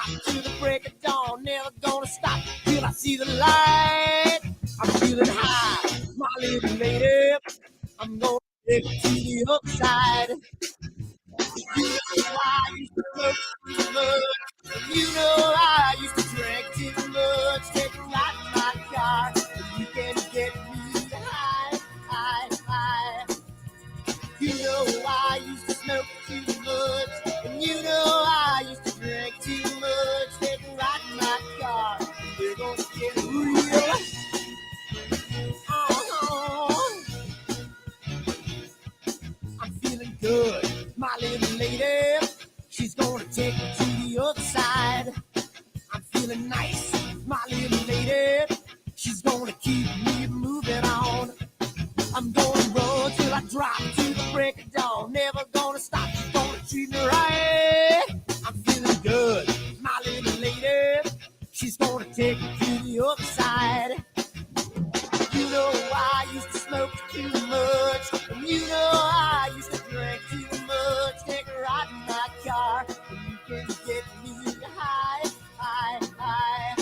drop to the break of dawn. Never gonna stop till I see the light. I'm feeling high, my little lady. I'm gonna take it to the upside. You know I used to smoke too much. You know I used to drink too much. Take a ride in my car. You can get me high, high, high. You know I used to smoke too much. And you know I used to drink too much. Take a ride in my car. We're gonna get real. I'm feeling good, my little lady. She's gonna take me to the other side. I'm feeling nice, my little lady. She's gonna keep me moving on. I'm gonna run till I drop to the break of dawn. Never gonna stop, she's gonna treat me right. I'm feeling good, my little lady. She's gonna take me to the other side. You know I used to smoke too much. And you know I used to drink too much. Take a ride in my car, and you can get me high, high, high.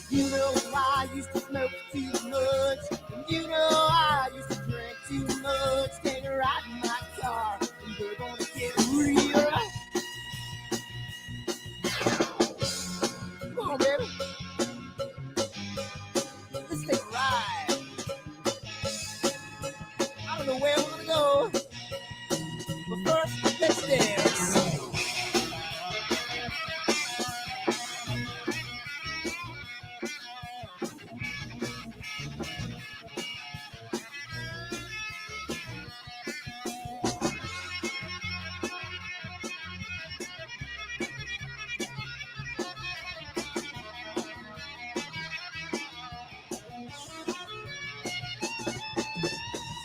You know I used to smoke too much. And you know I used to drink too much. Take a ride in my car, and we're gonna get real. Come on, baby. Let's take a ride. I don't know where we're gonna go, but first, let's dance.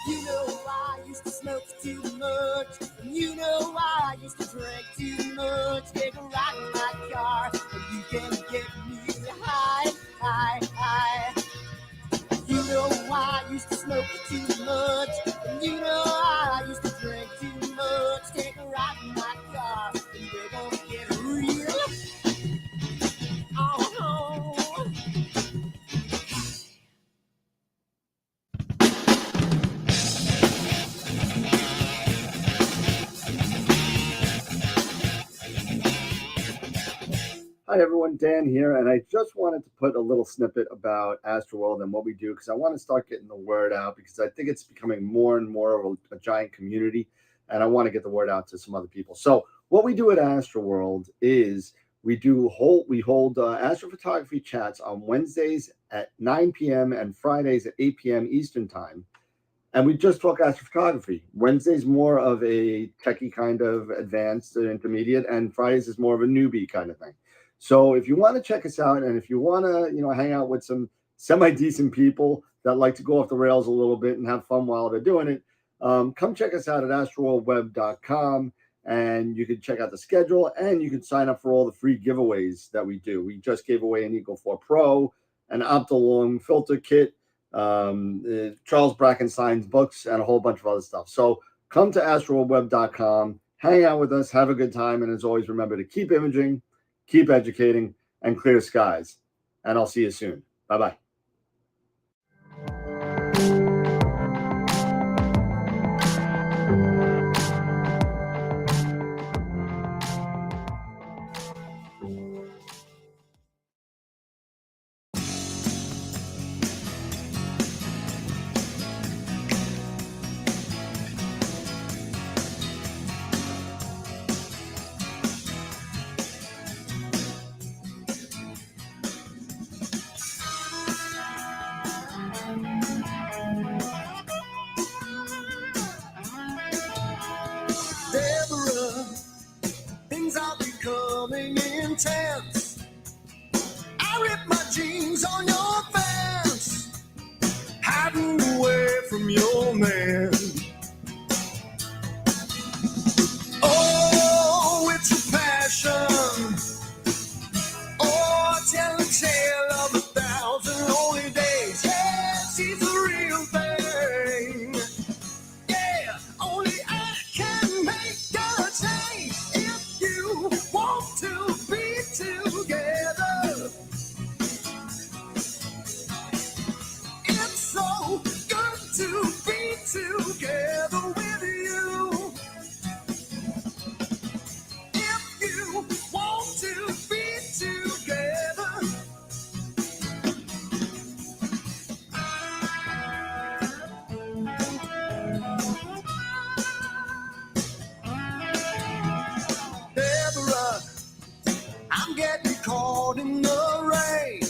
You know I used to smoke too much. And you know I used to drink too much. Take a ride in my car, and you can get me high, high, high. You know I used to smoke too much. And you know I used to drink too much. Take a ride in my car, and we're gonna get real. Oh. Hi everyone, Dan here, and I just wanted to put a little snippet about Astroworld and what we do because I want to start getting the word out because I think it's becoming more and more of a giant community, and I want to get the word out to some other people. So what we do at Astroworld is we hold astrophotography chats on Wednesdays at 9 p.m. and Fridays at 8 p.m. Eastern Time. And we just talk astrophotography. Wednesday's more of a techie kind of advanced and intermediate, and Fridays is more of a newbie kind of thing. So if you want to check us out, and if you want to, hang out with some semi-decent people that like to go off the rails a little bit and have fun while they're doing it, come check us out at astroworldweb.com, and you can check out the schedule, and you can sign up for all the free giveaways that we do. We just gave away an Eagle 4 Pro, an Optilong filter kit, Charles Brackenstein's books, and a whole bunch of other stuff. So come to astroworldweb.com, hang out with us, have a good time, and as always, remember to keep imaging, keep educating, and clear skies. And I'll see you soon. Bye-bye. Things are becoming intense. I rip my jeans on your fence, hiding away from your man. Oh, it's a passion. Oh, tell a tale of 1,000 lonely days. Yes, she's a real thing. Yeah, only I can make a change. If you want to be too. get me caught in the rain,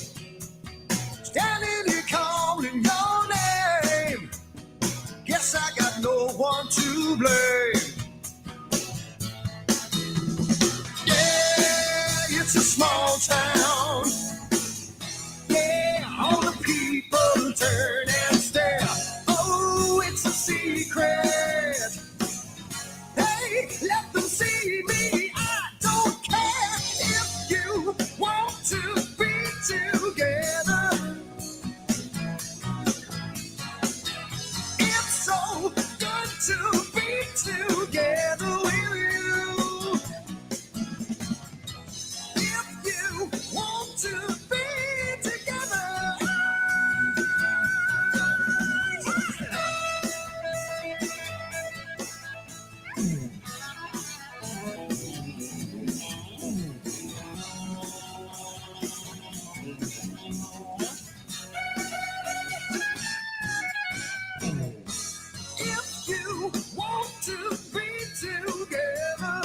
standing here calling your name. Guess I got no one to blame. Yeah, it's a small town. Yeah, all the people turn and stare. Oh, it's a secret. Hey, let them see me. I don't care if you want to be together. It's so good to be together with you. If you want to be together. If you want to be together,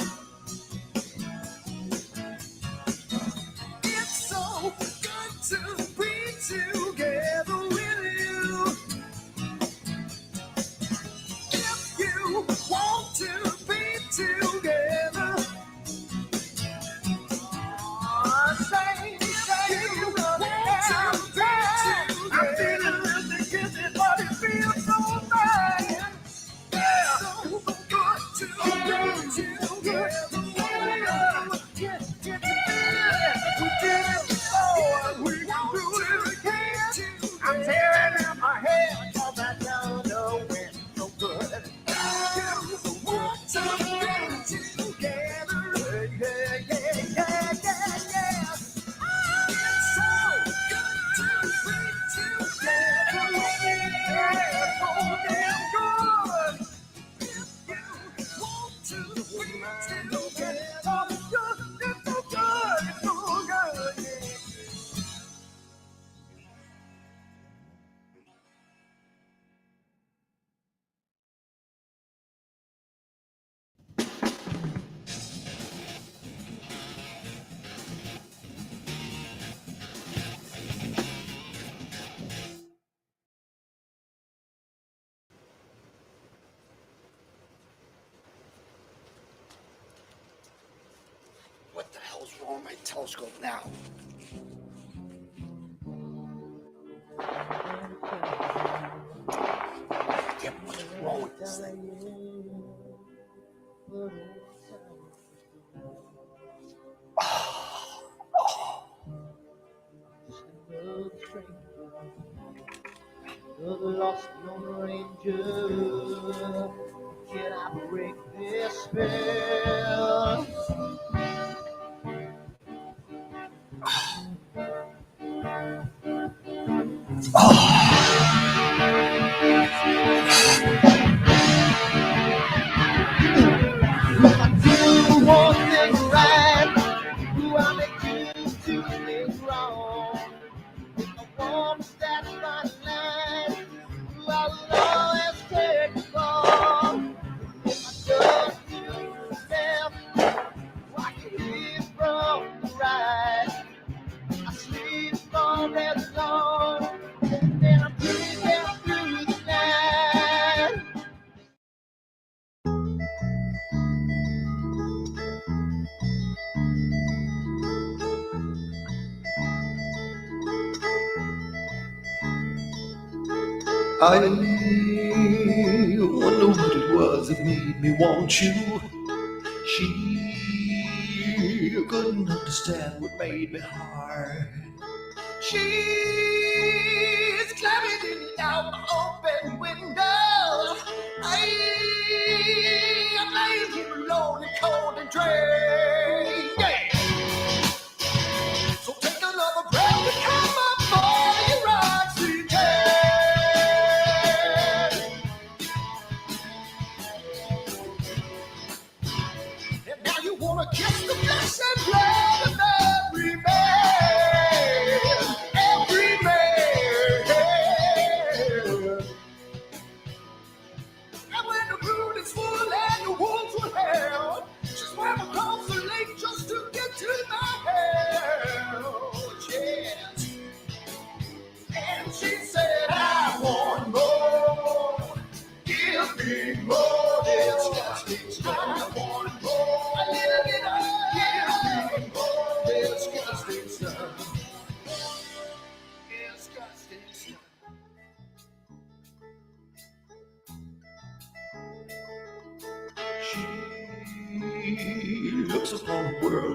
it's so good to be together with you. If you want to be together, say you want to be together. I'm feeling really guilty, but it feels so bad. Yeah, so good to be together. Get together. We did it before, we can do it again. I'm tearing out my hair, 'cause I don't know when so good. You want to be together. Yeah. It's so good to be together. Yeah, so damn good. If you want to be together, it's so good, it's so good, yeah. What the hell's wrong with my telescope now? Yeah, what's wrong with this thing? The lost Lone Ranger, can I break this spell? Do one thing right, do I make you two things wrong? If I want to satisfy the line, do I will always take the fall? If I just do the left, I can live from the right. I sleep all day long, and then I'm breathing through the night. I wonder what it was that made me want you. She couldn't understand what made me hard. She's climbing in and out my open window. I'm laying here alone and cold and drained. Yeah. So take another breath and come up for your oxygen. And now you wanna kiss the flesh and blood of every man, every man. And when the moon is full and the wolves will howl, just swam across the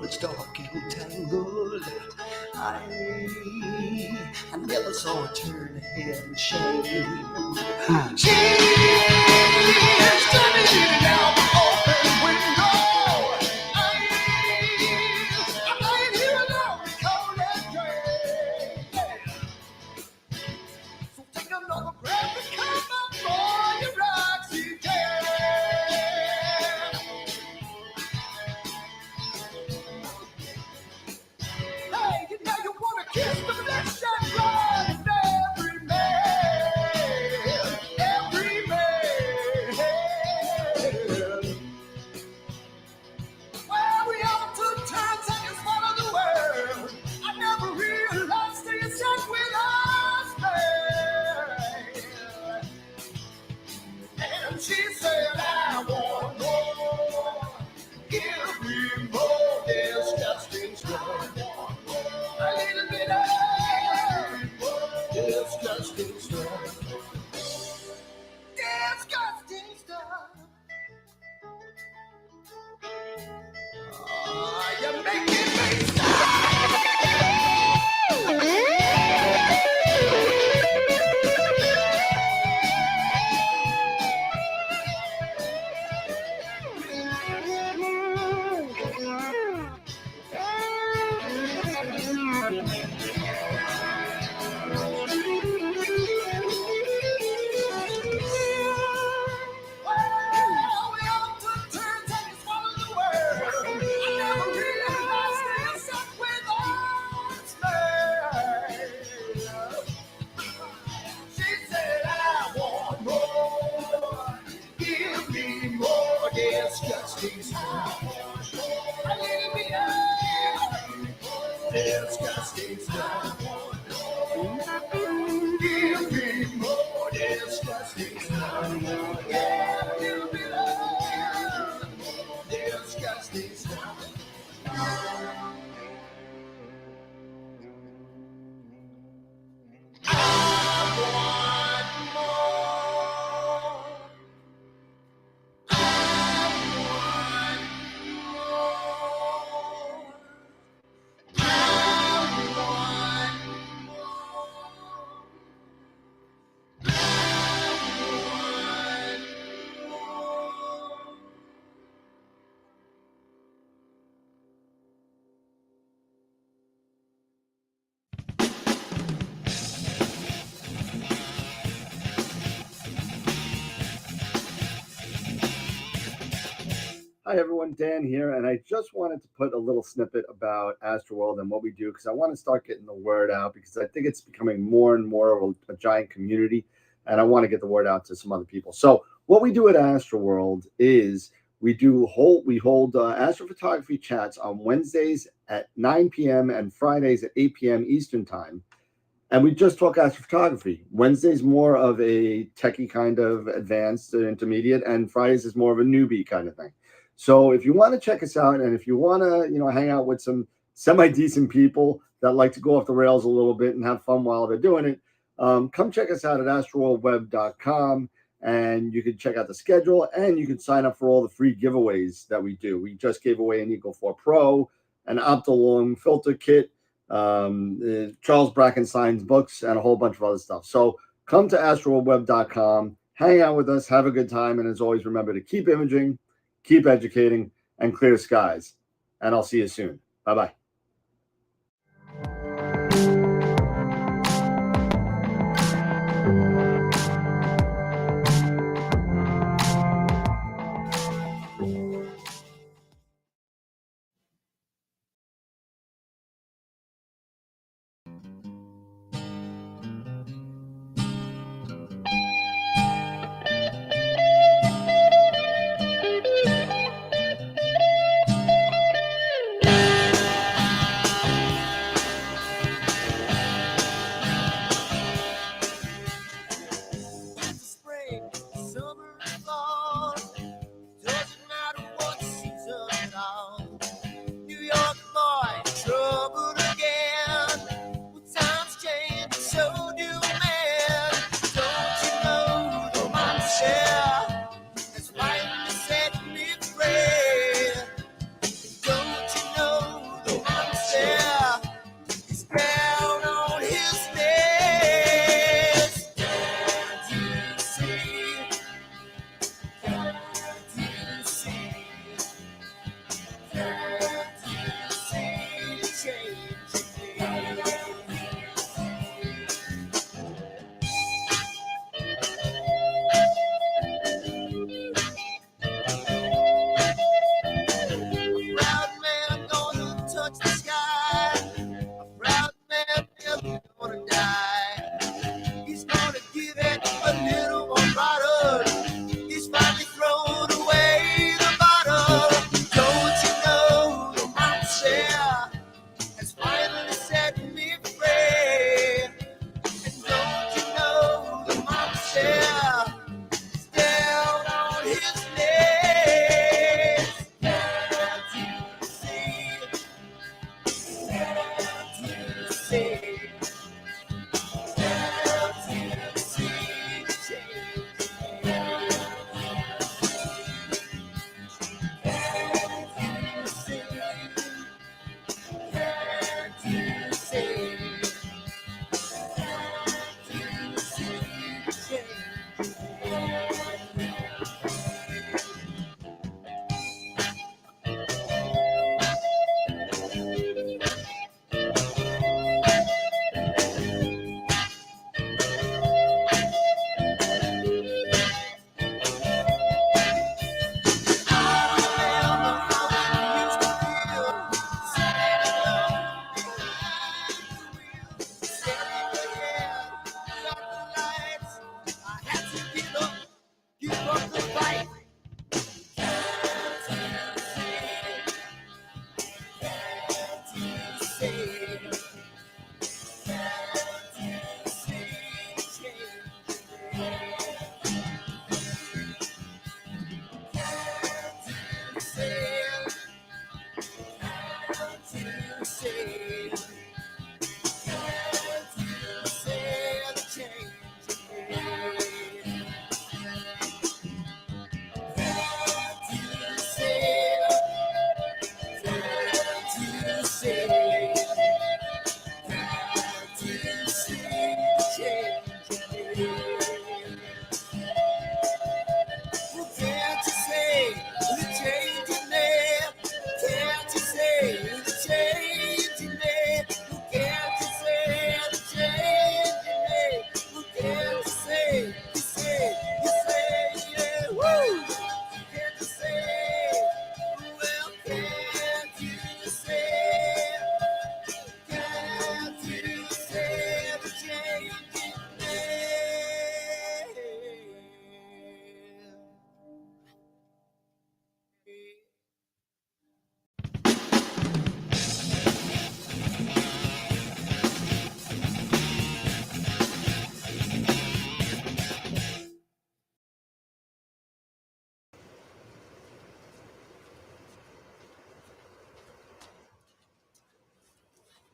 stalk and tangled. I never saw her turn her head in shame. She is standing out the open window. I'm lying here alone, cold and gray. So take another breath and come up for your oxygen. Hey, you know you wanna kiss the flesh and blood of every man, every man. Well, we all took turns and you swallowed the world. I never realized till you sat with us, man. And she said, I want more. Give me more disgusting stuff. A little bit of disgusting stuff. Disgusting stuff. Oh, you're making me disgusting stuff. A little bit of disgusting stuff. Give me more disgusting stuff. Yeah, a little bit of disgusting stuff. I want more. Hi everyone, Dan here, and I just wanted to put a little snippet about Astroworld and what we do because I want to start getting the word out because I think it's becoming more and more of a giant community, and I want to get the word out to some other people. So what we do at Astroworld is we hold astrophotography chats on Wednesdays at 9 p.m. and Fridays at 8 p.m. Eastern time. And we just talk astrophotography. Wednesday's more of a techie kind of advanced intermediate, and Fridays is more of a newbie kind of thing. So if you want to check us out, and if you want to, hang out with some semi-decent people that like to go off the rails a little bit and have fun while they're doing it, come check us out at astroworldweb.com, and you can check out the schedule, and you can sign up for all the free giveaways that we do. We just gave away an Eagle 4 Pro, an Optilong filter kit, Charles Brackenstein's books, and a whole bunch of other stuff. So come to astroworldweb.com, hang out with us, have a good time, and as always, remember to keep imaging, keep educating, and clear skies. And I'll see you soon. Bye-bye.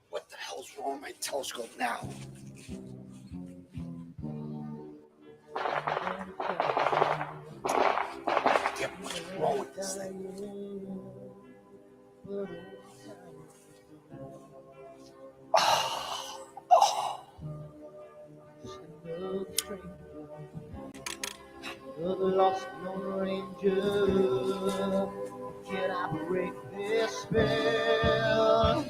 What the hell's wrong with my telescope now? Damn, what's wrong with this thing? The lost Lone Ranger, can I break this spell?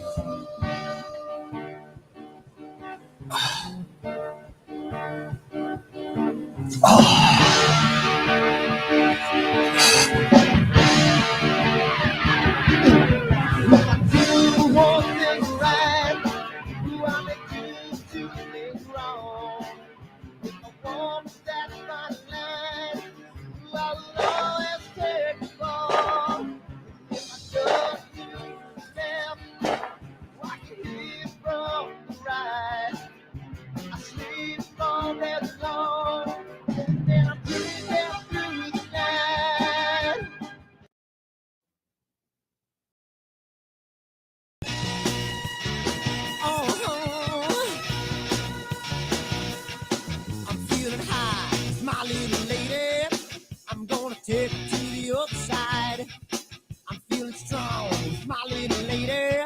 Do one thing right, do I make two things wrong? If I want that fine line, do I always take the fall? If I just do left, watch it hit from the right. I sleep all day long, and I'm dreaming through the night. I'm feeling high, my little lady. I'm gonna take it to the other side. I'm feeling strong, my little lady.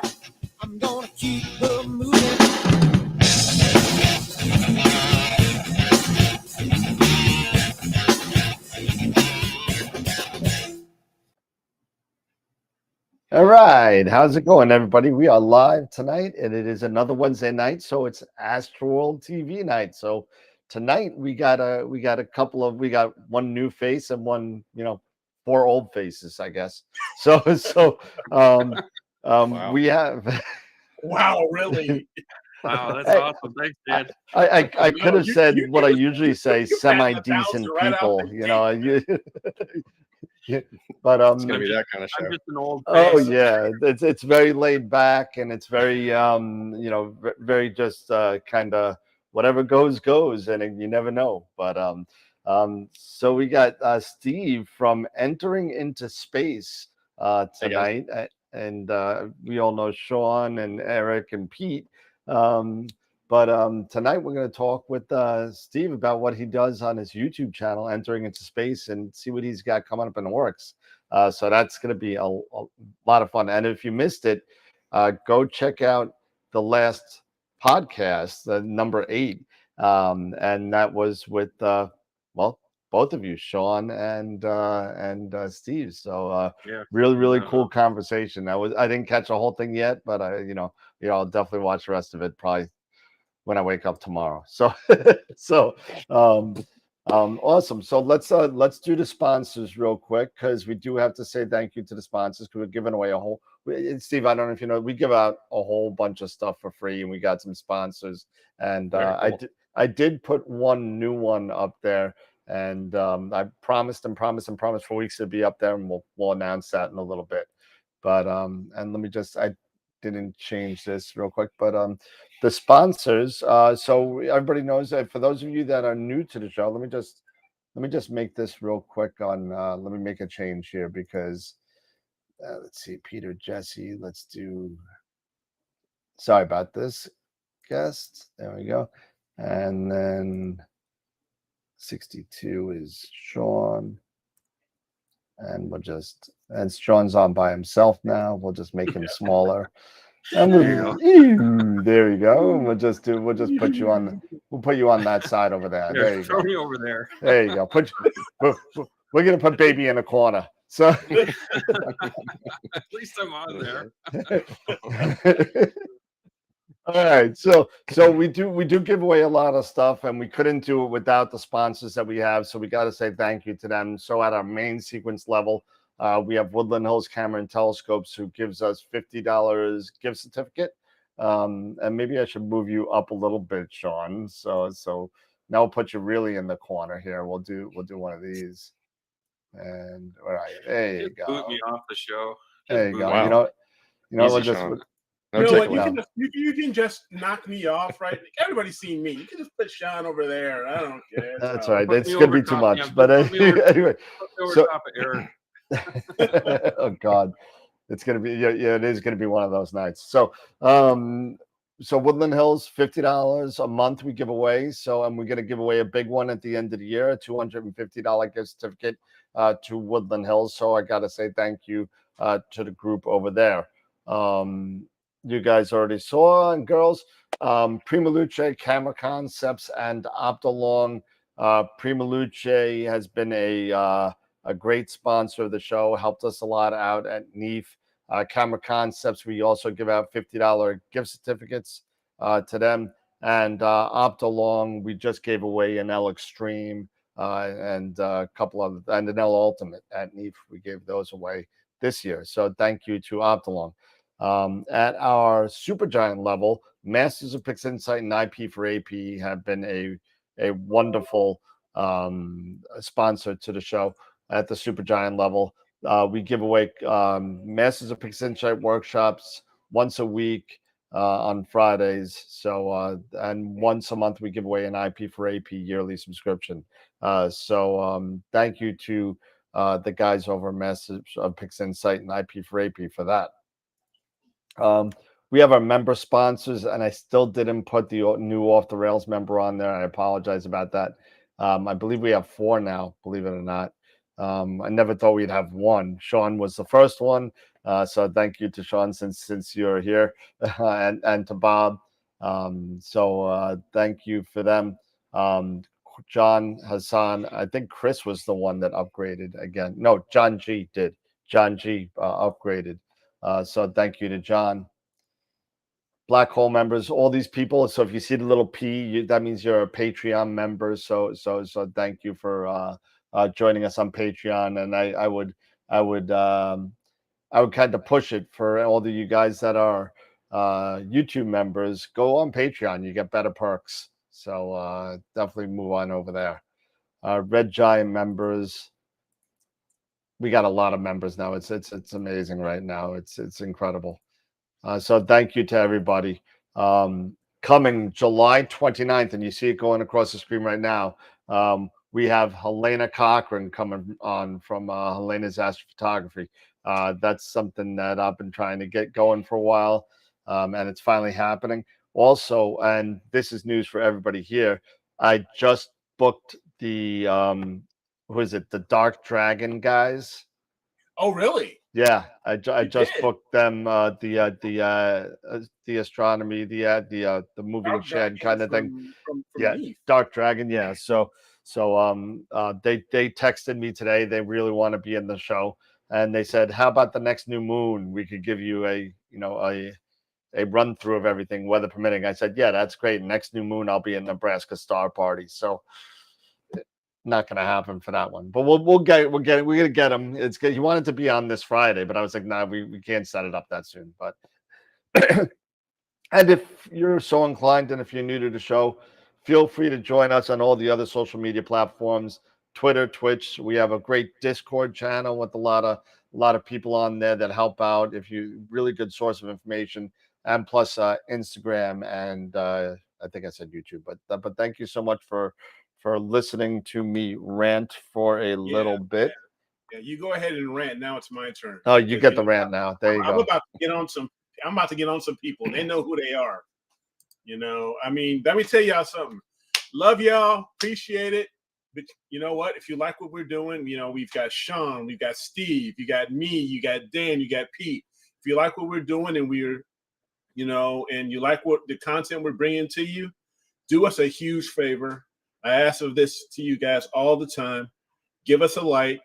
I'm gonna keep her moving. All right, how's it going, everybody? We are live tonight, and it is another Wednesday night, so it's Astroworld TV night. So tonight we got one new face and one, four old faces, I guess. So Wow. we have. Wow, really? Wow, that's Hey, awesome. Thanks, Dan. I could have said what I you- usually say, you batting the semi-decent Bowser right out people, the yeah, but It's gonna be that kind of I'm show. just an old oh face. yeah, it's very laid back, and it's very very just kind of whatever goes, and you never know. But so we got Steve from Entering into Space Hey, guys. tonight, and we all know Sean and Eric and Pete. Um, but tonight we're going to talk with Steve about what he does on his YouTube channel, Entering into Space, and see what he's got coming up in the works. So that's going to be a lot of fun. And if you missed it, go check out the last podcast, number 8. And that was with, both of you, Sean and Steve. So Yeah. really cool conversation. I didn't catch the whole thing yet, but I'll definitely watch the rest of it probably when I wake up tomorrow. So awesome. So let's do the sponsors real quick, because we do have to say thank you to the sponsors, because we're giving away Steve, I don't know if you know, we give out a whole bunch of stuff for free, and we got some sponsors, and Very cool. I did put one new one up there, and I promised for weeks to be up there, and we'll announce that in a little bit. But and let me just didn't change this real quick, but the sponsors. So everybody knows that. For those of you that are new to the show, let me just make this real quick on. Let me make a change here because let's see, Peter, Jesse. Let's do. Sorry about this, guest. There we go, and then 62 is Sean. And Sean's on by himself now. We'll just make him smaller. And there you go. And we'll just put you on. We'll put you on that side over there. Yeah, There you throw go. me over there. There you go. We're gonna put baby in a corner. So At least I'm on there. all right, so we do give away a lot of stuff, and we couldn't do it without the sponsors that we have. So we got to say thank you to them. So at our main sequence level, we have Woodland Hills Camera and Telescopes, who gives us $50 gift certificate. And maybe I should move you up a little bit, Sean. So now we'll put you really in the corner here. We'll do one of these, and all right, there you go. Boot me off the show. There you go. Wow. You know, Easy, we'll just. Sean. You know what? You can just knock me off, right? Everybody's seen me. You can just put Sean over there. I don't care. That's right. It's gonna be too much. But anyway, top of Eric. Oh God, it's gonna be it is gonna be one of those nights. So Woodland Hills, $50 a month we give away. So we're gonna give away a big one at the end of the year, a $250 gift certificate to Woodland Hills. So I gotta say thank you to the group over there. You guys already saw, and girls, Prima Luce, Camera Concepts, and Optolong. Prima Luce has been a great sponsor of the show, helped us a lot out at NEAF. Camera Concepts, we also give out $50 gift certificates to them. And Optolong, we just gave away an L Extreme and a couple of, and an L Ultimate at NEAF. We gave those away this year. So thank you to Optolong. At our Supergiant level, Masters of Pix Insight and IP4AP have been a wonderful sponsor to the show. At the Supergiant level, we give away Masters of Pix Insight workshops once a week on Fridays. So and once a month we give away an IP4AP yearly subscription. So thank you to the guys over Masters of Pix Insight and IP4AP for that. We have our member sponsors, and I still didn't put the new Off the Rails member on there. I apologize about that. I believe we have 4 now, believe it or not. I never thought we'd have 1. Sean was the first one. So thank you to Sean since you're here and to Bob. So thank you for them. John Hassan, I think Chris was the one that upgraded again. No, John G did. John G upgraded. So thank you to John. Black Hole members, all these people. So if you see the little P, that means you're a Patreon member. So thank you for joining us on Patreon. And I would kind of push it for all of you guys that are YouTube members. Go on Patreon, you get better perks. So definitely move on over there. Red Giant members. We got a lot of members now. It's amazing right now. It's incredible. So thank you to everybody. Coming July 29th, and you see it going across the screen right now. We have Helena Cochran coming on from Helena's Astrophotography. That's something that I've been trying to get going for a while, and it's finally happening. Also, and this is news for everybody here, I just booked the who is it? The Dark Dragon guys. Oh, really? Yeah, I just booked them the astronomy, the moving Dark shed Dragon kind of thing. From Yeah, Leaf. Dark Dragon. Yeah. So they texted me today. They really want to be in the show, and they said, "How about the next new moon? We could give you a run through of everything, weather permitting." I said, "Yeah, that's great. Next new moon, I'll be in Nebraska Star Party." So. Not going to happen for that one, but we're gonna get him. It's good. He wanted to be on this Friday, but I was like, nah, we can't set it up that soon. But and if you're so inclined, and if you're new to the show, feel free to join us on all the other social media platforms, Twitter, Twitch. We have a great Discord channel with a lot lot of people on there that help out. If you really good source of information, and plus Instagram and I think I said YouTube, but thank you so much for listening to me rant for a little bit. Yeah, you go ahead and rant. Now it's my turn. Oh, you get the rant now. There you go. I'm about to get on some people. They know who they are. I mean, let me tell y'all something. Love y'all. Appreciate it. But you know what? If you like what we're doing, we've got Sean, we've got Steve, you got me, you got Dan, you got Pete. If you like what we're doing and and you like what the content we're bringing to you, do us a huge favor. I ask of this to you guys all the time. Give us a like.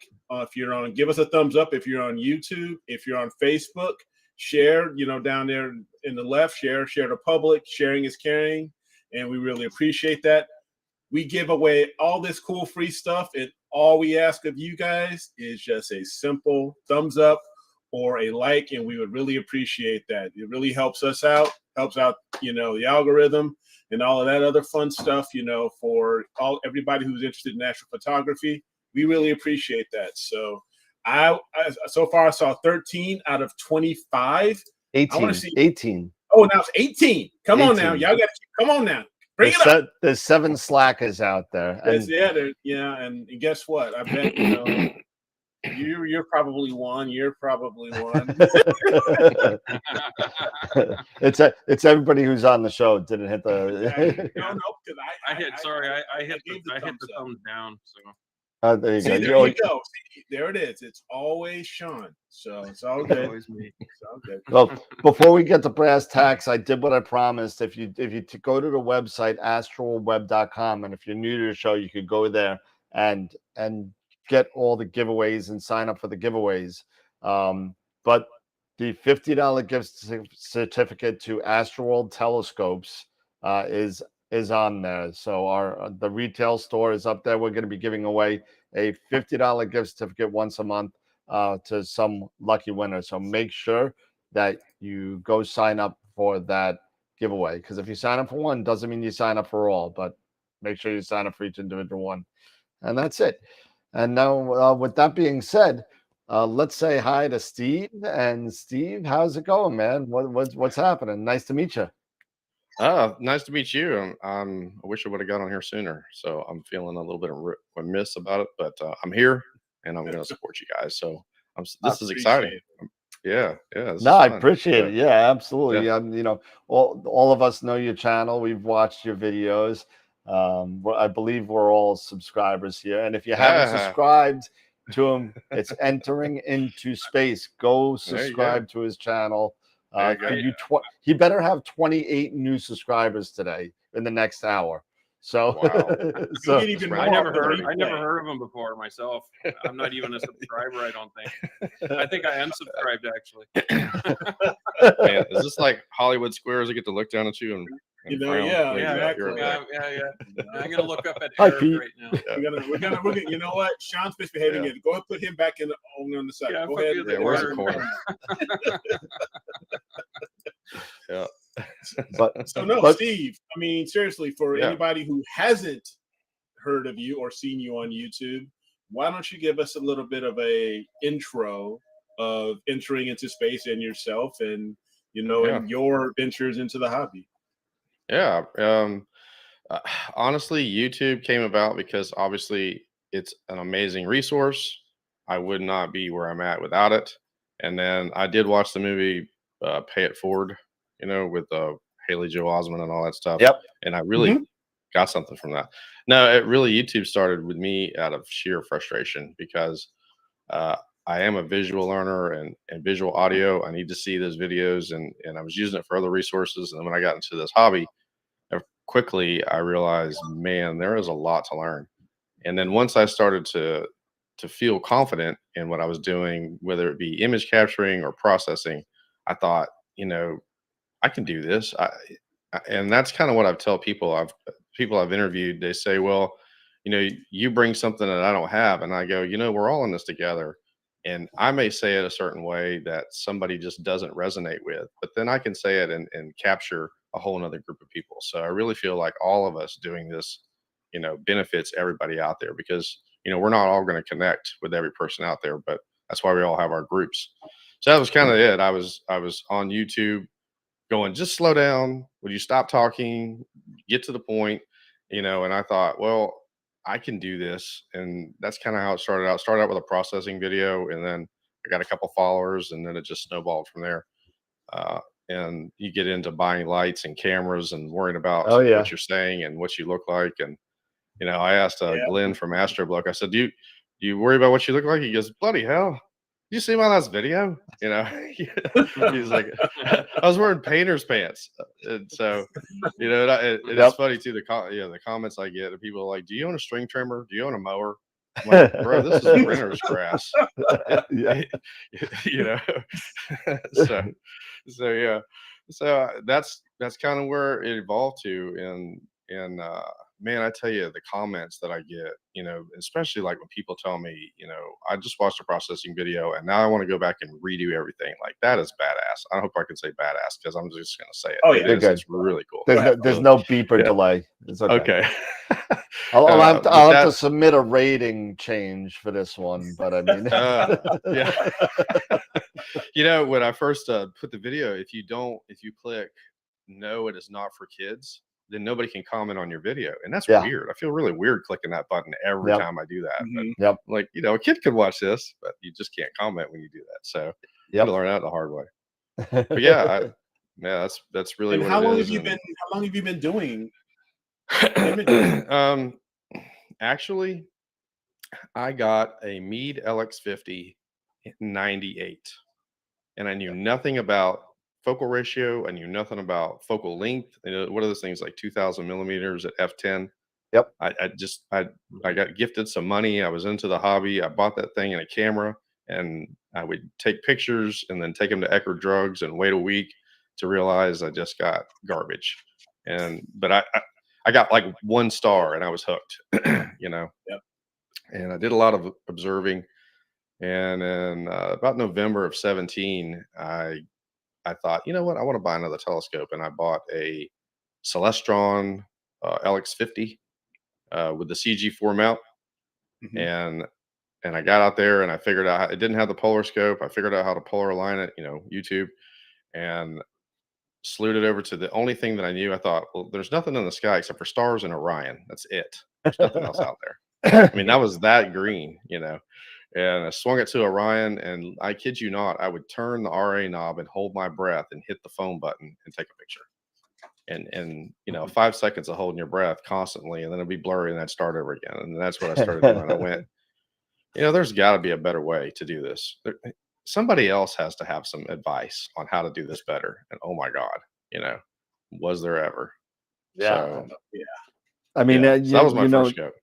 Give us a thumbs up if you're on YouTube. If you're on Facebook, share, down there in the left, share to public. Sharing is caring, and we really appreciate that. We give away all this cool free stuff, and all we ask of you guys is just a simple thumbs up or a like, and we would really appreciate that. It really helps us out, the algorithm and all of that other fun stuff, for everybody who's interested in astrophotography. We really appreciate that. So so far I saw 13 out of 25. 18. I want to see 18. Oh, now it's 18. Come 18. on now. Y'all got to come on now. Bring it up. There's 7 slackers out there. And And guess what? I bet you're probably one. You're probably one. It's everybody who's on the show didn't hit the. No, because I hit the thumbs down. So There you see, go. there you go. See, there it is. It's always Sean. So it's all good. always me. It's all good. Well, before we get to brass tacks, I did what I promised. If you go to the website astroweb.com, and if you're new to the show, you could go there and get all the giveaways and sign up for the giveaways. But the $50 gift certificate to Astroworld telescopes is on there. So the retail store is up there. We're going to be giving away a $50 gift certificate once a month to some lucky winner. So make sure that you go sign up for that giveaway, because if you sign up for one, doesn't mean you sign up for all, but make sure you sign up for each individual one. And that's it. And now, with that being said, let's say hi to Steve. And Steve, how's it going, man? What's happening? Nice to meet you. Nice to meet you. I wish I would have got on here sooner. So I'm feeling a little bit of remiss about it, but I'm here and I'm going to support you guys. So this is exciting. Yeah. No, I appreciate it. Yeah, absolutely. Yeah. All of us know your channel. We've watched your videos. I believe we're all subscribers here. And if you haven't subscribed to him, it's Entering Into Space. Go subscribe to his channel. He better have 28 new subscribers today in the next hour. So, wow. I never heard of him before myself. I'm not even a subscriber. I don't think. I think I unsubscribed actually. Man, is this like Hollywood Squares? I get to look down at you and exactly. Yeah. I'm gonna look up at Hi, Eric Pete. right now. We're gonna. You know what? Sean's misbehaving. Go ahead, put him back on the side. Yeah, go ahead. Where's the corner? Yeah. Steve. I mean, seriously, for anybody who hasn't heard of you or seen you on YouTube, why don't you give us a little bit of a intro of entering into space and yourself, and and your ventures into the hobby? Yeah. Honestly, YouTube came about because obviously it's an amazing resource. I would not be where I'm at without it. And then I did watch the movie Pay It Forward, with Haley Joel Osment and all that stuff. Yep. And I really got something from that. No, YouTube started with me out of sheer frustration because I am a visual learner and visual audio. I need to see those videos, and I was using it for other resources. And when I got into this hobby, quickly I realized, man, there is a lot to learn. And then once I started to feel confident in what I was doing, whether it be image capturing or processing, I thought, I can do this. And that's kind of what I've tell people. I've interviewed, they say, well, you bring something that I don't have. And I go, we're all in this together. And I may say it a certain way that somebody just doesn't resonate with, but then I can say it and capture a whole nother group of people. So I really feel like all of us doing this, benefits everybody out there, because, we're not all going to connect with every person out there, but That's why we all have our groups. So that was kind of it. I was on YouTube going, just slow down. Would you stop talking? Get to the point, and I thought, well, I can do this. And that's kind of how it started out. Started out with a processing video, and then I got a couple followers, and then it just snowballed from there. Uh, and you get into buying lights and cameras and worrying about Oh yeah. what you're saying and what you look like. And, I asked Glenn from AstroGear, I said, do you worry about what you look like? He goes, bloody hell. You see my last video? He's like, I was wearing painter's pants. And so, it's funny too, the comments I get, people are like, do you own a string trimmer? Do you own a mower? I'm like, bro, this is renter's grass. Yeah. So yeah. So that's kind of where it evolved to. And man, I tell you, the comments that I get, especially like when people tell me, I just watched a processing video and now I want to go back and redo everything. Like, that is badass. I hope I can say badass because I'm just going to say it. Oh, yeah. It's really cool. There's no beep or delay. It's okay. I'll have to submit a rating change for this one, but I mean, yeah. When I first put the video, if you click no, it is not for kids, then nobody can comment on your video. And that's weird. I feel really weird clicking that button every time I do that. But, like, a kid could watch this, but you just can't comment when you do that. So you got to learn that the hard way. But yeah, that's really and what how it long is. How long have you been doing? Actually, I got a Meade LX50 in 98, and I knew nothing about focal ratio. I knew nothing about focal length. What are those things, like 2,000 millimeters at f10? Yep. I got gifted some money. I was into the hobby. I bought that thing and a camera, and I would take pictures and then take them to Eckerd Drugs and wait a week to realize I just got garbage. But I got like 1 star and I was hooked, Yep. And I did a lot of observing. And then about November of 17, I thought, you know what, I want to buy another telescope. And I bought a Celestron LX50 with the CG4 mount. And I got out there and I figured out, it didn't have the polar scope. I figured out how to polar align it, YouTube, and slewed it over to the only thing that I knew. I thought, well, there's nothing in the sky except for stars and Orion. That's it. There's nothing else out there. I mean, that was that green, and I swung it to Orion, and I kid you not, I would turn the RA knob and hold my breath and hit the phone button and take a picture. And 5 seconds of holding your breath constantly, and then it'd be blurry, and I'd start over again. And that's what I started doing. I went, there's got to be a better way to do this. Somebody else has to have some advice on how to do this better. And oh my God, was there ever? Yeah. So, yeah. I mean, so that was my first scope.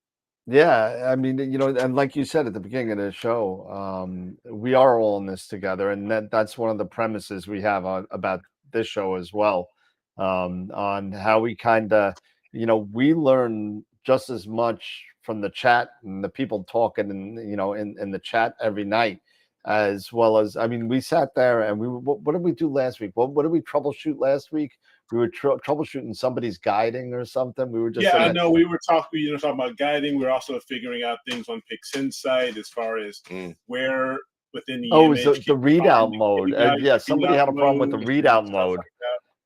Yeah, I mean, and like you said at the beginning of the show, we are all in this together, and that's one of the premises we have about this show as well, on how we kind of, we learn just as much from the chat and the people talking, and in the chat every night, as well as, I mean, we sat there and what did we do last week? What did we troubleshoot last week? We were troubleshooting somebody's guiding or something. We were just I know we were talking about guiding. We were also figuring out things on PixInsight as far as where within the image. So the readout mode. Somebody had a problem with the readout mode.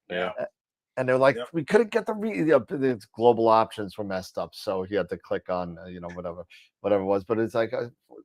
Like and they're like, we couldn't get the global options were messed up, so he had to click on whatever it was. But it's like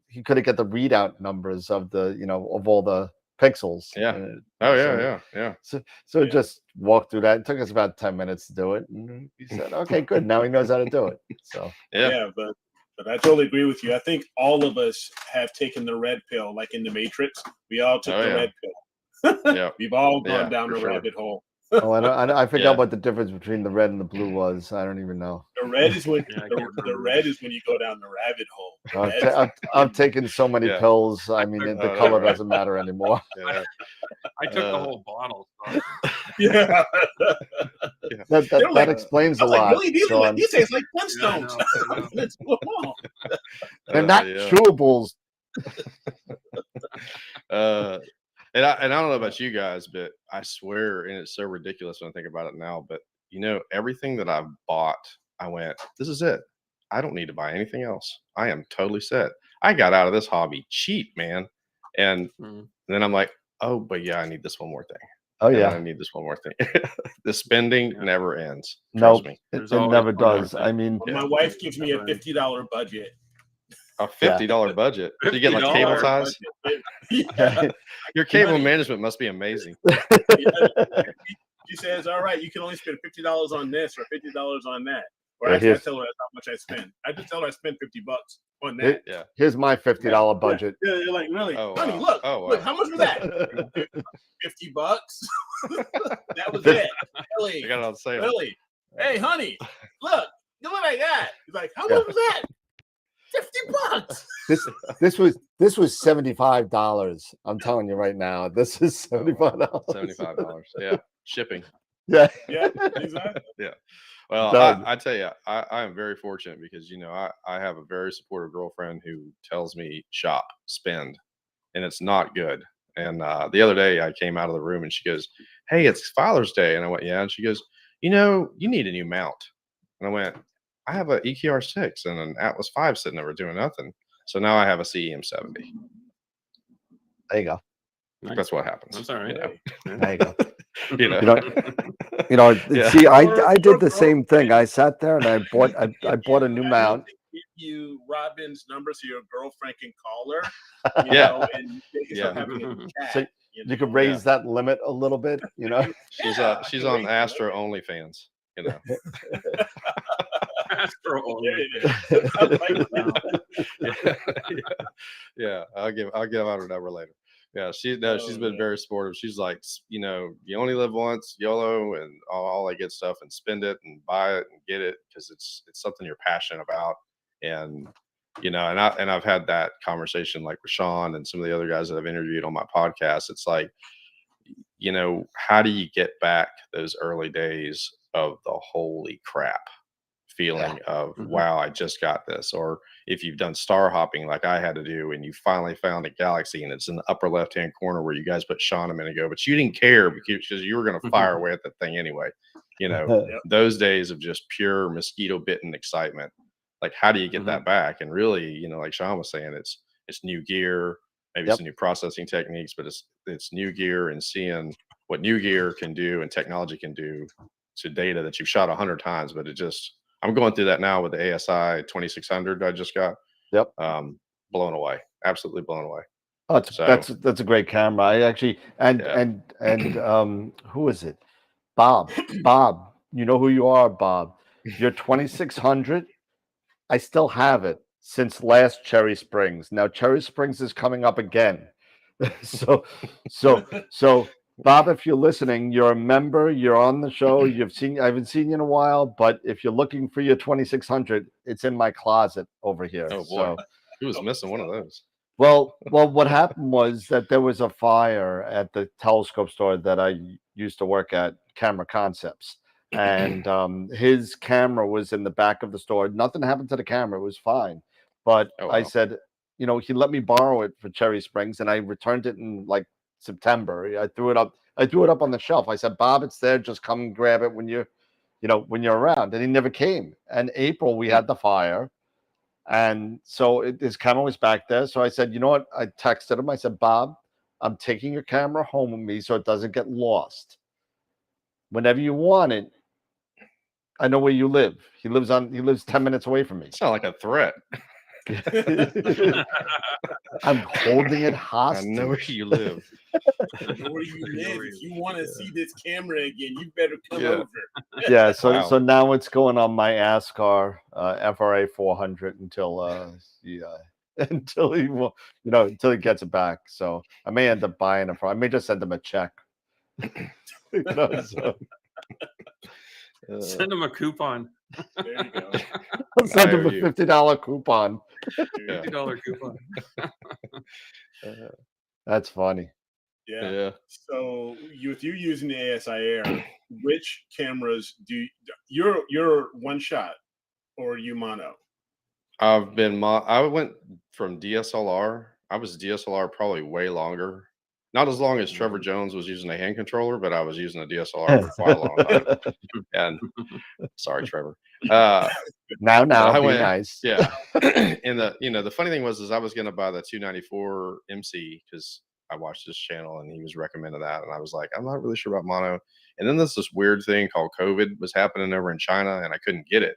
he couldn't get the readout numbers of the of all the pixels. Yeah. So just walked through that. It took us about 10 minutes to do it, and he said, "Okay, good. Now he knows how to do it." So but I totally agree with you. I think all of us have taken the red pill, like in the Matrix. We all took the red pill. Yeah, we've all gone down the rabbit hole. I forgot what the difference between the red and the blue was. I don't even know. The red is when the red is when you go down the rabbit hole. I've taken so many pills. I mean, the color doesn't matter anymore. I took the whole bottle. So. Yeah. That explains a lot. Really, these taste like Flintstones. They're not chewables. And I don't know about you guys, but I swear, and it's so ridiculous when I think about it now, but everything that I've bought, I went, this is it. I don't need to buy anything else. I am totally set. I got out of this hobby cheap, man. And Mm. then I'm like, oh, but yeah, I need this one more thing. Oh And then yeah. I need this one more thing. The spending Yeah. never ends. Nope. Trust me. There's It always never one more does. thing. I mean, My wife gives me a $50 budget. A $50 budget. So you get like cable $50 ties. Yeah. Your cable Honey. management must be amazing. She says, "All right, you can only spend $50 on this or $50 on that." Or Yeah, actually, I here's- tell her that's how much I spend. I just tell her I spend $50 on that. Yeah. here's my $50 budget. Yeah, you're like, really, Oh, honey, wow. look, Oh, look, wow. how much was that? $50. That was it. Really, I got it on sale. really. Hey, honey, look what I got. He's like, how much was that? $50. This was $75. I'm telling you right now. This is $75. $75. Yeah. Shipping. Yeah. Yeah, exactly. Yeah. Well, Done. I tell you, I am very fortunate because, I have a very supportive girlfriend who tells me shop, spend, and it's not good. And the other day I came out of the room and she goes, hey, it's Father's Day. And I went, yeah. And she goes, you need a new mount. And I went, I have an EQR6 and an Atlas 5 sitting there doing nothing. So now I have a CEM70. There you go. That's what happens. That's all right. There you go. You know. Yeah. See, I did the same thing. I sat there and I bought a new mount. Give you Robin's number so your girlfriend can call her. Yeah. And they can start having a chat. So you could raise that limit a little bit, She's on Astro OnlyFans, Astro There it is. Yeah, I'll give out her number later. Yeah, she's been very supportive. She's like, you only live once, YOLO, and all that good stuff, and spend it and buy it and get it because it's something you're passionate about. And and I've had that conversation like with Sean and some of the other guys that I've interviewed on my podcast. It's like, how do you get back those early days of the holy crap feeling of wow, I just got this? Or if you've done star hopping like I had to do and you finally found a galaxy and it's in the upper left hand corner where you guys put Sean a minute ago, but you didn't care because you were going to fire away at that thing anyway. Those days of just pure mosquito bitten excitement. Like, how do you get that back? And really, like Sean was saying, it's new gear, maybe some new processing techniques, but it's new gear and seeing what new gear can do and technology can do to data that you've shot 100 times. But I'm going through that now with the ASI 2600 I just got. Yep. Blown away. Absolutely blown away. Oh, that's a great camera. I actually and who is it? Bob. Bob, you know who you are, Bob. Your 2600. I still have it since last Cherry Springs. Now Cherry Springs is coming up again. So Bob, if you're listening, you're a member, you're on the show. I haven't seen you in a while, but if you're looking for your 2600, it's in my closet over here. Oh boy. So, Who was missing one of those? well, what happened was that there was a fire at the telescope store that I used to work at, Camera Concepts. And his camera was in the back of the store. Nothing happened to the camera. It was fine. But I said, he let me borrow it for Cherry Springs, and I returned it in like September. I threw it up on the shelf. I said, Bob, it's there. Just come and grab it when you're around. And he never came. And April, we had the fire. And so his camera was back there. So I said, you know what? I texted him. I said, Bob, I'm taking your camera home with me so it doesn't get lost. Whenever you want it, I know where you live. He lives 10 minutes away from me. It's not like a threat. I'm holding it hostage. I know where you live. Where you live. If you want to see this camera again, you better come over. Yeah, so now it's going on my ASCAR FRA 400 until he gets it back. So I may end up buying it I may just send him a check. Send him a coupon. There you go. I'll send him a $50 coupon. $50 coupon. That's funny. Yeah. So if you're using the ASI Air, which cameras you're one shot or are you mono? I went from DSLR. I was DSLR probably way longer. Not as long as Trevor Jones was using a hand controller, but I was using a DSLR for quite a long time. And sorry, Trevor. Now, I be went, nice. yeah. And the funny thing was, I was going to buy the 294 MC because I watched this channel and he was recommending that, and I was like, I'm not really sure about mono. And then this weird thing called COVID was happening over in China, and I couldn't get it,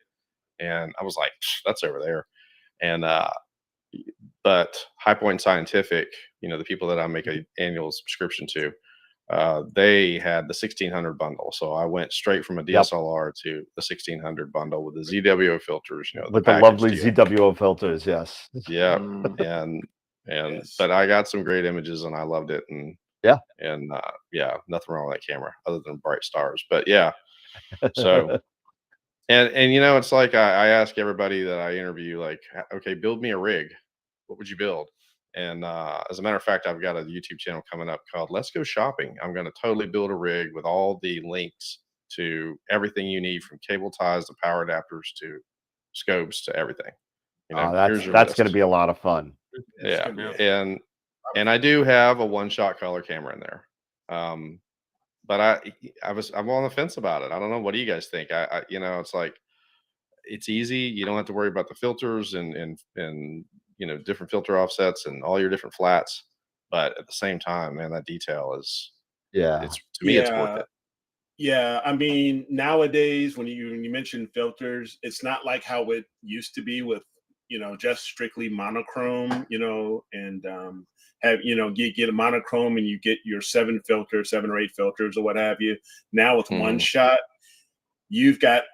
and I was like, that's over there. And but High Point Scientific, the people that I make an annual subscription to, they had the 1600 bundle. So I went straight from a DSLR to the 1600 bundle with the ZWO filters, with the lovely deal. ZWO filters. Yes. Yeah. And Yes. but I got some great images and I loved it. And yeah, nothing wrong with that camera other than bright stars. But yeah. So and it's like I ask everybody that I interview, like, okay, build me a rig. What would you build? And as a matter of fact, I've got a YouTube channel coming up called Let's Go Shopping. I'm going to totally build a rig with all the links to everything you need, from cable ties to power adapters to scopes to everything. That's going to be a lot of fun. Yeah. And I do have a one-shot color camera in there. But I'm on the fence about it. I don't know. What do you guys think? It's like, it's easy. You don't have to worry about the filters and different filter offsets and all your different flats. But at the same time, man, that detail is, it's worth it. Yeah, I mean, nowadays when you mention filters, it's not like how it used to be with just strictly monochrome, and you get a monochrome and you get your 7 or 8 filters or what have you. Now with one shot, you've got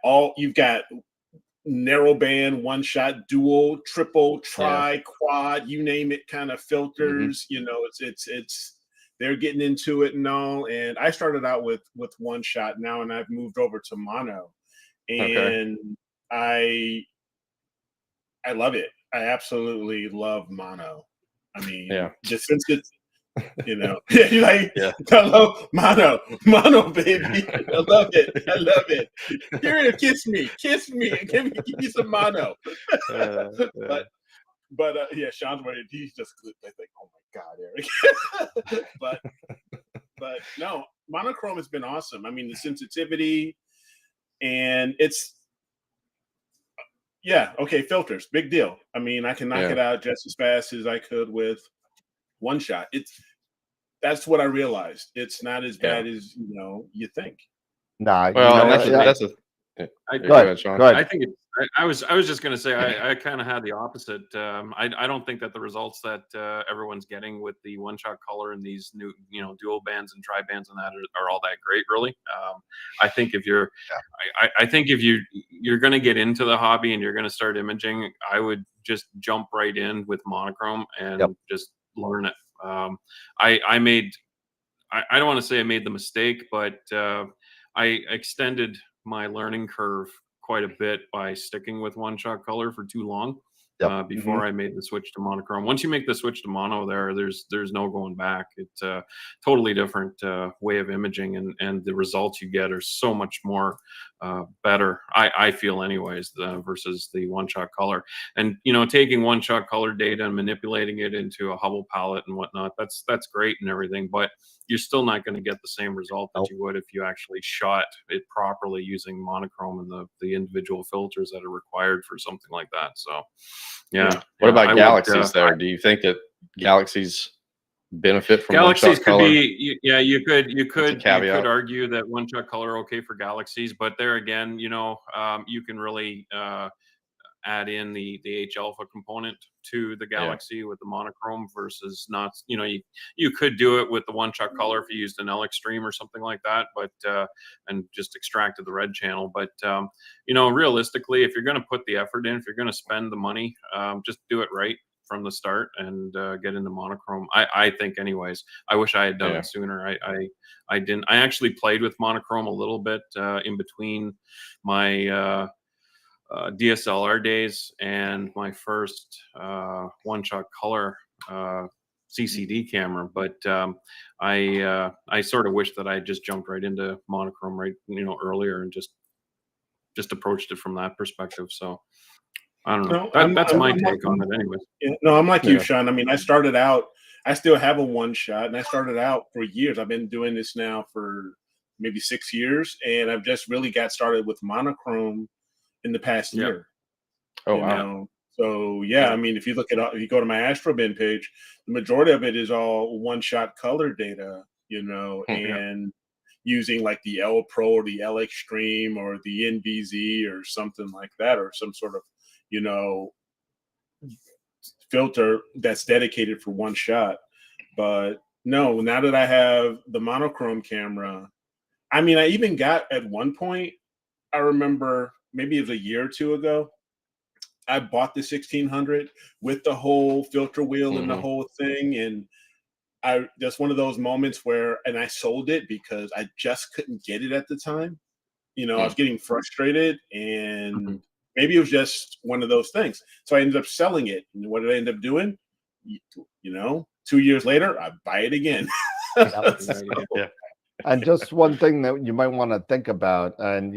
narrow band, one shot, dual, triple, tri, quad, you name it, kind of filters. It's they're getting into it and all. And I started out with one shot now, and I've moved over to mono, and I love it. I absolutely love mono. I mean, just since it's hello, mono, baby. I love it. Here, kiss me, give me some mono. But Sean's ready. He's just, I think, oh my God, Eric. but no, monochrome has been awesome. I mean, the sensitivity, and it's filters, big deal. I mean, I can knock it out just as fast as I could with one shot. That's what I realized. It's not as bad as you think. Nah, well, that's go ahead, Sean. I think I was just going to say I kind of had the opposite. I don't think that the results that everyone's getting with the one-shot color and these new dual bands and tri bands and that are all that great, really. I think if you're you're going to get into the hobby and you're going to start imaging, I would just jump right in with monochrome and just learn it. I don't want to say I made the mistake, but I extended my learning curve quite a bit by sticking with one-shot color for too long before I made the switch to monochrome. Once you make the switch to mono, there's no going back. It's a totally different way of imaging, and the results you get are so much more better, I feel anyways, versus the one-shot color. And taking one-shot color data and manipulating it into a Hubble palette and whatnot, that's great and everything, but you're still not going to get the same result that you would if you actually shot it properly using monochrome and the individual filters that are required for something like that. So what about galaxies though? Do you think that galaxies benefit from galaxies could color? Be you could argue that one-shot color okay for galaxies, but there again, you can really add in the H alpha component to the galaxy with the monochrome versus not. You could do it with the one-shot color if you used an L extreme or something like that, but and just extracted the red channel. But realistically, if you're going to put the effort in, if you're going to spend the money, just do it right from the start and get into monochrome. I think anyways. I wish I had done it sooner. I didn't. I actually played with monochrome a little bit in between my DSLR days and my first one-shot color CCD camera, but I sort of wish that I just jumped right into monochrome earlier and just approached it from that perspective. So I don't know. That's my take on it anyways. No, I'm like you, Sean. I mean, I started out, I still have a one shot, and I started out for years. I've been doing this now for maybe 6 years, and I've just really got started with monochrome in the past year. Oh, you wow. know? So yeah, I mean, if you look at if you go to my AstroBin page, the majority of it is all one shot color data, and using like the L Pro or the L Extreme or the NVZ or something like that, or some sort of, filter that's dedicated for one shot. But no, now that I have the monochrome camera, I mean, I even got at one point, I remember maybe it was a year or two ago, I bought the 1600 with the whole filter wheel and the whole thing. And I just one of those moments where, and I sold it because I just couldn't get it at the time. I was getting frustrated, and maybe it was just one of those things. So I ended up selling it. And what did I end up doing? 2 years later, I buy it again. Yeah. And just one thing that you might want to think about, and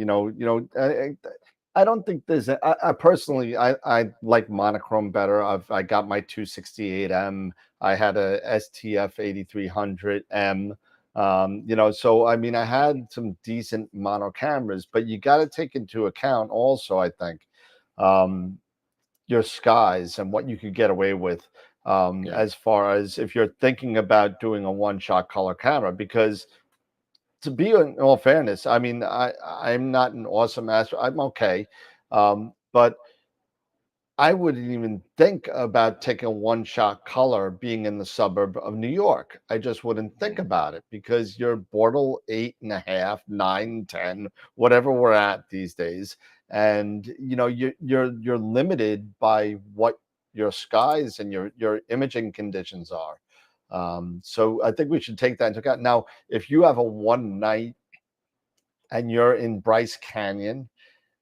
I don't think there's I personally I like monochrome better. I got my 268M. I had a STF8300M. So I mean, I had some decent mono cameras, but you got to take into account also, I think, your skies and what you could get away with, as far as if you're thinking about doing a one-shot color camera, because to be in all fairness, I mean, I'm not an awesome master. I'm okay, but I wouldn't even think about taking a one-shot color being in the suburb of New York. I just wouldn't think about it because you're Bortle 8.5, 9, 10, whatever we're at these days, and you're limited by what your skies and your imaging conditions are. So I think we should take that into account. Now, if you have a one night and you're in Bryce Canyon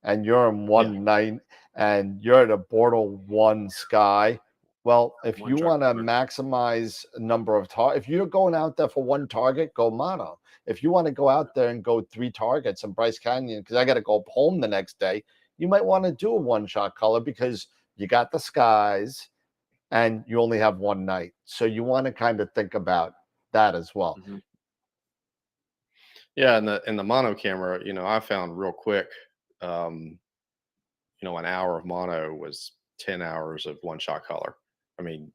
and you're in one night and you're at a Bortle 1 sky, well, if you want to maximize a number of targets, if you're going out there for one target, go mono. If you want to go out there and go 3 targets in Bryce Canyon, because I got to go home the next day, you might want to do a one-shot color because you got the skies and you only have one night. So you want to kind of think about that as well. Yeah, in the mono camera, I found real quick, an hour of mono was 10 hours of one shot color. I mean,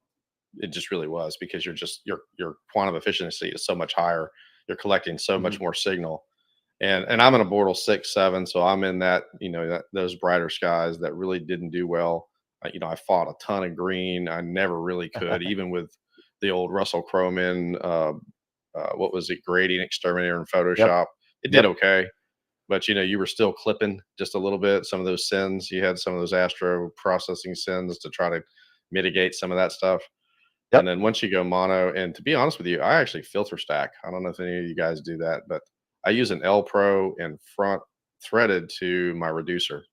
it just really was, because your quantum efficiency is so much higher. You're collecting so much more signal. And I'm in a Bortle 6, 7, so I'm in that, those brighter skies that really didn't do well. I fought a ton of green. I never really could, even with the old Russell Croman, what was it, gradient exterminator in Photoshop. It did okay, but you were still clipping just a little bit. Some of those sins, you had some of those astro processing sins to try to mitigate some of that stuff. And then once you go mono, and to be honest with you, I actually filter stack. I don't know if any of you guys do that, but I use an L Pro in front threaded to my reducer.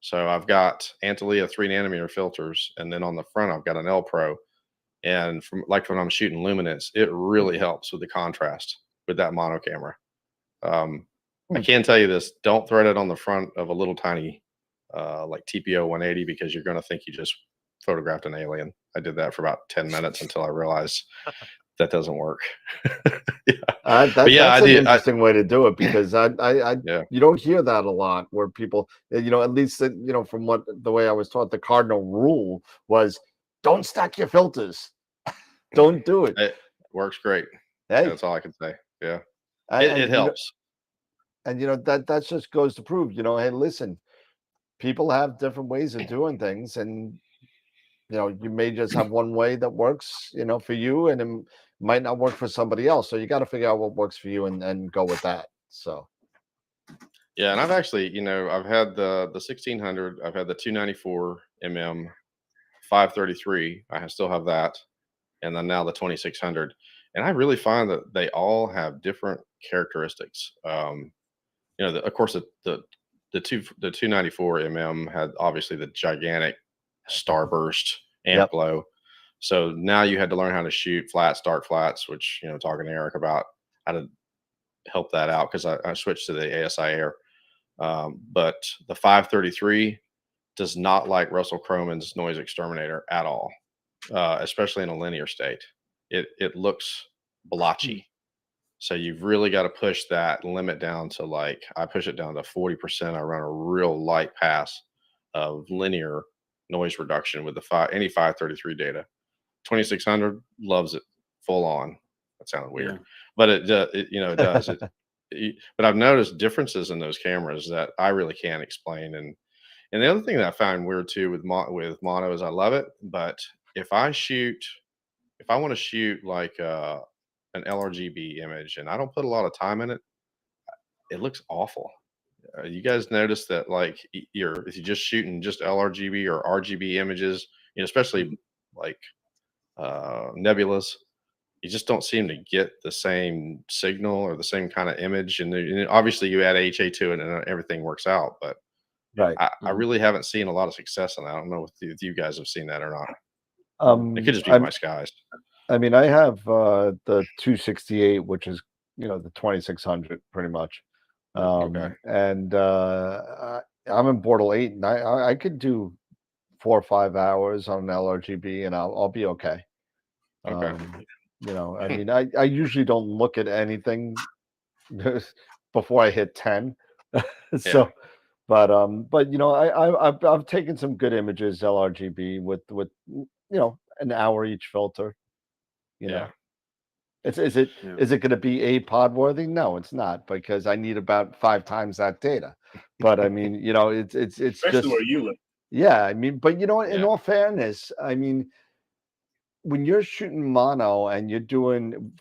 So I've got Antilia 3nm filters, and then on the front I've got an L Pro. And from like when I'm shooting luminance, it really helps with the contrast with that mono camera. I can tell you this: don't thread it on the front of a little tiny like TPO 180, because you're going to think you just photographed an alien. I did that for about 10 minutes until I realized that doesn't work. That's an interesting way to do it, because you don't hear that a lot, where people, at least from the way I was taught, the cardinal rule was don't stack your filters. Don't do it. It works great. Hey, that's all I can say. Yeah, it helps. And that just goes to prove, hey, listen, people have different ways of doing things, and you may just have one way that works, for you, and it might not work for somebody else. So you got to figure out what works for you and go with that. So. Yeah, and I've actually, I've had the 1600, I've had the 294 mm 533. I still have that, and then now the 2600. And I really find that they all have different characteristics. Of course, the 294 mm had obviously the gigantic starburst amp glow. So now you had to learn how to shoot flats, dark flats, which, talking to Eric about how to help that out, because I switched to the ASI Air. But the 533 does not like Russell Croman's noise exterminator at all, especially in a linear state. it looks blotchy. So you've really got to push that limit down to like, I push it down to 40%. I run a real light pass of linear noise reduction with any 533 data. 2600 loves it full on. That sounded weird, Yeah. but it does. But I've noticed differences in those cameras that I really can't explain. And the other thing that I find weird too with mono is I love it, but if I want to shoot like an LRGB image and I don't put a lot of time in it, it looks awful. You guys notice that like if you're just shooting just LRGB or RGB images, especially like nebulas, you just don't seem to get the same signal or the same kind of image. And obviously you add HA to it and everything works out, but Right. I really haven't seen a lot of success in that. I don't know if you guys have seen that or not. It could just be my skies. I mean, I have the 268, which is the 2600 pretty much. Okay. And I'm in Bortle 8, and I could do 4 or 5 hours on an LRGB, and I'll be okay. Okay. I mean, I usually don't look at anything before I hit 10. So, but I've taken some good images LRGB with an hour each filter. Is it going to be A pod worthy? No, it's not, because I need about 5 times that data. But I mean, it's especially just where you live. Yeah, I mean, but in all fairness, I mean, when you're shooting mono and you're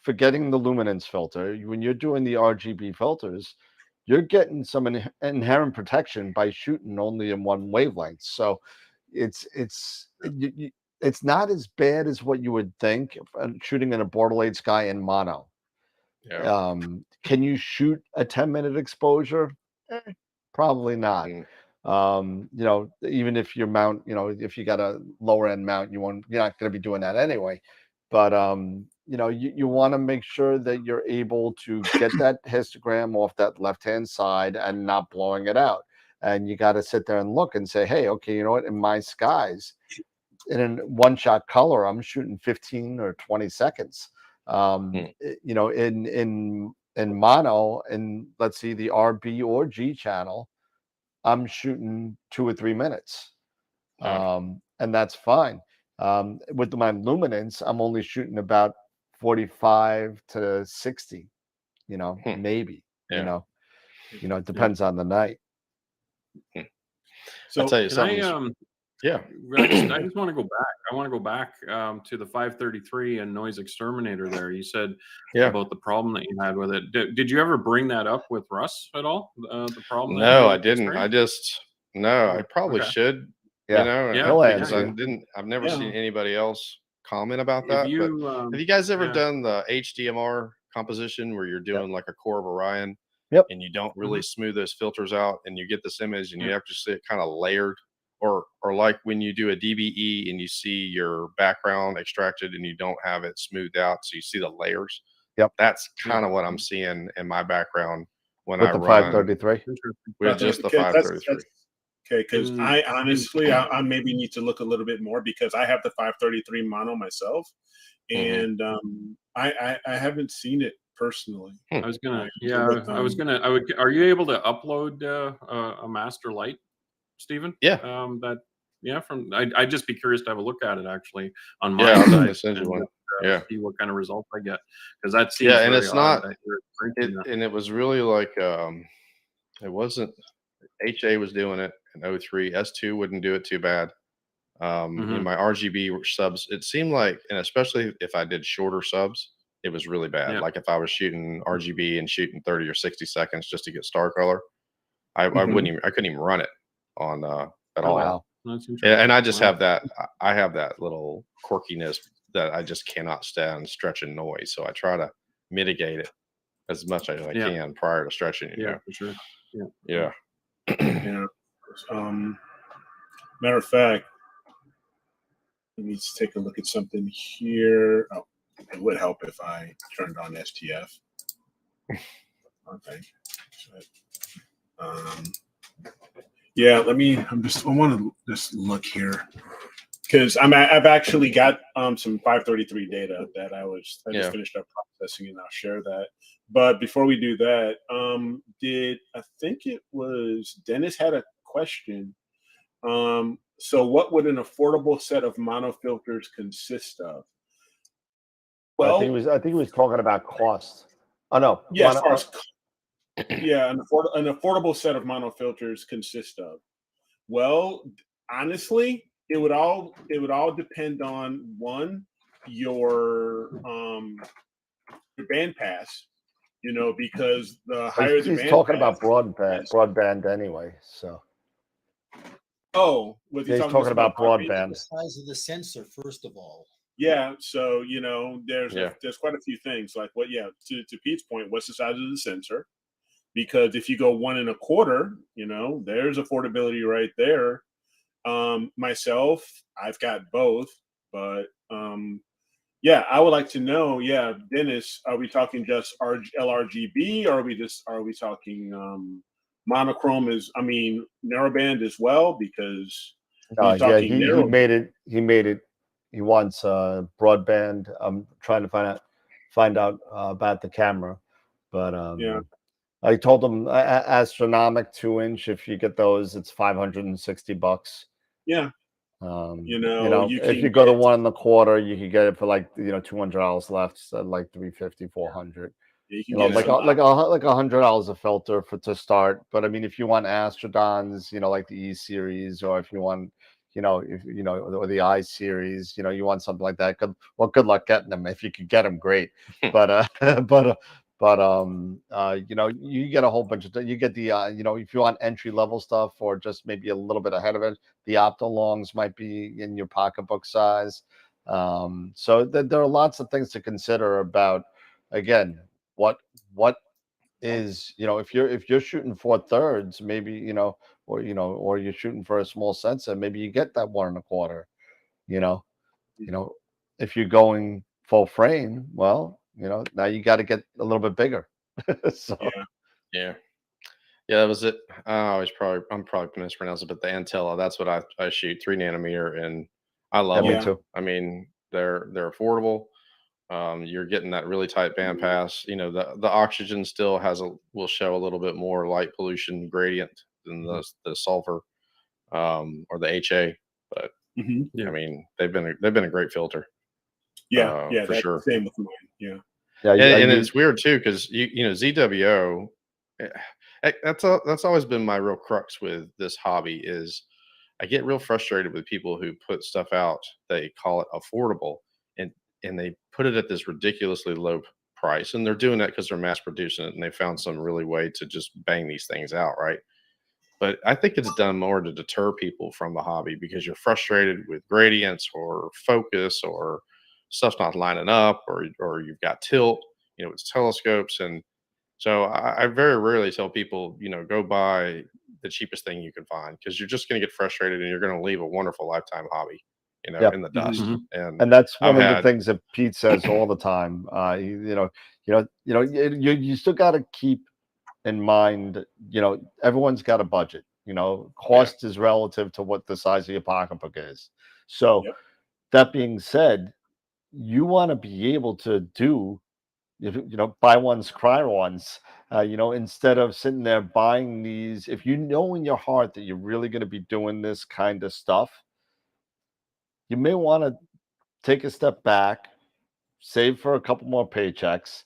forgetting the luminance filter, when you're doing the RGB filters, you're getting some inherent protection by shooting only in one wavelength. So it's not as bad as what you would think shooting in a Bortle 8 sky in mono. Yeah. Can you shoot a 10-minute exposure? Probably not. Even if your mount, if you got a lower end mount, you're not going to be doing that anyway. But you want to make sure that you're able to get that histogram off that left-hand side and not blowing it out. And you got to sit there and look and say, hey, okay, you know what? In my skies, in a one-shot color, I'm shooting 15 or 20 seconds. In mono, and let's see, the RB or G channel, I'm shooting 2 or 3 minutes. And that's fine. With my luminance, I'm only shooting about 45 to 60, maybe. It depends on the night. So I'll tell you something. I just want to go back. I want to go back to the 533 and Noise Exterminator there. You said about the problem that you had with it. Did you ever bring that up with Russ at all? The problem? No, I didn't. I probably should. Because I've never seen anybody else comment about that. But have you guys ever done the HDMR composition where you're doing like a core of Orion? Yep. And you don't really smooth those filters out, and you get this image, and you have to see it kind of layered. Or like when you do a DBE and you see your background extracted and you don't have it smoothed out, so you see the layers. Yep. That's kind of what I'm seeing in my background when with I the run 533. With just the 533. Okay, because I honestly, I maybe need to look a little bit more, because I have the 533 mono myself, and I haven't seen it personally. I was gonna, are you able to upload a master light, Stephen? Yeah. I'd just be curious to have a look at it actually on my I'll side. definitely send you one. See what kind of results I get, because that seems and it's not. And it was really like it wasn't. HA was doing it in 03. S2 wouldn't do it too bad. In my RGB subs, it seemed like, and especially if I did shorter subs, it was really bad. Like if I was shooting RGB and shooting 30 or 60 seconds just to get star color, I couldn't even run it on at all. Wow. And I just have that. I have that little quirkiness that I just cannot stand stretching noise. So I try to mitigate it as much as I can prior to stretching. For sure. Yeah. Matter of fact, let me just take a look at something here. Oh, it would help if I turned on STF. Okay. I want to just look here. because I've actually got some 533 data that I just finished up processing, and I'll share that. But before we do that, I think it was Dennis had a question. So what would an affordable set of monofilters consist of? I Well, think he was talking about cost. Oh no, yeah, as far as yeah, an affordable set of monofilters consist of. Well, honestly, it would all depend on one, your band pass, because the higher the he's band talking pass, about broadband anyway. So was he he's talking about broadband? broadband. The size of the sensor, first of all. Yeah, so there's quite a few things like to Pete's point, what's the size of the sensor? Because if you go 1 1/4, there's affordability right there. Myself, I've got both, but I would like to know, Dennis, are we talking just LRGB, or are we talking monochrome narrowband as well? Because he made it. He wants broadband. I'm trying to find out about the camera, but I told him astronomic 2-inch. If you get those, it's $560. Yeah. If you go to 1 1/4, you could get it for like $200 left, so like $350, $400. Like $100 a filter to start. But I mean, if you want Astrodons, like the E series, or if you want, or the I series, you want something like that. Good luck getting them. If you could get them, great. But you get a whole bunch of, you get the if you want entry level stuff, or just maybe a little bit ahead of it, the Optolongs might be in your pocketbook size. So there are lots of things to consider about, again, what is, if you're shooting 4/3, maybe, or you're shooting for a small sensor, maybe you get that 1 1/4. If you're going full frame, well, now you got to get a little bit bigger. So yeah, that was it. I'm probably mispronouncing it, but the Antella, that's what I shoot, 3 nanometer, and I love them. Me too. I mean, they're affordable. You're getting that really tight band pass. The oxygen still will show a little bit more light pollution gradient than the sulfur or the HA, but I mean, they've been a great filter. For that's sure. The same with mine. Yeah. And it's weird too, because ZWO, that's always been my real crux with this hobby. Is I get real frustrated with people who put stuff out, they call it affordable, and they put it at this ridiculously low price, and they're doing that because they're mass producing it, and they found some really way to just bang these things out, right? But I think it's done more to deter people from the hobby, because you're frustrated with gradients or focus, or stuff's not lining up, or you've got tilt, with telescopes. And so I very rarely tell people, go buy the cheapest thing you can find, because you're just going to get frustrated, and you're going to leave a wonderful lifetime hobby, in the dust. And that's one of the things that Pete says all the time. You still got to keep in mind, everyone's got a budget. Cost is relative to what the size of your pocketbook is. So that being said, you want to be able to do, buy ones, cry ones, instead of sitting there buying these. If you know in your heart that you're really going to be doing this kind of stuff, you may want to take a step back, save for a couple more paychecks,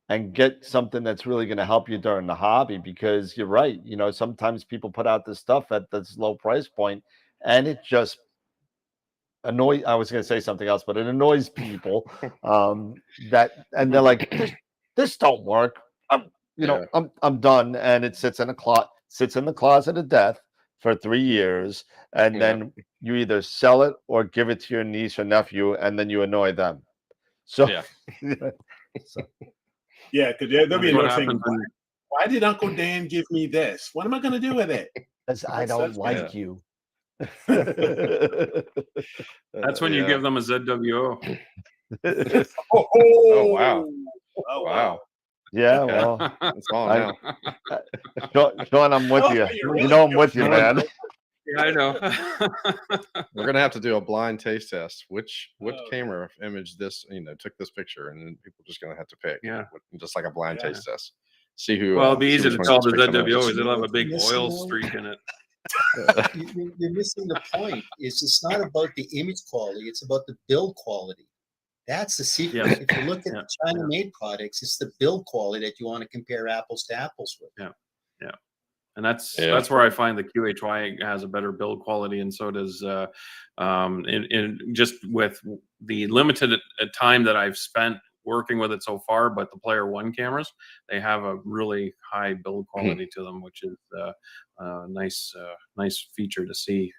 and get something that's really going to help you during the hobby. Because you're right, sometimes people put out this stuff at this low price point, and it just I was going to say something else, but it annoys people. And they're like, this don't work. I'm done, and it sits in the closet of death for 3 years, and then you either sell it or give it to your niece or nephew, and then you annoy them. So because there'll be another thing. Why did Uncle Dan give me this? What am I going to do with it? Because I don't like you. That's when you give them a ZWO. Oh wow! Oh wow! Yeah, well, it's on now. Sean, I'm with you. I'm with you, man. Yeah, I know. We're gonna have to do a blind taste test. Which Oh, camera image this took this picture, and then people are just gonna have to pick. Yeah. Just like a blind Yeah. taste test. See who. Well, it'll be see easy which to ones tell gets the picked the most. ZWO because it'll have a big Missing oil out. streak in it. You're missing the point. It's not about the image quality. It's about the build quality. That's the secret. Yeah. If you look at Yeah. the China-made products, it's the build quality that you want to compare apples to apples with. Yeah. And that's Yeah. where I find the QHY has a better build quality, and so does in just with the limited time that I've spent working with it so far. But the Player One cameras, they have a really high build quality to them, which is a nice feature to see.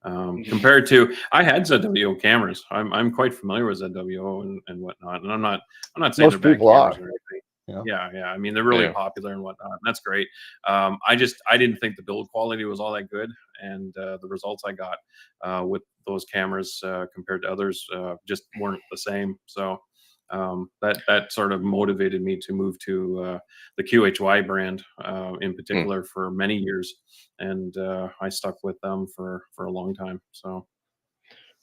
Compared to, I had ZWO cameras. I'm quite familiar with ZWO and whatnot, and I'm not saying Most they're bad people are. cameras or anything. Yeah. Yeah. I mean, they're really Yeah. popular and whatnot. And that's great. I didn't think the build quality was all that good, and the results I got with those cameras compared to others just weren't the same. So that sort of motivated me to move to the QHY brand in particular for many years, and I stuck with them for a long time. So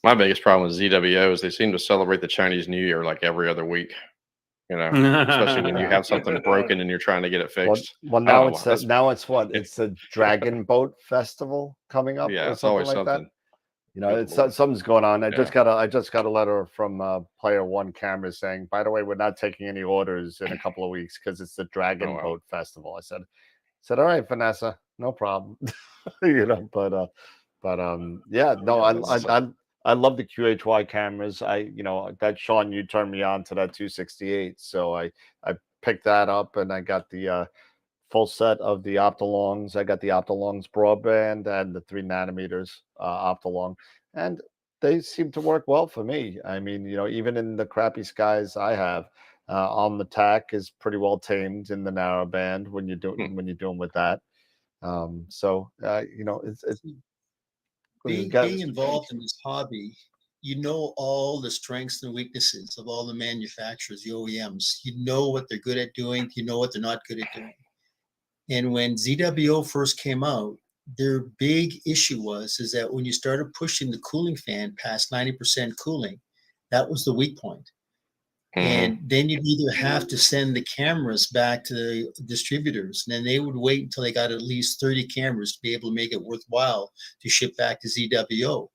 My biggest problem with ZWO is they seem to celebrate the Chinese New Year like every other week. Especially when you have something broken and you're trying to get it fixed. Well, I don't now know it's why. That's- now it's what? It's the Dragon Boat Festival coming up, Yeah, or it's something always like that. something. You know, Good it's Lord. something's going on. I Yeah. just got a letter from Player One Cameras saying, by the way, we're not taking any orders in a couple of weeks because it's the Dragon wow. Boat Festival. I said, all right, Vanessa, no problem. Yeah, no, I love the QHY cameras. That Sean, you turned me on to that 268, so I picked that up, and I got the full set of the Optolongs. I got the Optolongs broadband and the 3 nanometers Optolong, and they seem to work well for me. I mean, even in the crappy skies I have, on the TAC is pretty well tamed in the narrow band when you're doing with that. It's Being involved in this hobby, you know all the strengths and weaknesses of all the manufacturers, the OEMs. You know what they're good at doing. You know what they're not good at doing. And when ZWO first came out, their big issue is that when you started pushing the cooling fan past 90% cooling, that was the weak point. And then you'd either have to send the cameras back to the distributors, and then they would wait until they got at least 30 cameras to be able to make it worthwhile to ship back to ZWO.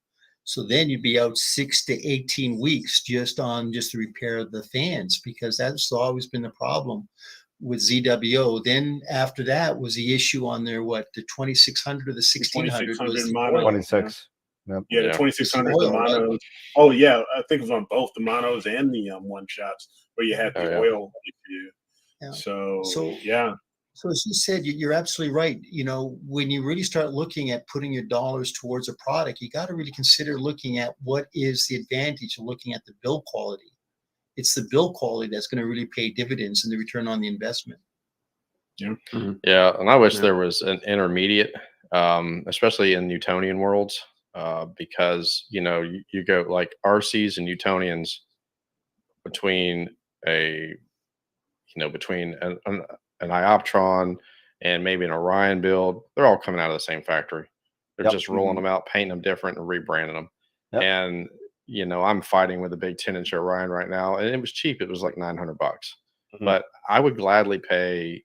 So then you'd be out 6 to 18 weeks just the repair of the fans, because that's always been the problem with ZWO. Then after that was the issue on their the 2600 or the 1600 was the mono. oil. 26. Yep. Yeah, the 2600, Oil, the monos. right? Oh yeah, I think it was on both the monos and the one shots where you had the oil issue. Yeah. So yeah. So as you said, you're absolutely right. When you really start looking at putting your dollars towards a product, you got to really consider looking at what is the advantage of looking at the build quality. It's the build quality that's going to really pay dividends in the return on the investment. Yeah. Yeah, and I wish there was an intermediate, especially in Newtonian worlds, because you go like RCs and Newtonians between between an Ioptron and maybe an Orion build, they're all coming out of the same factory. They're Yep. just rolling them out, painting them different, and rebranding them. Yep. And I'm fighting with a big 10-inch Orion right now, and it was cheap. It was like $900, but I would gladly pay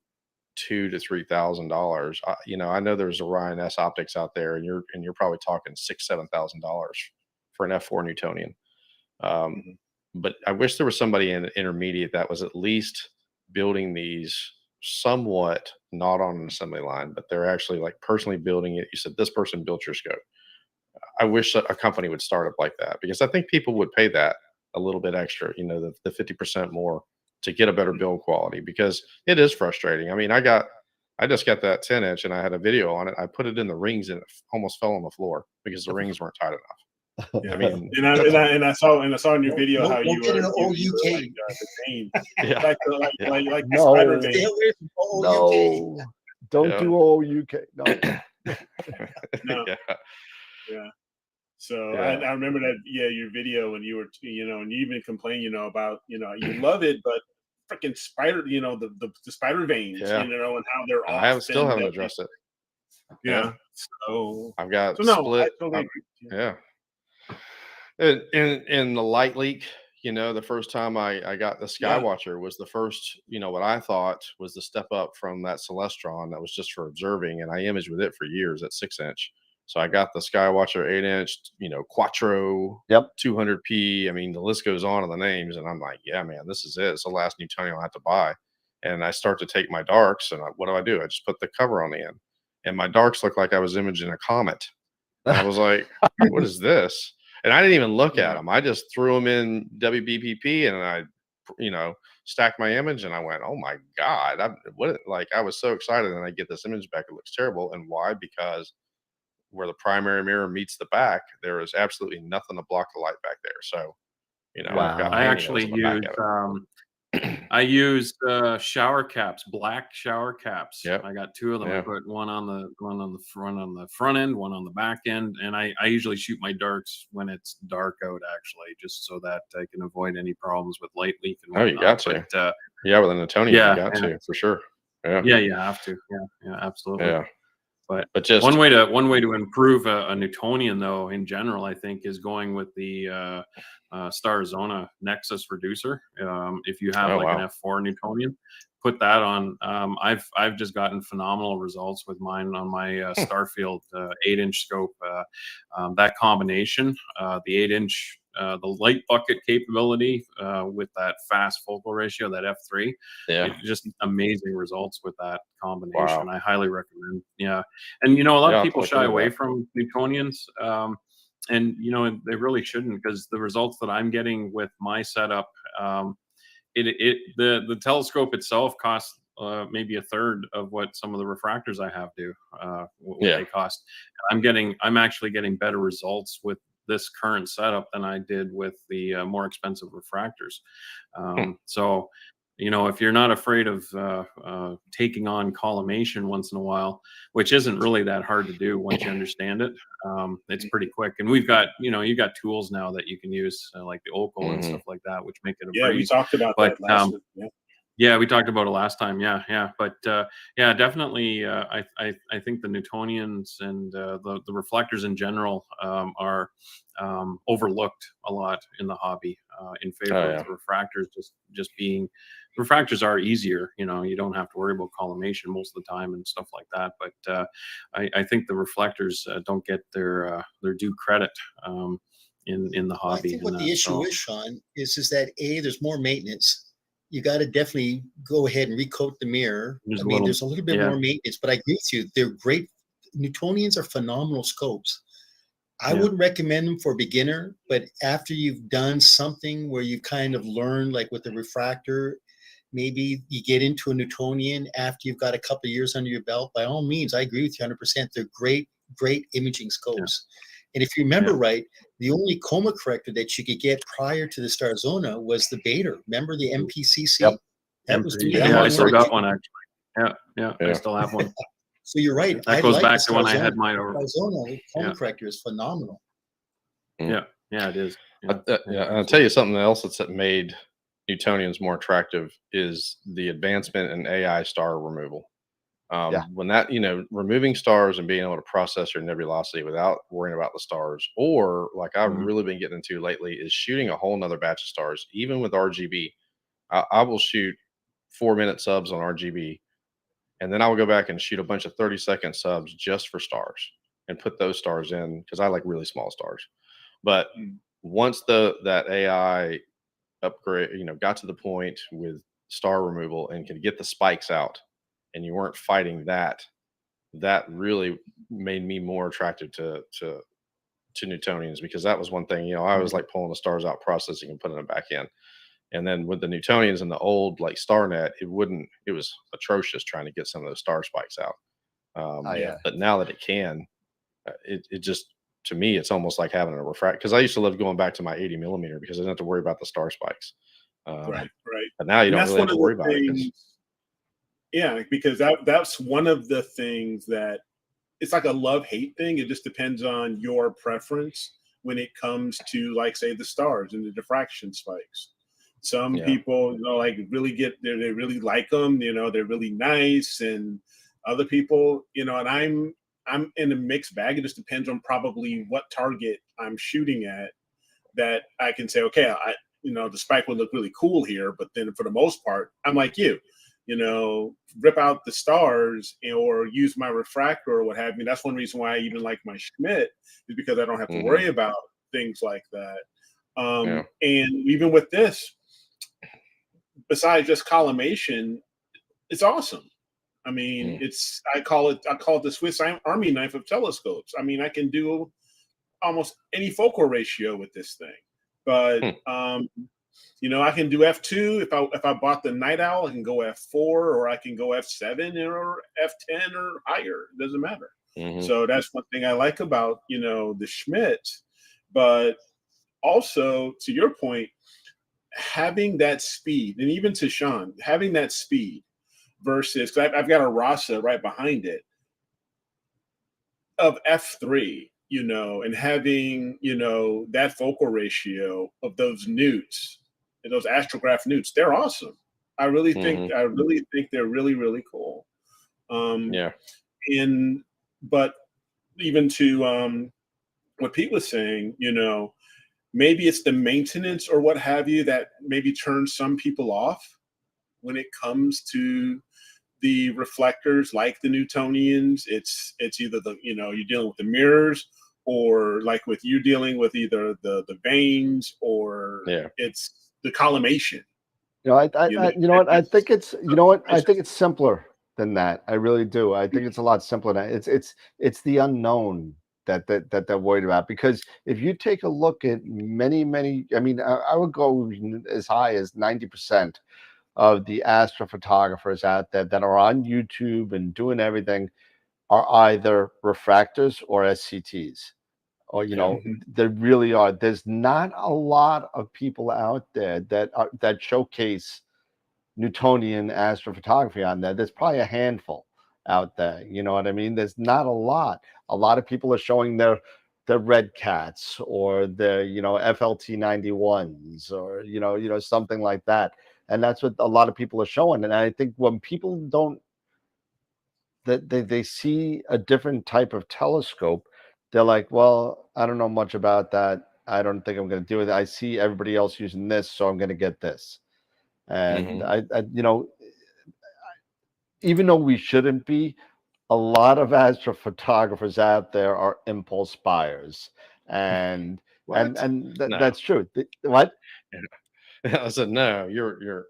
$2,000 to $3,000. I know there's Orion S optics out there, and you're probably talking $6,000-7,000 for an F4 Newtonian. But I wish there was somebody in intermediate that was at least building these somewhat not on an assembly line, but they're actually like personally building it. You said this person built your scope. I wish a company would start up like that, because I think people would pay that a little bit extra, the 50% more to get a better build quality, because it is frustrating. I mean, I just got that 10-inch and I had a video on it. I put it in the rings and it almost fell on the floor because the rings weren't tight enough. Yeah. I mean, and I saw in your video how you get were an OUK. like, detained. Yeah. like No. spider Stay vein. away from OUK. No, don't Yeah. do OUK. No. No. Yeah. Yeah. So Yeah. I remember that. Yeah, your video, and you were, and you even complained, about, you love it, but freaking spider, the spider veins, Yeah. and how they're off. I still haven't addressed it. Yeah. So I've got no, split. I totally agree. Yeah. In the light leak, the first time I got the Yeah. Skywatcher was the first, what I thought was the step up from that Celestron that was just for observing, and I imaged with it for years at 6-inch. So I got the Skywatcher 8-inch, Quattro, Yep. 200p. I mean, the list goes on in the names, and I'm like, yeah, man, this is it. It's the last Newtonian I have to buy. And I start to take my darks, and what do? I just put the cover on the end, and my darks looked like I was imaging a comet. And I was like, what is this? And I didn't even look at them. I just threw them in WBPP, and I, stacked my image, and I went, oh my God, I was so excited. And I get this image back. It looks terrible. And why? Because where the primary mirror meets the back, there is absolutely nothing to block the light back there. So, I've got I painting actually holes in the back use of it. I used shower caps, black shower caps. Yep. I got 2 of them. I Yeah. put one on the front end, one on the back end, and I usually shoot my darks when it's dark out, actually, just so that I can avoid any problems with light leak and Oh, whatnot. you got to. But, Yeah, with a Newtonian, yeah, you got yeah. to, for sure. Yeah. Yeah, you have to. Yeah, absolutely. Yeah. But just one way to improve a Newtonian, though, in general, I think, is going with the Starzona Nexus reducer. If you have an F4 Newtonian, put that on. I've just gotten phenomenal results with mine on my Starfield 8-inch scope. That combination, the 8-inch, the light bucket capability with that fast focal ratio, that F3, just amazing results with that combination. Wow. I highly recommend. Yeah, and a lot of people I'll shy do away that. from Newtonians. And they really shouldn't, because the results that I'm getting with my setup, the telescope itself costs maybe a third of what some of the refractors I have do. What they cost. I'm actually getting better results with this current setup than I did with the more expensive refractors. So, if you're not afraid of taking on collimation once in a while, which isn't really that hard to do once you understand it, it's pretty quick. And we've got, you got tools now that you can use, like the Opal and stuff like that, which make it a breeze. We talked about that last week. Yeah, we talked about it last time. Yeah. But definitely, I think the Newtonians and the reflectors in general are overlooked a lot in the hobby in favor of the refractors. Just being refractors are easier. You don't have to worry about collimation most of the time and stuff like that. But I think the reflectors don't get their due credit in the hobby. I think what the issue is, Sean, is that there's more maintenance. You got to definitely go ahead and recoat the mirror. There's a little bit more maintenance, but I agree with you. They're great. Newtonians are phenomenal scopes. I wouldn't recommend them for a beginner, but after you've done something where you kind of learn, like with the refractor, maybe you get into a Newtonian after you've got a couple of years under your belt. By all means, I agree with you 100%. They're great imaging scopes. And if you remember right, the only coma corrector that you could get prior to the Starzona was the Bader. Remember the MPCC? Yep. That was the I still got one, actually. Yeah. I still have one. So you're right. That goes back to when I had mine over. Starzona coma corrector is phenomenal. Yeah, it is. I'll tell you something else that's made Newtonians more attractive is the advancement in AI star removal. When that, removing stars and being able to process your nebulosity without worrying about the stars, or like I've really been getting into lately, is shooting a whole nother batch of stars, even with RGB. I will shoot 4-minute subs on RGB, and then I will go back and shoot a bunch of 30-second subs just for stars and put those stars in, because I like really small stars. But once that AI upgrade, got to the point with star removal and could get the spikes out, and you weren't fighting that really made me more attracted to Newtonians, because that was one thing, I was like pulling the stars out, processing and putting them back in. And then with the Newtonians and the old like StarNet, it was atrocious trying to get some of those star spikes out. But now that it can, it just, to me, it's almost like having a refract, because I used to love going back to my 80 millimeter because I didn't have to worry about the star spikes. Right. But now you don't really have to worry about it. Yeah, because that's one of the things that it's like a love-hate thing. It just depends on your preference when it comes to, like, say, the stars and the diffraction spikes. Some people, like really they really like them. They're really nice, and other people, and I'm in a mixed bag. It just depends on probably what target I'm shooting at. that I can say, okay, the spike would look really cool here, but then for the most part, I'm like you, rip out the stars or use my refractor or what have you. That's one reason why I even like my Schmidt, is because I don't have to worry about things like that. And even with this, besides just collimation, it's awesome. I mean, I call it the Swiss Army knife of telescopes. I mean, I can do almost any focal ratio with this thing, but I can do f2. If I bought the Night Owl, I can go f4, or I can go f7 or f10 or higher. It doesn't matter. So that's one thing I like about the Schmidt. But also, to your point, having that speed, and even to Sean, having that speed versus, because I've got a Rasa right behind it of f3, and having that focal ratio of those newts and those astrograph newts, they're awesome. I really think they're really, really cool. But even to what Pete was saying, maybe it's the maintenance or what have you that maybe turns some people off when it comes to the reflectors, like the Newtonians. It's either you're dealing with the mirrors, or like with you dealing with either the veins, or it's the collimation. I think it's simpler than that. I really do. I think it's a lot simpler than that. It's the unknown that they're worried about, because if you take a look at many, I mean, I would go as high as 90% of the astrophotographers out there that are on YouTube and doing everything are either refractors or SCTs, or there really are. There's not a lot of people out there that showcase Newtonian astrophotography on there. There's probably a handful out there. You know what I mean? There's not a lot. A lot of people are showing their red cats, or their FLT91s, or something like that. And that's what a lot of people are showing. And I think when people don't, that they see a different type of telescope, they're like, well, I don't know much about that. I don't think I'm going to do it. I see everybody else using this, so I'm going to get this. And I even though we shouldn't be, a lot of astrophotographers out there are impulse buyers, and that's true. What? I said, no, you're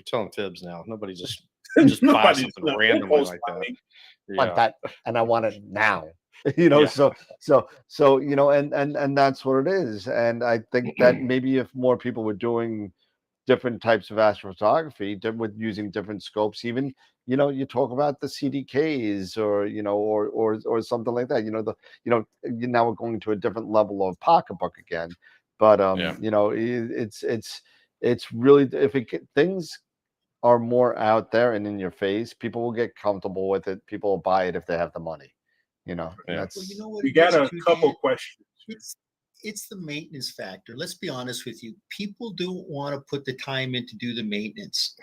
telling fibs now. Nobody just buys something randomly like that. Want that, and I want it now. So and that's what it is. And I think that maybe if more people were doing different types of astrophotography with using different scopes, even you talk about the CDKs, or something like that. Now we're going to a different level of pocketbook again. But it's really, if things are more out there and in your face, people will get comfortable with it. People will buy it if they have the money. That's. Well, we got a couple questions. It's the maintenance factor. Let's be honest with you. People don't want to put the time in to do the maintenance.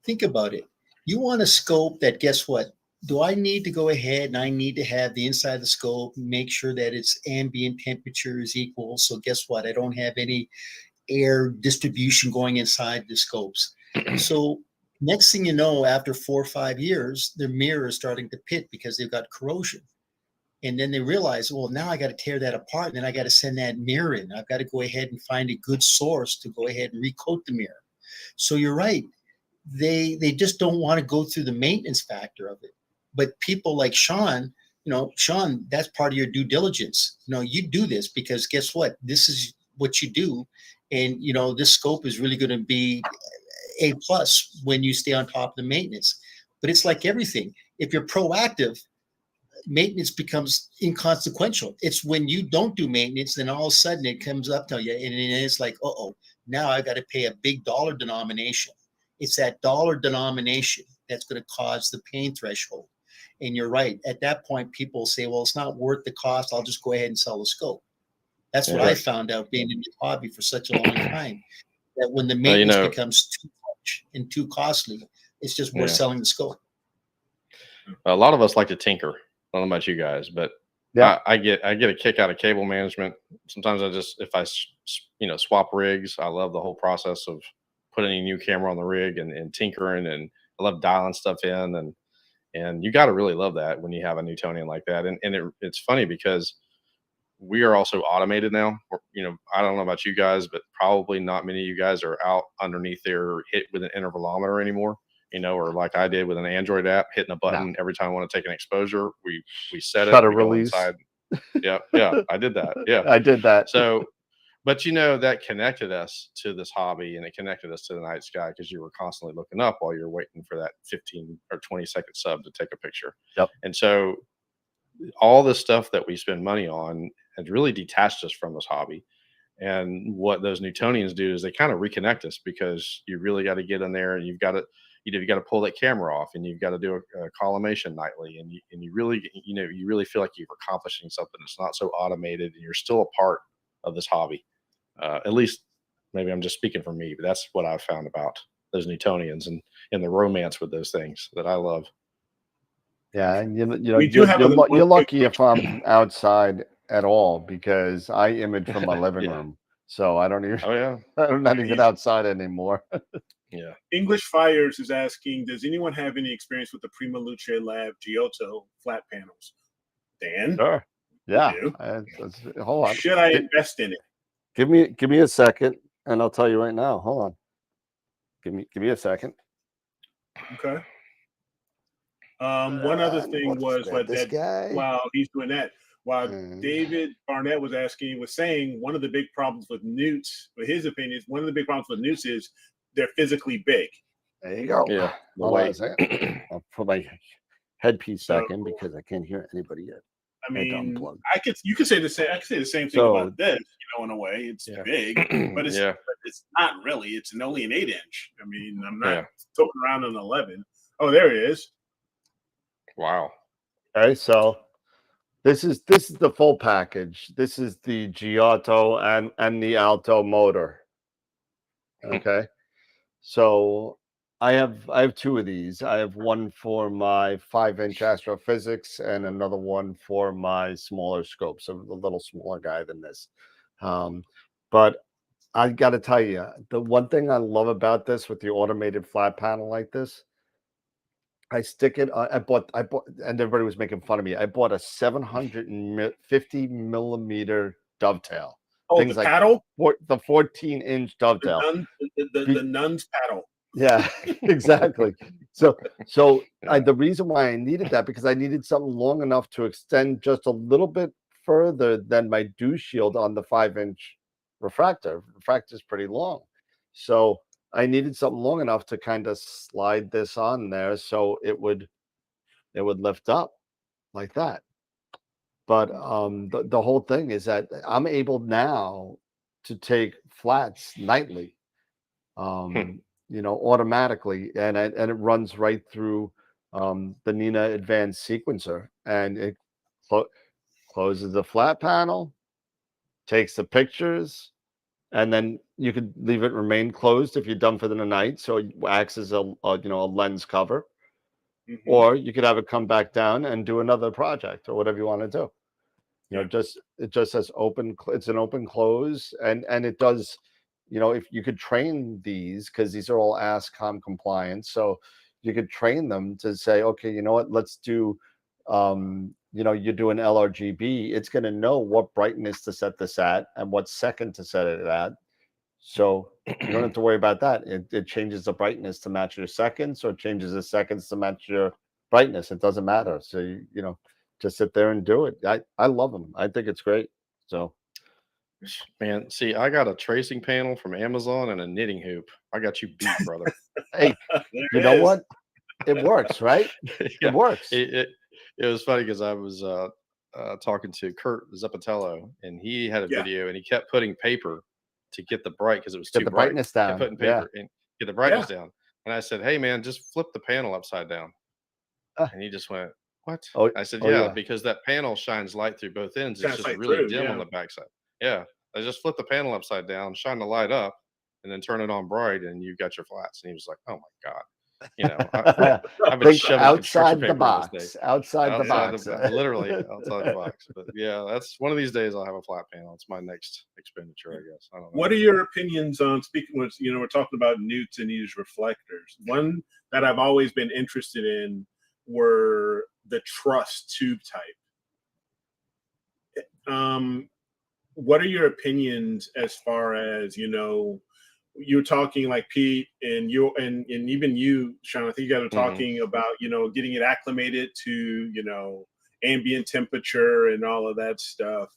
Think about it. You want a scope that, guess what? Do I need to go ahead and I need to have the inside of the scope, make sure that its ambient temperature is equal. So guess what? I don't have any air distribution going inside the scopes. So next thing you know, after 4 or 5 years, their mirror is starting to pit because they've got corrosion. And then they realize, well, now I got to tear that apart, and then I got to send that mirror in. I've got to go ahead and find a good source to go ahead and recoat the mirror. So you're right. They just don't want to go through the maintenance factor of it. But people like Sean, Sean, that's part of your due diligence. You do this because guess what? This is what you do. And, this scope is really going to be A+ when you stay on top of the maintenance. But it's like everything. If you're proactive, maintenance becomes inconsequential. It's when you don't do maintenance, then all of a sudden it comes up to you, and it's like, now I got to pay a big dollar denomination. It's that dollar denomination that's going to cause the pain threshold. And you're right. At that point, people say, well, it's not worth the cost. I'll just go ahead and sell the scope. That's what I found out being in the hobby for such a long time, that when the maintenance becomes too much and too costly, it's just worth selling the scope. A lot of us like to tinker. I don't know about you guys, but Yeah. I get a kick out of cable management. Sometimes if I swap rigs, I love the whole process of putting a new camera on the rig and tinkering, and I love dialing stuff in, and you got to really love that when you have a Newtonian like that. And it's funny because we are also automated now. I don't know about you guys, but probably not many of you guys are out underneath there hit with an intervalometer anymore. Or like I did with an Android app, hitting a button every time I want to take an exposure. We set it, we go inside. Yeah, I did that. Yeah, I did that. So, but that connected us to this hobby, and it connected us to the night sky because you were constantly looking up while you're waiting for that 15 or 20-second sub to take a picture. Yep. And so all the stuff that we spend money on has really detached us from this hobby. And what those Newtonians do is they kind of reconnect us, because you really got to get in there, and you've got to pull that camera off, and you've got to do a collimation nightly, and you really feel like you're accomplishing something. It's not so automated, and you're still a part of this hobby. At least maybe I'm just speaking for me, but that's what I've found about those Newtonians and the romance with those things that I love. Yeah, and We do have you're lucky if I'm outside at all, because I image from my living room, so I don't even. Oh yeah, I'm not even outside anymore. Yeah. English Fires is asking, does anyone have any experience with the Prima Luce Lab Giotto flat panels? Dan? Sure. Yeah. Hold on. Should I invest in it? Give me a second, and I'll tell you right now. Hold on. Give me a second. Okay. One other thing was while he's doing that, while David Barnett was saying one of the big problems with newts, for his opinion, one of the big problems with newts is they're physically big. There you go. Yeah. I'll put my headpiece back in because I can't hear anybody yet. I mean, you could say the same. I could say the same thing about this. In a way, it's big, but it's not really. It's only an 8-inch. I mean, I'm not talking around an 11. Oh, there it is. Wow. Okay, so this is the full package. This is the Giotto and the Alto motor. Okay, so I have two of these. I have one for my 5-inch astrophysics and another one for my smaller scope, so a little smaller guy than this. But I got to tell you, the one thing I love about this with the automated flat panel like this, I stick it. I bought, and everybody was making fun of me. I bought a 750 millimeter dovetail. Oh, things the paddle, the 14-inch dovetail, the nun's paddle. Yeah, exactly. So the reason why I needed that, because I needed something long enough to extend just a little bit further than my dew shield on the 5-inch refractor. Refractor is pretty long, so I needed something long enough to kind of slide this on there so it would lift up like that. But the whole thing is that I'm able now to take flats nightly, automatically, and it runs right through the Nina Advanced Sequencer, and it closes the flat panel, takes the pictures, and then you could leave it remain closed if you're done for the night, so it acts as a lens cover, or you could have it come back down and do another project or whatever you want to do. It just says open. It's an open close, and it does. If you could train these, because these are all ASCOM compliant, so you could train them to say, okay, you know what, let's do. You do an LRGB, it's going to know what brightness to set this at and what second to set it at. So you don't have to worry about that. It changes the brightness to match your seconds, or changes the seconds to match your brightness. It doesn't matter. So just sit there and do it. I love them. I think it's great. So, man, see, I got a tracing panel from Amazon and a knitting hoop. I got you beat, brother. Hey, you know what? It works, right? Yeah, it works. It was funny because I was talking to Kurt Zappatello, and he had a video, and he kept putting paper to get the bright, because it was too bright. Brightness down. Kept putting paper and get the brightness down. And I said, hey man, just flip the panel upside down. And he just went, what? I said, yeah, because that panel shines light through both ends. It's just really dim on the backside. Yeah. I just flip the panel upside down, shine the light up, and then turn it on bright, and you got your flats. And he was like, oh my God. You know, I've been Think shoving outside construction the paper in box. this thing. Outside the box. Literally outside the box. But yeah, that's one of these days I'll have a flat panel. It's my next expenditure, I guess. I don't know. What are your opinions on, speaking with, you know, we're talking about newts and these reflectors. One that I've always been interested in were the truss tube type. What are your opinions as far as, you know, you're talking like Pete and you and even you, Sean, I think you guys are talking about, you know, getting it acclimated to, you know, ambient temperature and all of that stuff,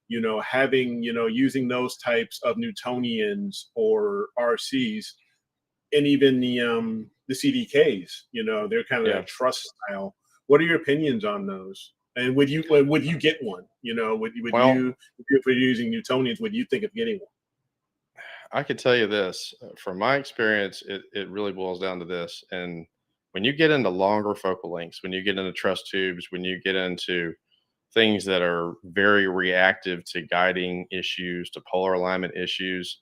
you know, having, you know, using those types of Newtonians or RCs, and even the CDKs, you know, they're kind of that truss style. What are your opinions on those? And would you get one? You know, would you, if you're using Newtonians, would you think of getting one? I could tell you this from my experience, it really boils down to this. And when you get into longer focal lengths, when you get into truss tubes, when you get into things that are very reactive to guiding issues, to polar alignment issues,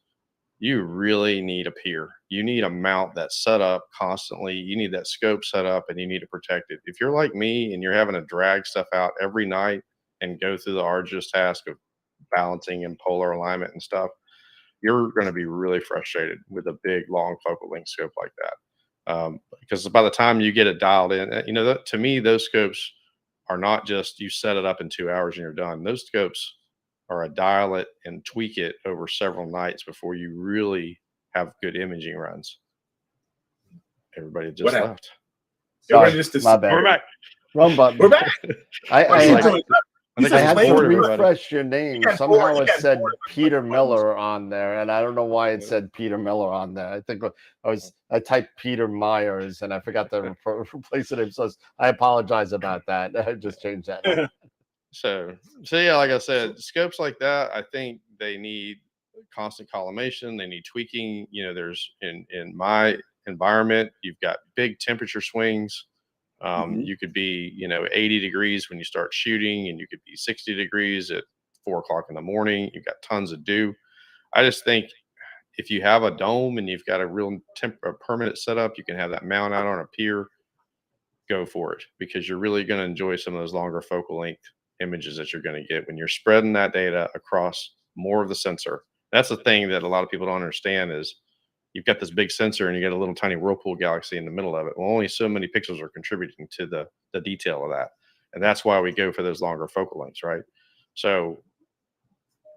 you really need a pier. You need a mount that's set up constantly. You need that scope set up and you need to protect it. If you're like me and you're having to drag stuff out every night and go through the arduous task of balancing and polar alignment and stuff, you're going to be really frustrated with a big, long focal length scope like that. Because by the time you get it dialed in, you know, to me, those scopes are not just you set it up in 2 hours and you're done. Those scopes are a dial it and tweak it over several nights before you really have good imaging runs. Everybody just left. Everybody just my bad. We're back. Wrong button. We're back. I had to everybody. refresh your name. Somehow it said Peter Miller on there, and I don't know why it said Peter Miller on there. I think I typed Peter Myers, and I forgot to replace the name. So I apologize about that. I just changed that. So yeah, like I said, scopes like that, I think they need constant collimation. They need tweaking. You know, there's in my environment, you've got big temperature swings. You could be, you know, 80 degrees when you start shooting, and you could be 60 degrees at 4 o'clock in the morning. You've got tons of dew. I just think if you have a dome and you've got a real permanent setup, you can have that mount out on a pier. Go for it, because you're really going to enjoy some of those longer focal length images that you're going to get when you're spreading that data across more of the sensor. That's the thing that a lot of people don't understand is you've got this big sensor and you get a little tiny whirlpool galaxy in the middle of it. Well, only so many pixels are contributing to the detail of that. And that's why we go for those longer focal lengths, right? So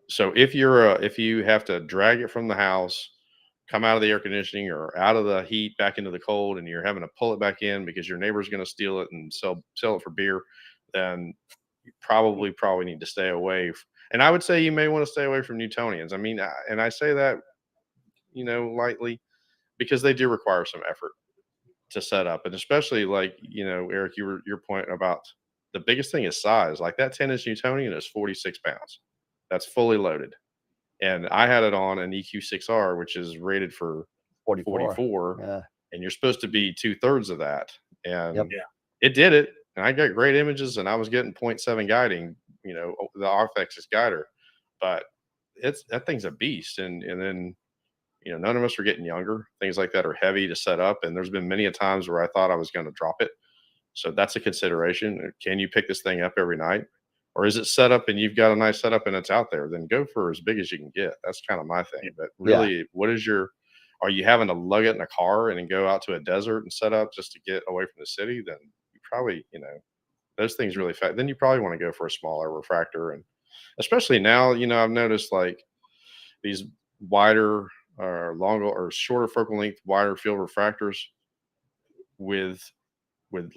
if you have to drag it from the house, come out of the air conditioning or out of the heat back into the cold, and you're having to pull it back in because your neighbor's going to steal it and sell it for beer, then you probably need to stay away. And I would say you may want to stay away from Newtonians. I mean, and I say that, you know, lightly, because they do require some effort to set up. And especially, like, you know, Eric, your point about the biggest thing is size. Like that 10-inch Newtonian is 46 pounds. That's fully loaded. And I had it on an EQ6R, which is rated for 44. Yeah. And you're supposed to be 2/3 of that. And it did it. And I got great images, and I was getting 0.7 guiding, you know, the off-axis guider. But that thing's a beast. And then, you know, none of us are getting younger. Things like that are heavy to set up. And there's been many a times where I thought I was going to drop it. So that's a consideration. Can you pick this thing up every night? Or is it set up and you've got a nice setup and it's out there? Then go for as big as you can get. That's kind of my thing. But really, are you having to lug it in a car and then go out to a desert and set up just to get away from the city? Then you probably, you know, those things really fast. Then you probably want to go for a smaller refractor. And especially now, you know, I've noticed like these wider or longer or shorter focal length, wider field refractors with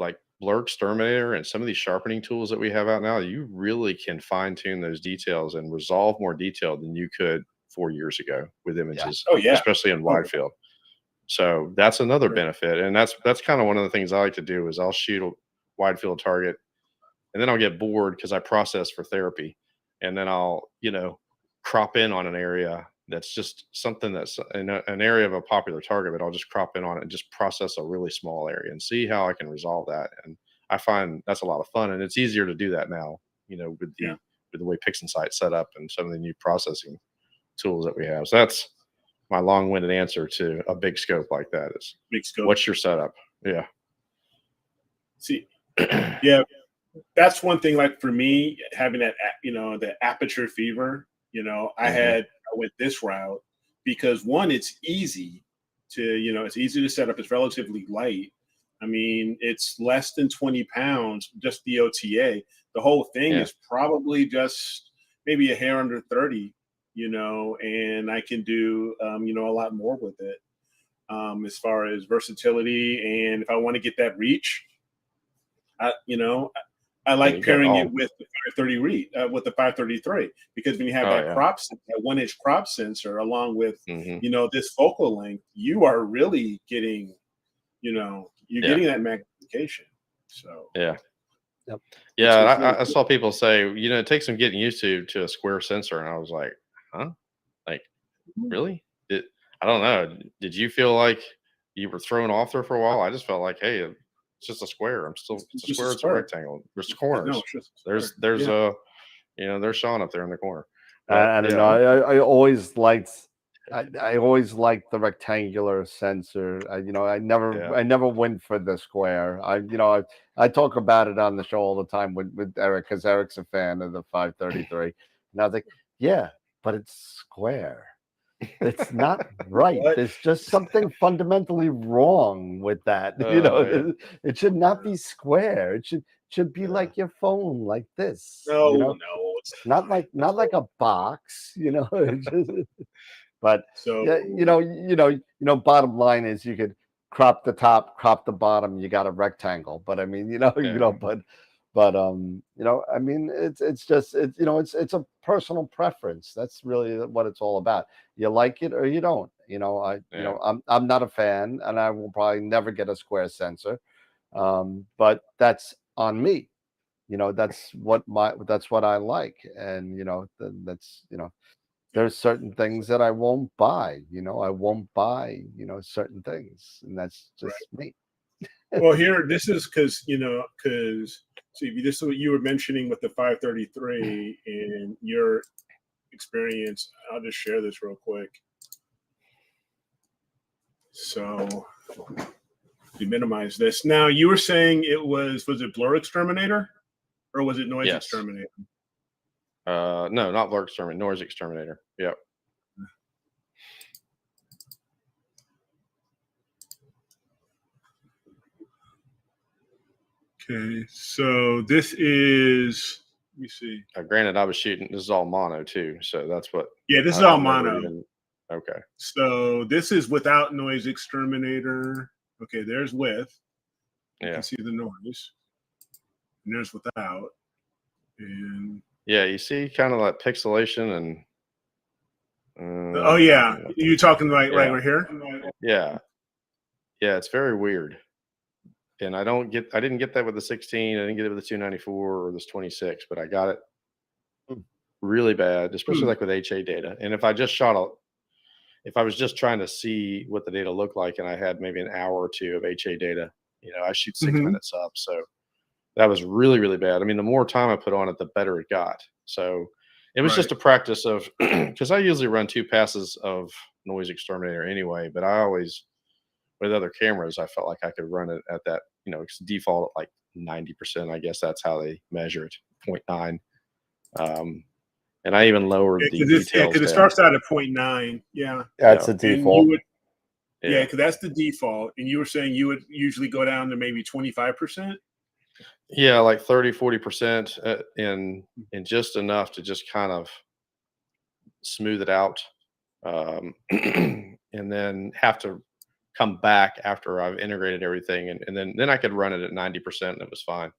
like blur exterminator and some of these sharpening tools that we have out now, you really can fine tune those details and resolve more detail than you could 4 years ago with images, especially in wide field. So that's another benefit. And that's kind of one of the things I like to do is I'll shoot a wide field target and then I'll get bored because I process for therapy. And then I'll, you know, crop in on an area that's just something that's in an area of a popular target, but I'll just crop in on it and just process a really small area and see how I can resolve that. And I find that's a lot of fun, and it's easier to do that now, you know, with the way PixInsight's set up and some of the new processing tools that we have. So that's my long-winded answer to a big scope like that is big scope. What's your setup? Yeah. See, yeah, that's one thing. Like for me, having that, the aperture fever, I went this route because one, it's easy it's easy to set up. It's relatively light. I mean, it's less than 20 pounds, just the OTA. The whole thing is probably just maybe a hair under 30, and I can do, a lot more with it as far as versatility. And if I want to get that reach, I like pairing it with the 530 with the 533, because when you have that that 1-inch crop sensor along with this focal length, you are really getting getting that magnification. So I saw people say it takes some getting used to a square sensor, and I was like, huh, like really? I don't know. Did you feel like you were thrown off there for a while? I just felt like, hey, it's just a square. It's a square. It's a rectangle. There's corners. No, there's there's Sean up there in the corner. I don't know. I always liked. I always liked the rectangular sensor. I never went for the square. I talk about it on the show all the time with Eric, because Eric's a fan of the 533, and I was like, yeah, but it's square. It's not right. There's just something fundamentally wrong with that. It should not be square. It should be like your phone, like this. No, it's not like a box. But so bottom line is you could crop the top, crop the bottom. You got a rectangle. But I mean, but I mean, it's just it's a personal preference. That's really what it's all about. You like it or you don't. I'm not a fan, and I will probably never get a square sensor. But that's on me. That's what I like, and that's there's certain things that I won't buy. I won't buy certain things, and that's just me. Well, here, this is because see, this is what you were mentioning with the 533 and your experience. I'll just share this real quick. So we minimize this. Now, you were saying was it blur exterminator or was it noise exterminator? No, not blur exterminator, noise exterminator. Yep. Okay, so this is, let me see. Granted, I was shooting, this is all mono too, so that's what. Yeah, this is all mono. Okay. So this is without noise exterminator. Okay, there's with. You can see the noise. And there's without. And yeah, you see kind of that pixelation and. Oh yeah, you talking right here? Yeah, it's very weird, and I didn't get that with the 16. I didn't get it with the 294 or this 26, but I got it really bad, especially like with HA data. And if I was just trying to see what the data looked like, and I had maybe an hour or two of HA data, I shoot 6 minutes up, so that was really, really bad. I mean, the more time I put on it, the better it got. So it was just a practice of, because I usually run 2 passes of noise exterminator anyway, but I always, with other cameras, I felt like I could run it at that, it's default at like 90%. I guess that's how they measure it, 0.9. And I even lowered the details. Yeah, because it starts out at 0.9. Yeah. That's a default. Because that's the default. And you were saying you would usually go down to maybe 25%? Yeah, like 30-40%, and just enough to just kind of smooth it out, and then have to come back after I've integrated everything, and then I could run it at 90% and it was fine.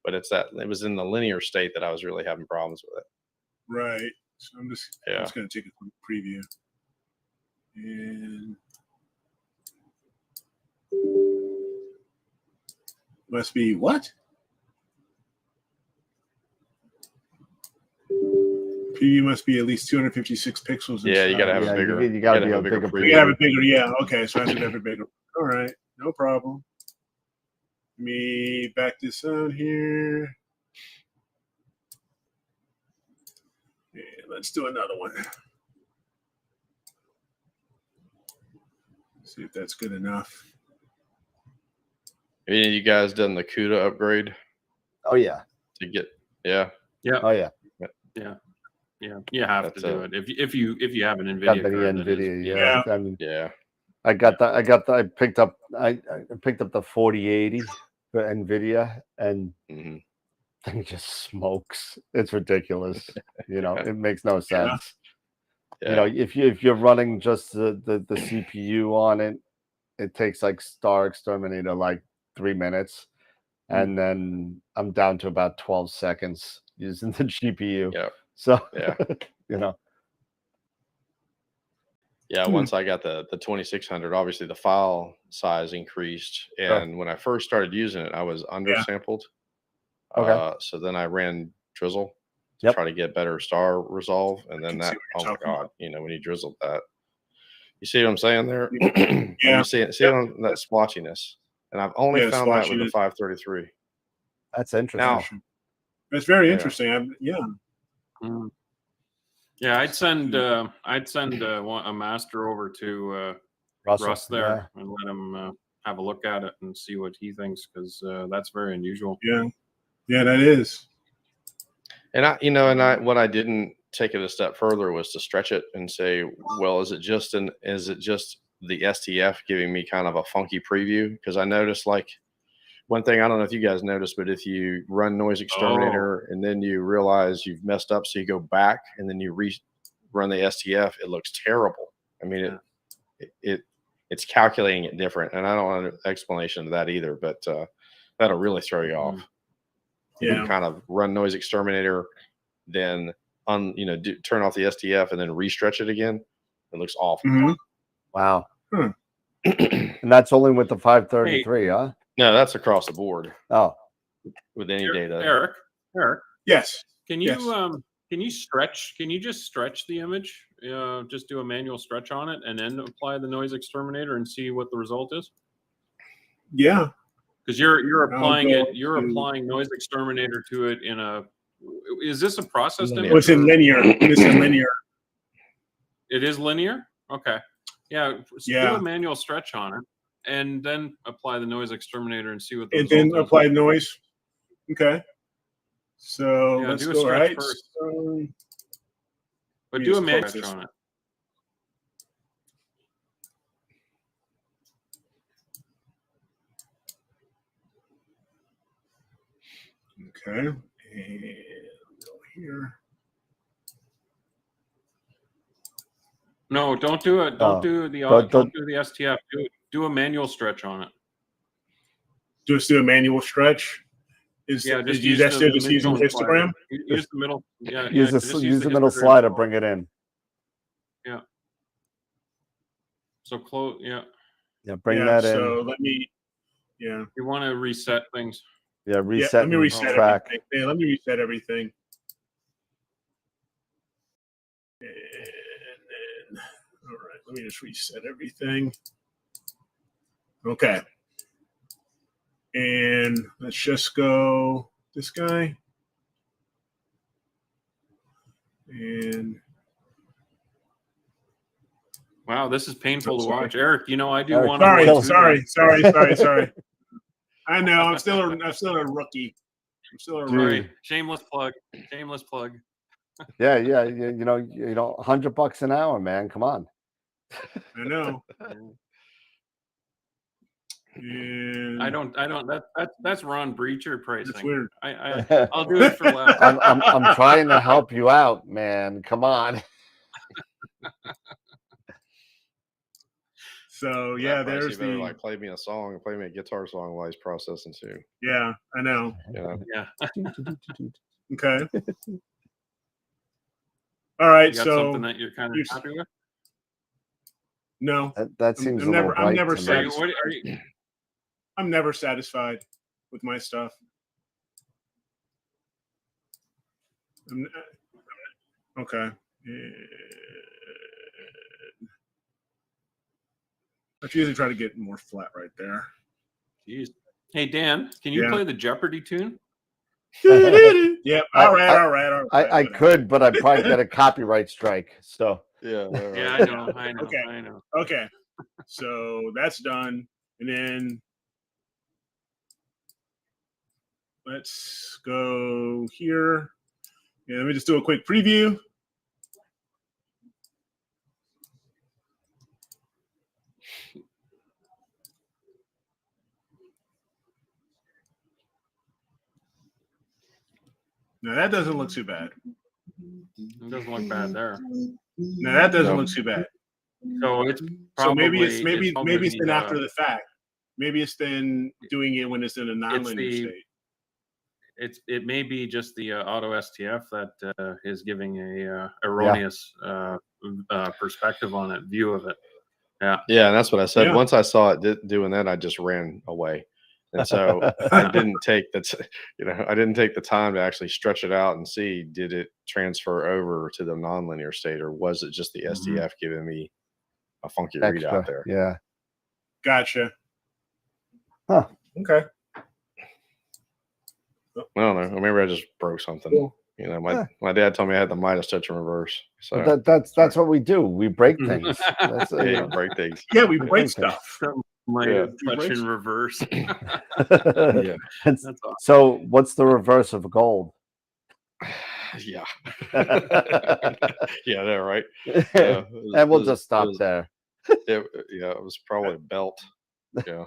But it was in the linear state that I was really having problems with it. Right. So I'm just going to take a quick preview. And must be what? Preview must be at least 256 pixels. Yeah, you got to have a bigger. You got to be a bigger preview. You have a bigger, yeah. Okay, so I have to have a bigger. All right, no problem. Let me back this out here. Yeah, let's do another one. See if that's good enough. Any of you guys done the CUDA upgrade Oh yeah. to get? Yeah. Yeah. Oh yeah. Yeah. Yeah. You have That's to do it if you have an Got Nvidia the card. That is, Nvidia. Yeah. Yeah. I mean, Yeah. I picked up the 4080 for Nvidia, and Mhm. thing just smokes. It's ridiculous. It makes no sense. Yeah. If you're running just the CPU on it, it takes like Star Exterminator like 3 minutes, and then I'm down to about 12 seconds using the GPU. Yeah. So Yeah. Yeah, once I got the 2600, obviously the file size increased, and when I first started using it, I was undersampled. Okay. So then I ran Drizzle to try to get better star resolve, and then that, oh my god, when you drizzled that, you see what I'm saying there? Yeah. You see it on that splotchiness, and I've only found that with the 533. That's interesting. Now, that's very interesting. Yeah, I'd send a master over to Russ there and let him have a look at it and see what he thinks, because that's very unusual. Yeah, that is. And what I didn't take it a step further was to stretch it and say, well, is it just the STF giving me kind of a funky preview? Because I noticed, like, one thing, I don't know if you guys noticed, but if you run Noise Exterminator and then you realize you've messed up, so you go back and then you run the STF, it looks terrible. I mean, it's calculating it different, and I don't want an explanation of that either, but that'll really throw you off. You kind of run Noise Exterminator, then turn off the STF and then restretch it again. It looks awful. Wow. And that's only with the 533, huh? No, that's across the board. Oh, with any data. Eric. Yes. Can you stretch? Can you just stretch the image? Just do a manual stretch on it and then apply the Noise Exterminator and see what the result is. Yeah. Because you're applying it. You're applying Noise Exterminator to it in a. Is this a processed image? It's in linear. It's in linear. It is linear. Okay. Yeah. Do a manual stretch on it, and then apply the Noise Exterminator and see what the result is. And then apply noise. Okay. So let's do a go stretch right. first. So, but do a manual stretch on it. Okay. And go here. No, don't do it. Don't do the STF. Do a manual stretch on it. Just do a manual stretch. Just using histogram. Use the middle. Yeah. Use the middle slider. Bring it in. Yeah. So close. Yeah. Yeah. Bring that in. So let me. Yeah. You want to reset things. Yeah. Reset. Let me reset track. everything. Yeah, let me reset everything. And then, all right. Let me just reset everything. Okay. And let's just go this guy. And wow, this is painful to watch. Eric, I do Eric, want to. Sorry. I know. I'm still a rookie. I'm still a rookie. Shameless plug. Yeah. $100 an hour, man. Come on. I know. And I don't. That's Ron Breacher pricing. That's weird. I'll do it for less. I'm trying to help you out, man. Come on. So yeah, there's the like play me a song and play me a guitar song while he's processing too. Yeah, I know. Yeah. Okay. All right. You got something that you're kind of happy with? No. That seems I'm never satisfied. I'm never satisfied with my stuff. Okay. I usually try to get more flat right there. Jeez. Hey Dan, can you play the Jeopardy tune? Yep. All right. I could, but I'd probably get a copyright strike. So yeah. Yeah, I know. Okay. So that's done, and then let's go here. Yeah, let me just do a quick preview. No, that doesn't look too bad. It doesn't look bad there. No, that doesn't look too bad. So it's So probably, maybe it's then the, after the fact. Maybe it's then doing it when it's in a nonlinear state. It may be just the auto STF that is giving a erroneous perspective on it, view of it. Yeah, yeah, and that's what I said. Yeah. Once I saw it doing that, I just ran away, and so I didn't take I didn't take the time to actually stretch it out and see, did it transfer over to the nonlinear state, or was it just the STF giving me a funky readout there? Yeah. Gotcha. Huh. Okay. I don't know. Maybe I just broke something. You know, my dad told me I had the Midas touch in reverse. So But that's what we do. We break things. That's yeah, you break things. Yeah, we break stuff. Touch in reverse. Yeah. That's awesome. So what's the reverse of gold? Yeah. Yeah, they're right. And we'll just stop there. It was probably a belt. Yeah.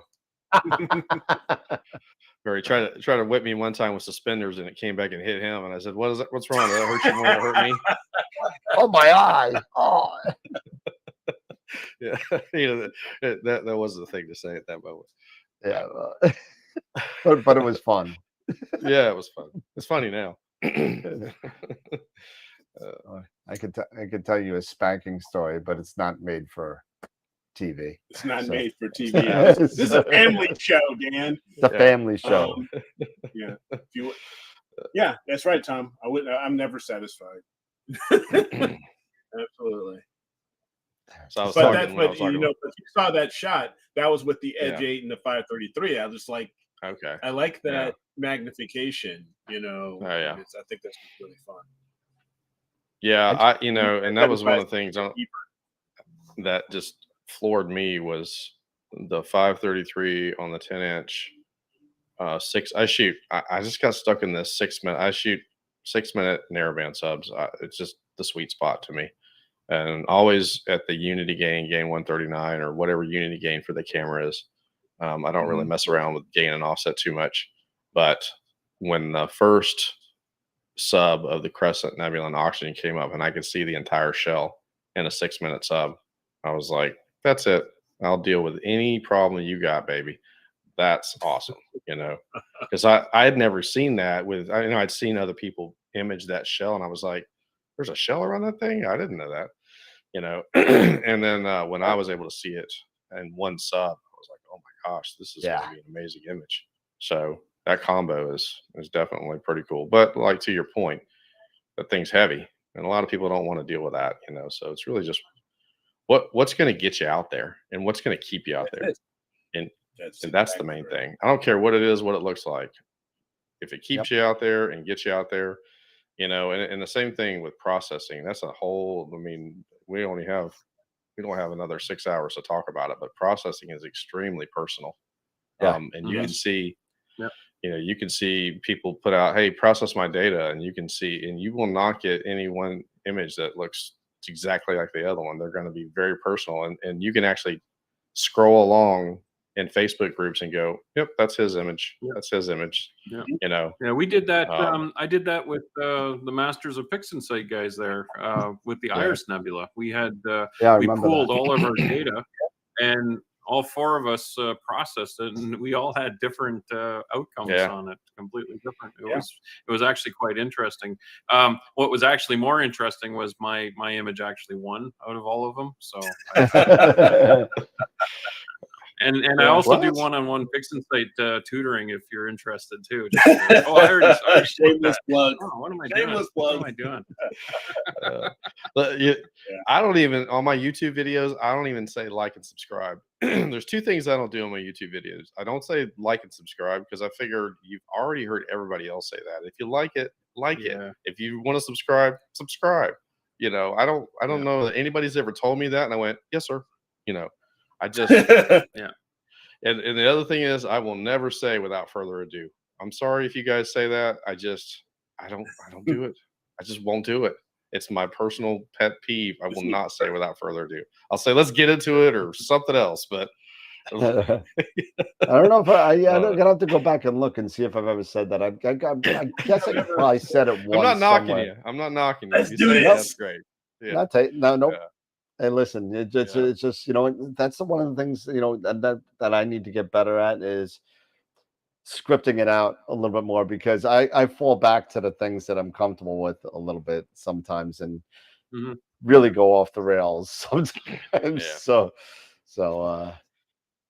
Or he tried to whip me one time with suspenders, and it came back and hit him. And I said, "What is that? What's wrong? Did that hurt you more than it hurt me?" Oh, my eye! Oh, Yeah, you know, that was the thing to say at that moment. yeah. But it was fun. Yeah, it was fun. It's funny now. I could tell you a spanking story, but it's not made for TV. It's not made for TV. This is a family show, Dan. It's a family show. Yeah. Yeah, that's right, Tom. I'm never satisfied. Absolutely. So I was but you saw that shot. That was with the Edge 8 and the 533. I was like, okay, I like that magnification. You know, oh yeah, I think that's really fun. Yeah, and that was one of the things that just floored me was the 533 on the 10-inch. I just got stuck in this 6 minute. I shoot 6 minute narrowband subs. It's just the sweet spot to me, and always at the unity gain 139 or whatever unity gain for the camera is. I don't really mess around with gain and offset too much, but when the first sub of the Crescent Nebula and Oxygen came up and I could see the entire shell in a 6 minute sub, I was like, that's it. I'll deal with any problem you got, baby. That's awesome, because I had never seen that I'd seen other people image that shell, and I was like, there's a shell around that thing? I didn't know that, and then when I was able to see it in one sub, I was like, oh my gosh, this is going to be an amazing image. So that combo is definitely pretty cool. But like, to your point, that thing's heavy, and a lot of people don't want to deal with that, so it's really just what's going to get you out there and what's going to keep you out there. And that's the main thing. I don't care what it is, what it looks like. If it keeps you out there and gets you out there, and the same thing with processing. That's a whole, we don't have another 6 hours to talk about it, but processing is extremely personal. And you can see, you can see people put out, hey, process my data, and you can see, and you will not get any one image that looks exactly like the other one. They're going to be very personal, and you can actually scroll along in Facebook groups and go, yep, that's his image. That's his image. Yeah, we did that. I did that with the Masters of Pixinsight guys there with the Iris Nebula. We had we pooled all of our data, and all four of us processed it, and we all had different outcomes on it, completely different. It was actually quite interesting. What was actually more interesting was my image actually won out of all of them. So. And I also do one-on-one Pixinsight tutoring if you're interested too. I already shameless plug. Oh, what am I doing? What am I doing? I don't even, on my YouTube videos, I don't even say like and subscribe. There's two things I don't do on my YouTube videos. I don't say like and subscribe because I figure you've already heard everybody else say that. If you like it, it. If you want to subscribe, subscribe. I don't know that anybody's ever told me that, and I went, yes, sir. I just And the other thing is, I will never say without further ado. I'm sorry if you guys say that. I don't do it. I just won't do it. It's my personal pet peeve. I will not say without further ado. I'll say let's get into it or something else, but I don't know if I'm gonna have to go back and look and see if I've ever said that. I guess I probably said it once. I'm not knocking somewhere. you. I'm not knocking you. Let's You do say this. that's great. Yeah. Nope. Yeah. Hey, listen, it's just, you know, that's one of the things, you know, that I need to get better at is scripting it out a little bit more, because I fall back to the things that I'm comfortable with a little bit sometimes and really go off the rails sometimes. Yeah. So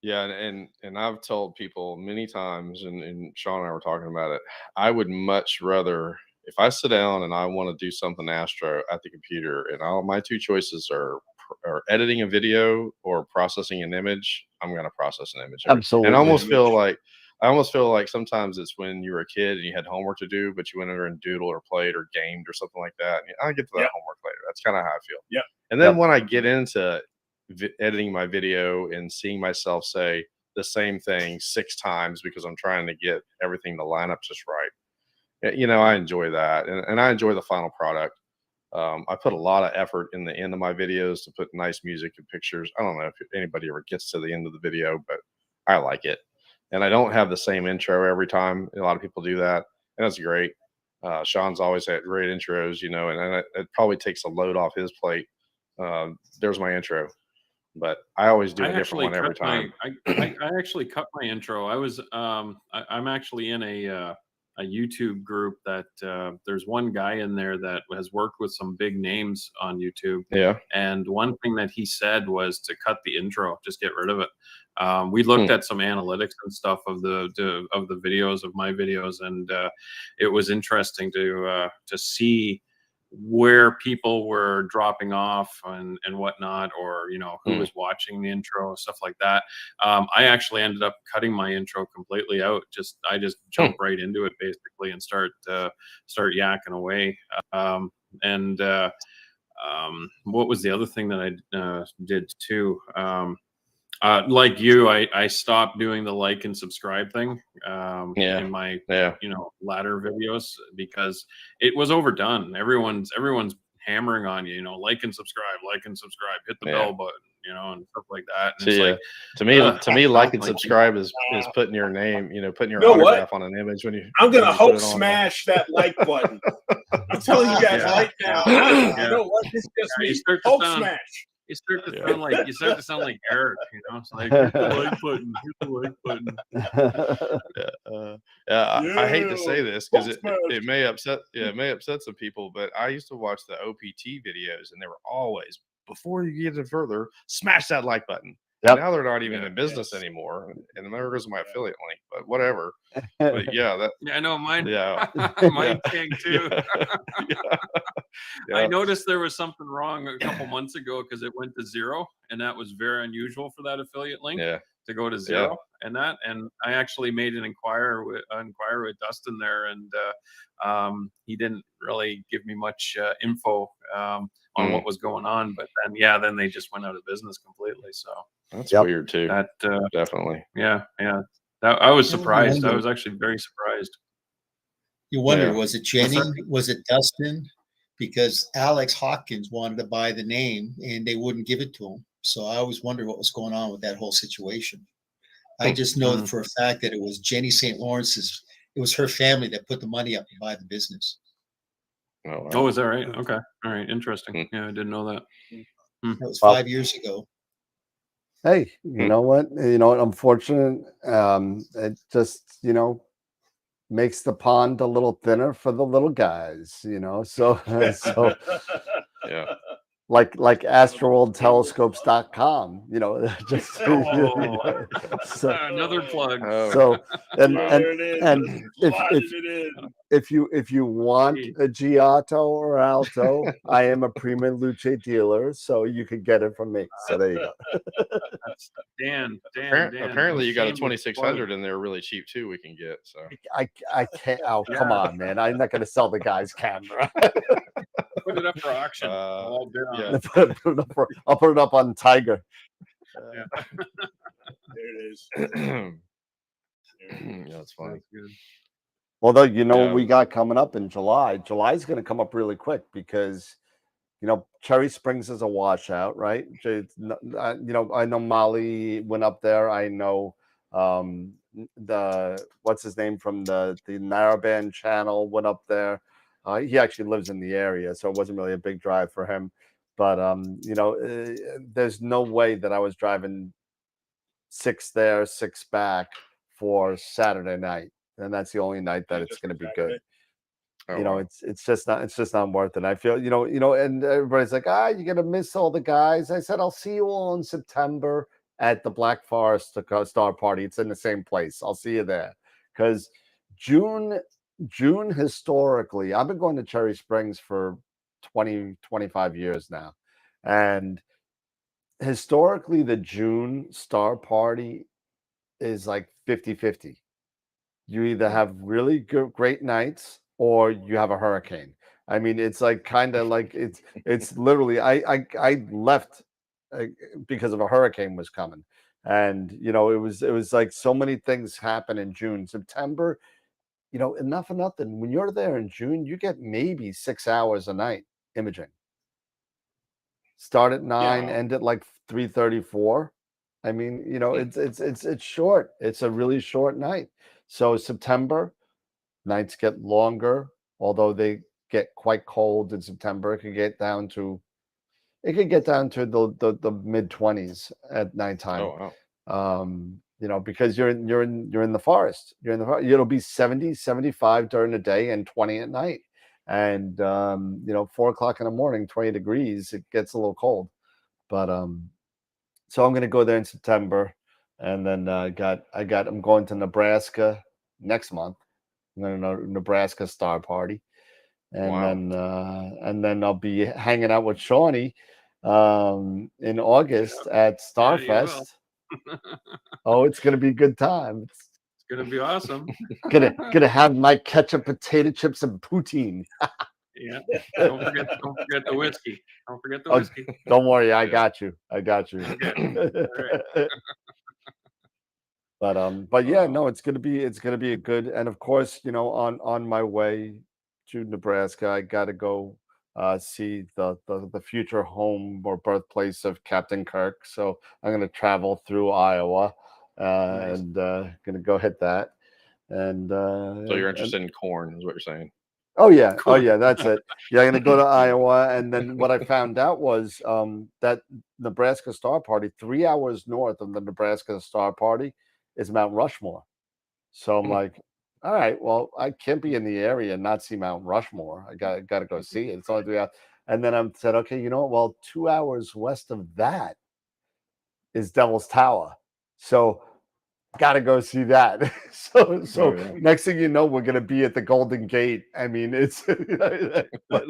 yeah, and I've told people many times, and Sean and I were talking about it. I would much rather, if I sit down and I want to do something Astro at the computer, and my two choices are editing a video or processing an image, I'm going to process an image. absolutely. And I almost feel like sometimes it's when you were a kid and you had homework to do, but you went over and doodled or played or gamed or something like that. And I'll get to that homework later. That's kind of how I feel. Yeah. And then when I get into editing my video and seeing myself say the same thing 6 times because I'm trying to get everything to line up just right, you know, I enjoy that, and I enjoy the final product. I put a lot of effort in the end of my videos to put nice music and pictures. I don't know if anybody ever gets to the end of the video, but I like it. And I don't have the same intro every time. A lot of people do that, and that's great. Sean's always had great intros, you know, and it probably takes a load off his plate. There's my intro. But I always do a different one every time. I actually cut my intro. I'm actually in a YouTube group that there's one guy in there that has worked with some big names on YouTube. Yeah. And one thing that he said was to cut the intro, just get rid of it. We looked at some analytics and stuff of the videos of my videos, and it was interesting to see where people were dropping off and whatnot, or, you know, who was watching the intro, stuff like that. I actually ended up cutting my intro completely out. I just jump right into it basically and start yakking away. What was the other thing that I did too? Like you, I stopped doing the like and subscribe thing in my you know, latter videos, because it was overdone. Everyone's hammering on you, you know, like and subscribe, hit the bell button, you know, and stuff like that. And so, it's like, to me, like and subscribe is putting your name, you know, putting your autograph on an image when you. I'm gonna Hulk smash that like button. I'm telling you guys right now. You know what? This just means Hulk smash. You start to sound like Eric, you know. It's like, hit the like button, hit the like button. I hate to say this because it may upset some people, but I used to watch the OPT videos, and they were always, before you get it further, smash that like button. Yep. Now they're not even in business anymore, and there goes my affiliate link. But whatever. But I know mine. Yeah, mine came too. I noticed there was something wrong a couple months ago because it went to 0, and that was very unusual for that affiliate link to go to 0. And I actually made an inquiry with Dustin there, and he didn't really give me much info on what was going on. But then they just went out of business completely. So that's weird too. That definitely. Yeah. I was surprised. I was actually very surprised. You wonder, was it Jenny? Was it Dustin? Because Alex Hawkins wanted to buy the name and they wouldn't give it to him. So I always wondered what was going on with that whole situation. I just know that for a fact that it was Jenny St. Lawrence's. It was her family that put the money up to buy the business. Oh, wow. Oh, is that right? Okay. All right. Interesting. Yeah, I didn't know that. That was 5 years ago. Hey, you know what? Unfortunate. It just, makes the pond a little thinner for the little guys, so yeah, like astroworldtelescopes.com, just so, another plug. So and if you want a Giotto or Alto, I am a Prima Luce dealer, so you can get it from me. So there you go. Dan. Apparently you got a 2600 in there really cheap too. We can get so. I can't. Oh, come on, man! I'm not going to sell the guy's camera. Put it up for auction. I'll put it up on Tiger. There it is. That's funny. That's good. Although, you know, what we Yeah. got coming up in July. July's going to come up really quick because, you know, Cherry Springs is a washout, right? You know, I know Molly went up there. I know what's his name from the Narrowband channel went up there. He actually lives in the area, so it wasn't really a big drive for him. But you know, there's no way that I was driving 6 there, 6 back for Saturday night, and that's the only night that it's Just going for to be Saturday. good. Oh, You know, wow. it's just not worth it. I feel, and everybody's like, you're gonna miss all the guys. I said, I'll see you all in September at the Black Forest Star Party. It's in the same place. I'll see you there. Because June historically, I've been going to Cherry Springs for 25 years now. And historically, the June Star Party is like 50-50. You either have really good, great nights or you have a hurricane. I mean, it's like kind of like it's literally I left uh, because of a hurricane was coming, and you know it was like so many things happen in June, September. You know, enough of nothing. When you're there in June, you get maybe 6 hours a night imaging. Start at 9, Yeah. end at like 3:34. I mean, you know, it's short. It's a really short night. So September, nights get longer, although they get quite cold in September. It could get down to the mid-20s at nighttime. Oh, wow. You know, because you're in the forest. You're in the forest. It'll be 70, 75 during the day and 20 at night. And you know, 4 o'clock in the morning, 20 degrees, it gets a little cold. But so I'm gonna go there in September, and then I'm going to Nebraska next month. I'm going to Nebraska Star Party, Wow. and then I'll be hanging out with Shawnee in August at Yeah, you will. Starfest. Oh, it's gonna be a good time. It's It's gonna be awesome. gonna have my ketchup, potato chips, and poutine. Yeah. Don't forget the whiskey. Don't forget the Oh, whiskey. don't worry, I Yeah. got you. I got you. Okay. All right. But yeah, Oh, no, it's gonna be a good, and of course, you know, on my way to Nebraska, I gotta go see the future home or birthplace of Captain Kirk. So I'm gonna travel through Iowa, nice. and gonna go hit that. And So you're and interested in corn, is what you're saying? oh Cool. yeah, that's it. Yeah, I'm gonna go to Iowa, and then what I found out was that Nebraska Star Party, 3 hours north of the Nebraska Star Party, is Mount Rushmore. So I'm like, all right, well, I can't be in the area and not see Mount Rushmore. I got to go see it. It's only 3 hours. And then I said, okay, you know what? Well, 2 hours west of that is Devil's Tower. So got to go see that. so Oh, so yeah. next thing you know, we're gonna be at the Golden Gate. I mean, it's but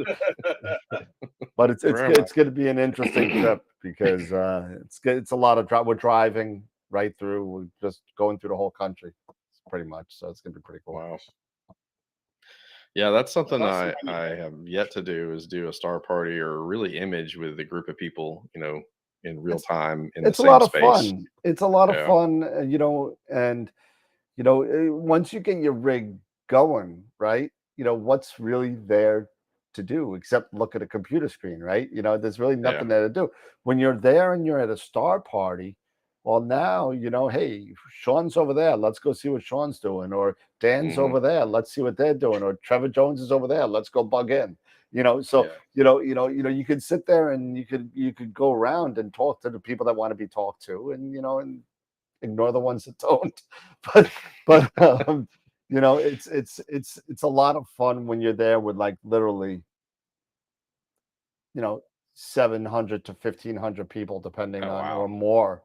Where am I? it's gonna be an interesting trip because it's a lot of drive. We're driving right through. We're just going through the whole country, pretty much. So it's gonna be pretty cool. Wow. Yeah, that's Well, something that's I something. I have yet to do, is do a star party or really image with a group of people, you know, in real It's time in the it's a same lot of space. fun. It's a lot of Yeah. fun, you know, and you know, once you get your rig going, right? You know, what's really there to do except look at a computer screen, right? You know, there's really Yeah. nothing there to do. When you're there and you're at a star party, well, now, you know, hey, Sean's over there. Let's go see what Sean's doing. Or Dan's Hmm. over there. Let's see what they're doing. Or Trevor Jones is over there. Let's go bug in. You know, so Yeah. you could sit there and you could go around and talk to the people that want to be talked to, and you know, and ignore the ones that don't. But you know, it's a lot of fun when you're there with like literally, you know, 700 to 1,500 people, depending Oh, on wow. or more.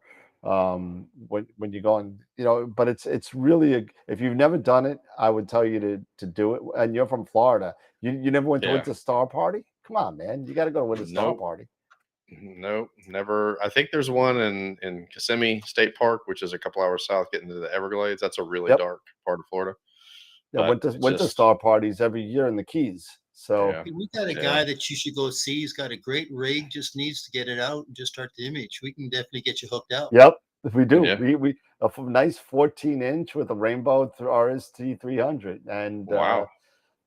When you go and you know, but it's really if you've never done it, I would tell you to do it. And you're from Florida, you never went to Yeah. Winter Star Party? Come on, man, you got to go to Winter Star Nope. Party. Nope. Never. I think there's one in Kissimmee State Park, which is a couple hours south, getting to the Everglades. That's a really Yep. dark part of Florida. Yeah, But it's Winter just, Star Parties every year in the Keys. So yeah. Hey, we got a Yeah. guy that you should go see. He's got a great rig, just needs to get it out and just start the image. We can definitely get you hooked up. yep. We do. Yeah. We a nice 14-inch with a rainbow RST300, and Wow.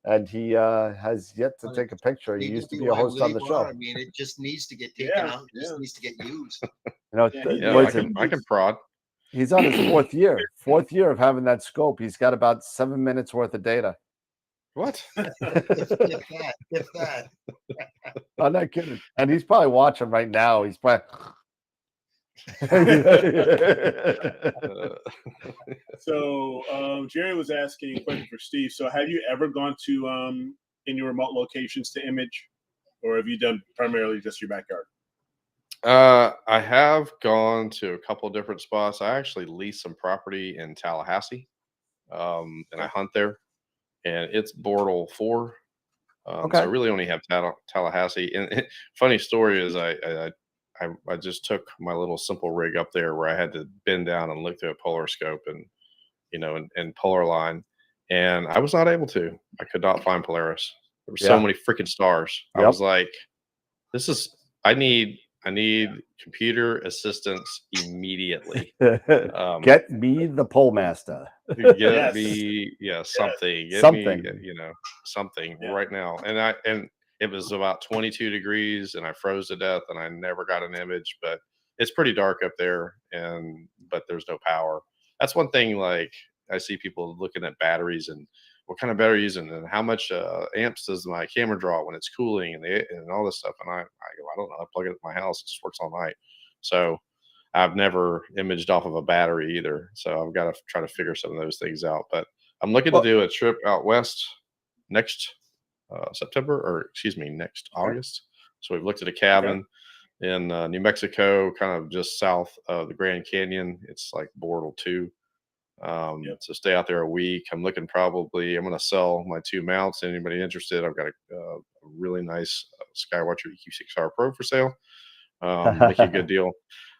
and he has yet to take a picture. He used to be a host on the show. I mean, it just needs to get taken out. It just needs to get used. I can prod. He's on his 4th year. 4th year of having that scope. He's got about 7 minutes worth of data. What? if that. I'm not kidding. And he's probably watching right now. He's probably. So Jerry was asking a question for Steve. So have you ever gone to any remote locations to image, or have you done primarily just your backyard? I have gone to a couple different spots. I actually lease some property in Tallahassee, and I hunt there, and it's Bortle 4. So I really only have Tallahassee. And funny story is I just took my little simple rig up there where I had to bend down and look through a polar scope and and polar line, and I was not able to. I could not find Polaris. There were so many freaking stars. I was like, I need computer assistance immediately. Get me the pole master. Get me something. Get something. Me something right now. And it was about 22 degrees and I froze to death and I never got an image, but it's pretty dark up there but there's no power. That's one thing, like I see people looking at batteries and what kind of battery using and how much amps does my camera draw when it's cooling and all this stuff. And I go, I don't know. I plug it at my house. It just works all night. So I've never imaged off of a battery either. So I've got to try to figure some of those things out. But I'm looking to do a trip out west next next August. So we've looked at a cabin in New Mexico, kind of just south of the Grand Canyon. It's like Bortle 2. So stay out there a week. I'm going to sell my 2 mounts. Anybody interested? I've got a really nice Skywatcher EQ6R Pro for sale. Make you a good deal.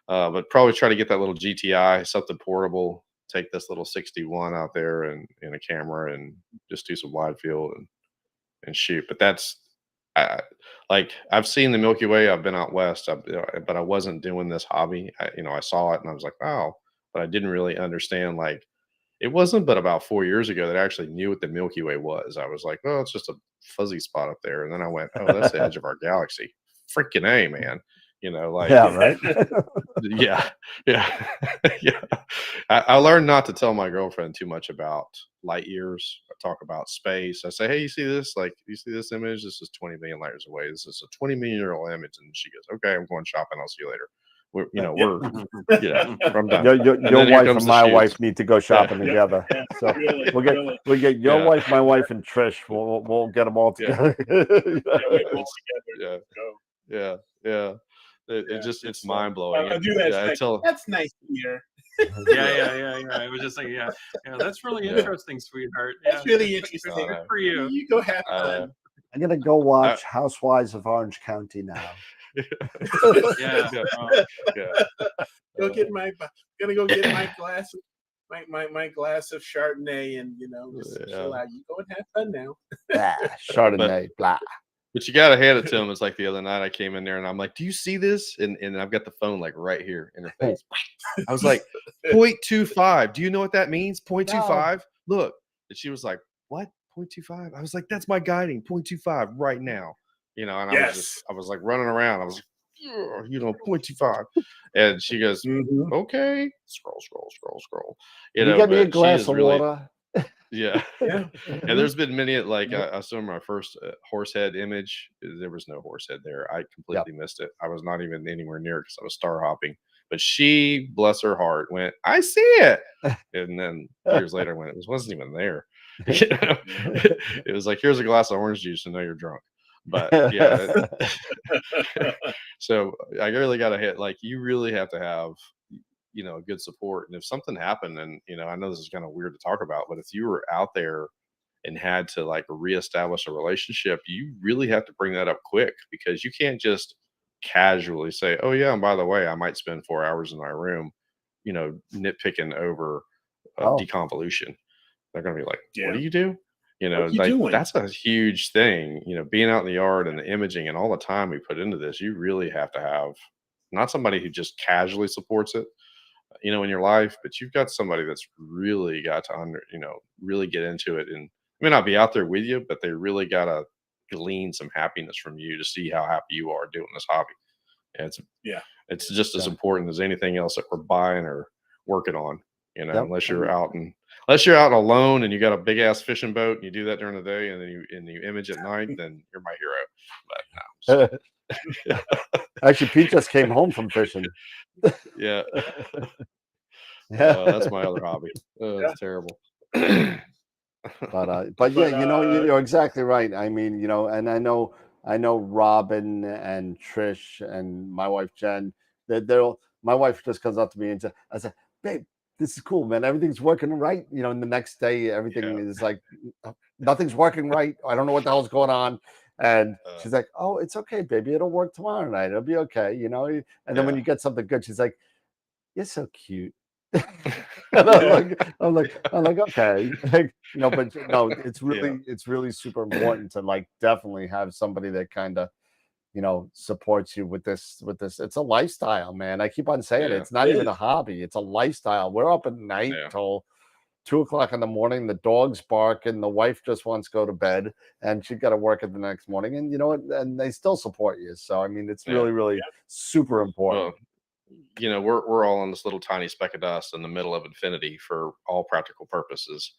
But probably try to get that little GTI, something portable, take this little 61 out there and a camera and just do some wide field and shoot. But that's like I've seen the Milky Way. I've been out west, but I wasn't doing this hobby. I saw it and I was like, wow, but I didn't really understand. Like it wasn't but about 4 years ago that I actually knew what the Milky Way was. I was like, oh, it's just a fuzzy spot up there. And then I went, oh, that's the edge of our galaxy. Freaking A, man. Like yeah, right. yeah. I learned not to tell my girlfriend too much about light years. I talk about space. I say, hey, you see this? Like, you see this image? This is 20 million light years away. This is a 20 million year old image. And she goes, okay, I'm going shopping. I'll see you later. I'm done. Your wife and my wife need to go shopping together. So we'll get your wife, my wife, and Trish. We'll get them all together. It's mind blowing. I do that. That's nice to hear. Yeah. I was just like, yeah, that's really interesting, sweetheart. That's really interesting. Good for you. You go have fun. I'm gonna go watch Housewives of Orange County now. Gonna go get my glass of my glass of Chardonnay and just chill out. You go and have fun now. Chardonnay, blah. But you gotta hand it to him. It's like the other night I came in there and I'm like, do you see this? And I've got the phone like right here in her face. I was like, 0.25. Do you know what that means? 0.25. Look. And she was like, what? 0.25? I was like, that's my guiding, 0.25 right now. And I was like running around. I was like, 0.25. And she goes, okay. Scroll. You get me a glass of water. Yeah. And there's been many, like I saw my first horse head image. There was no horse head there. I completely missed it. I was not even anywhere near it because I was star hopping. But she, bless her heart, went, I see it. And then years later, when it wasn't even there, it was like, here's a glass of orange juice and now you're drunk. But so I really got to hit, like, you really have to have good support. And if something happened, and I know this is kind of weird to talk about, but if you were out there and had to like reestablish a relationship, you really have to bring that up quick, because you can't just casually say, oh yeah, and by the way, I might spend 4 hours in my room nitpicking over deconvolution. They're gonna be like, what do you do? That's a huge thing. Being out in the yard and the imaging and all the time we put into this, you really have to have not somebody who just casually supports it. you know, in your life, but you've got somebody that's really got to really get into it, and may not be out there with you, but they really got to glean some happiness from you to see how happy you are doing this hobby. And Yeah. it's just as Yeah. important as anything else that we're buying or working on, you know, Yep. unless you're out alone and you got a big ass fishing boat and you do that during the day and then you image at night, then you're my hero. But no. Actually, Pete just came home from fishing. Yeah. Yeah. That's my other hobby. It's terrible. But yeah, you're exactly right. I mean, and I know Robin and Trish and my wife Jen, my wife just comes up to me and I said, babe, this is cool, man. Everything's working right. And the next day everything is like nothing's working right. I don't know what the hell's going on. And she's like, oh, it's okay, baby. It'll work tomorrow night. It'll be okay. And then when you get something good, she's like, you're so cute. And I'm like, okay, but no, it's really super important to definitely have somebody that kind of supports you with this. It's a lifestyle, man. I keep on saying it's not even a hobby; it's a lifestyle. We're up at night till 2 o'clock in the morning. The dogs bark, and the wife just wants to go to bed, and she got to work it the next morning. And and they still support you. So I mean, it's really super important. Well, we're all on this little tiny speck of dust in the middle of infinity for all practical purposes.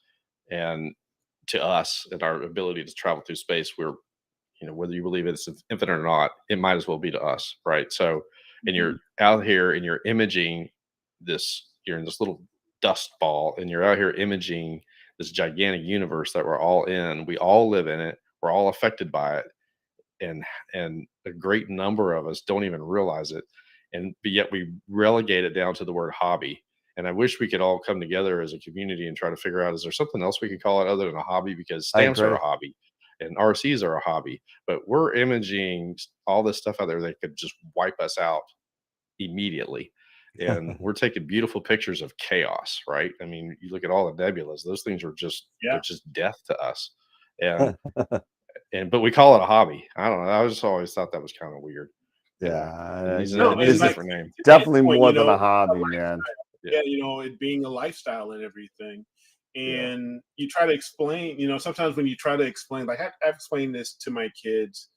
And to us and our ability to travel through space, we're, whether you believe it's infinite or not, it might as well be to us. Right. So, and you're out here and you're imaging you're in this little dust ball and you're out here imaging this gigantic universe that we're all in. We all live in it. We're all affected by it. And a great number of us don't even realize it. But yet we relegate it down to the word hobby. And I wish we could all come together as a community and try to figure out, is there something else we could call it other than a hobby? Because stamps are a hobby and RCs are a hobby, but we're imaging all this stuff out there that could just wipe us out immediately. And we're taking beautiful pictures of chaos, right? I mean, you look at all the nebulas, those things are they're just death to us. But we call it a hobby. I don't know. I just always thought that was kind of weird. Yeah, It's it's a different name. definitely more than a hobby, man. Yeah, it being a lifestyle and everything. And you try to explain, sometimes when you try to explain, like I've explained this to my kids,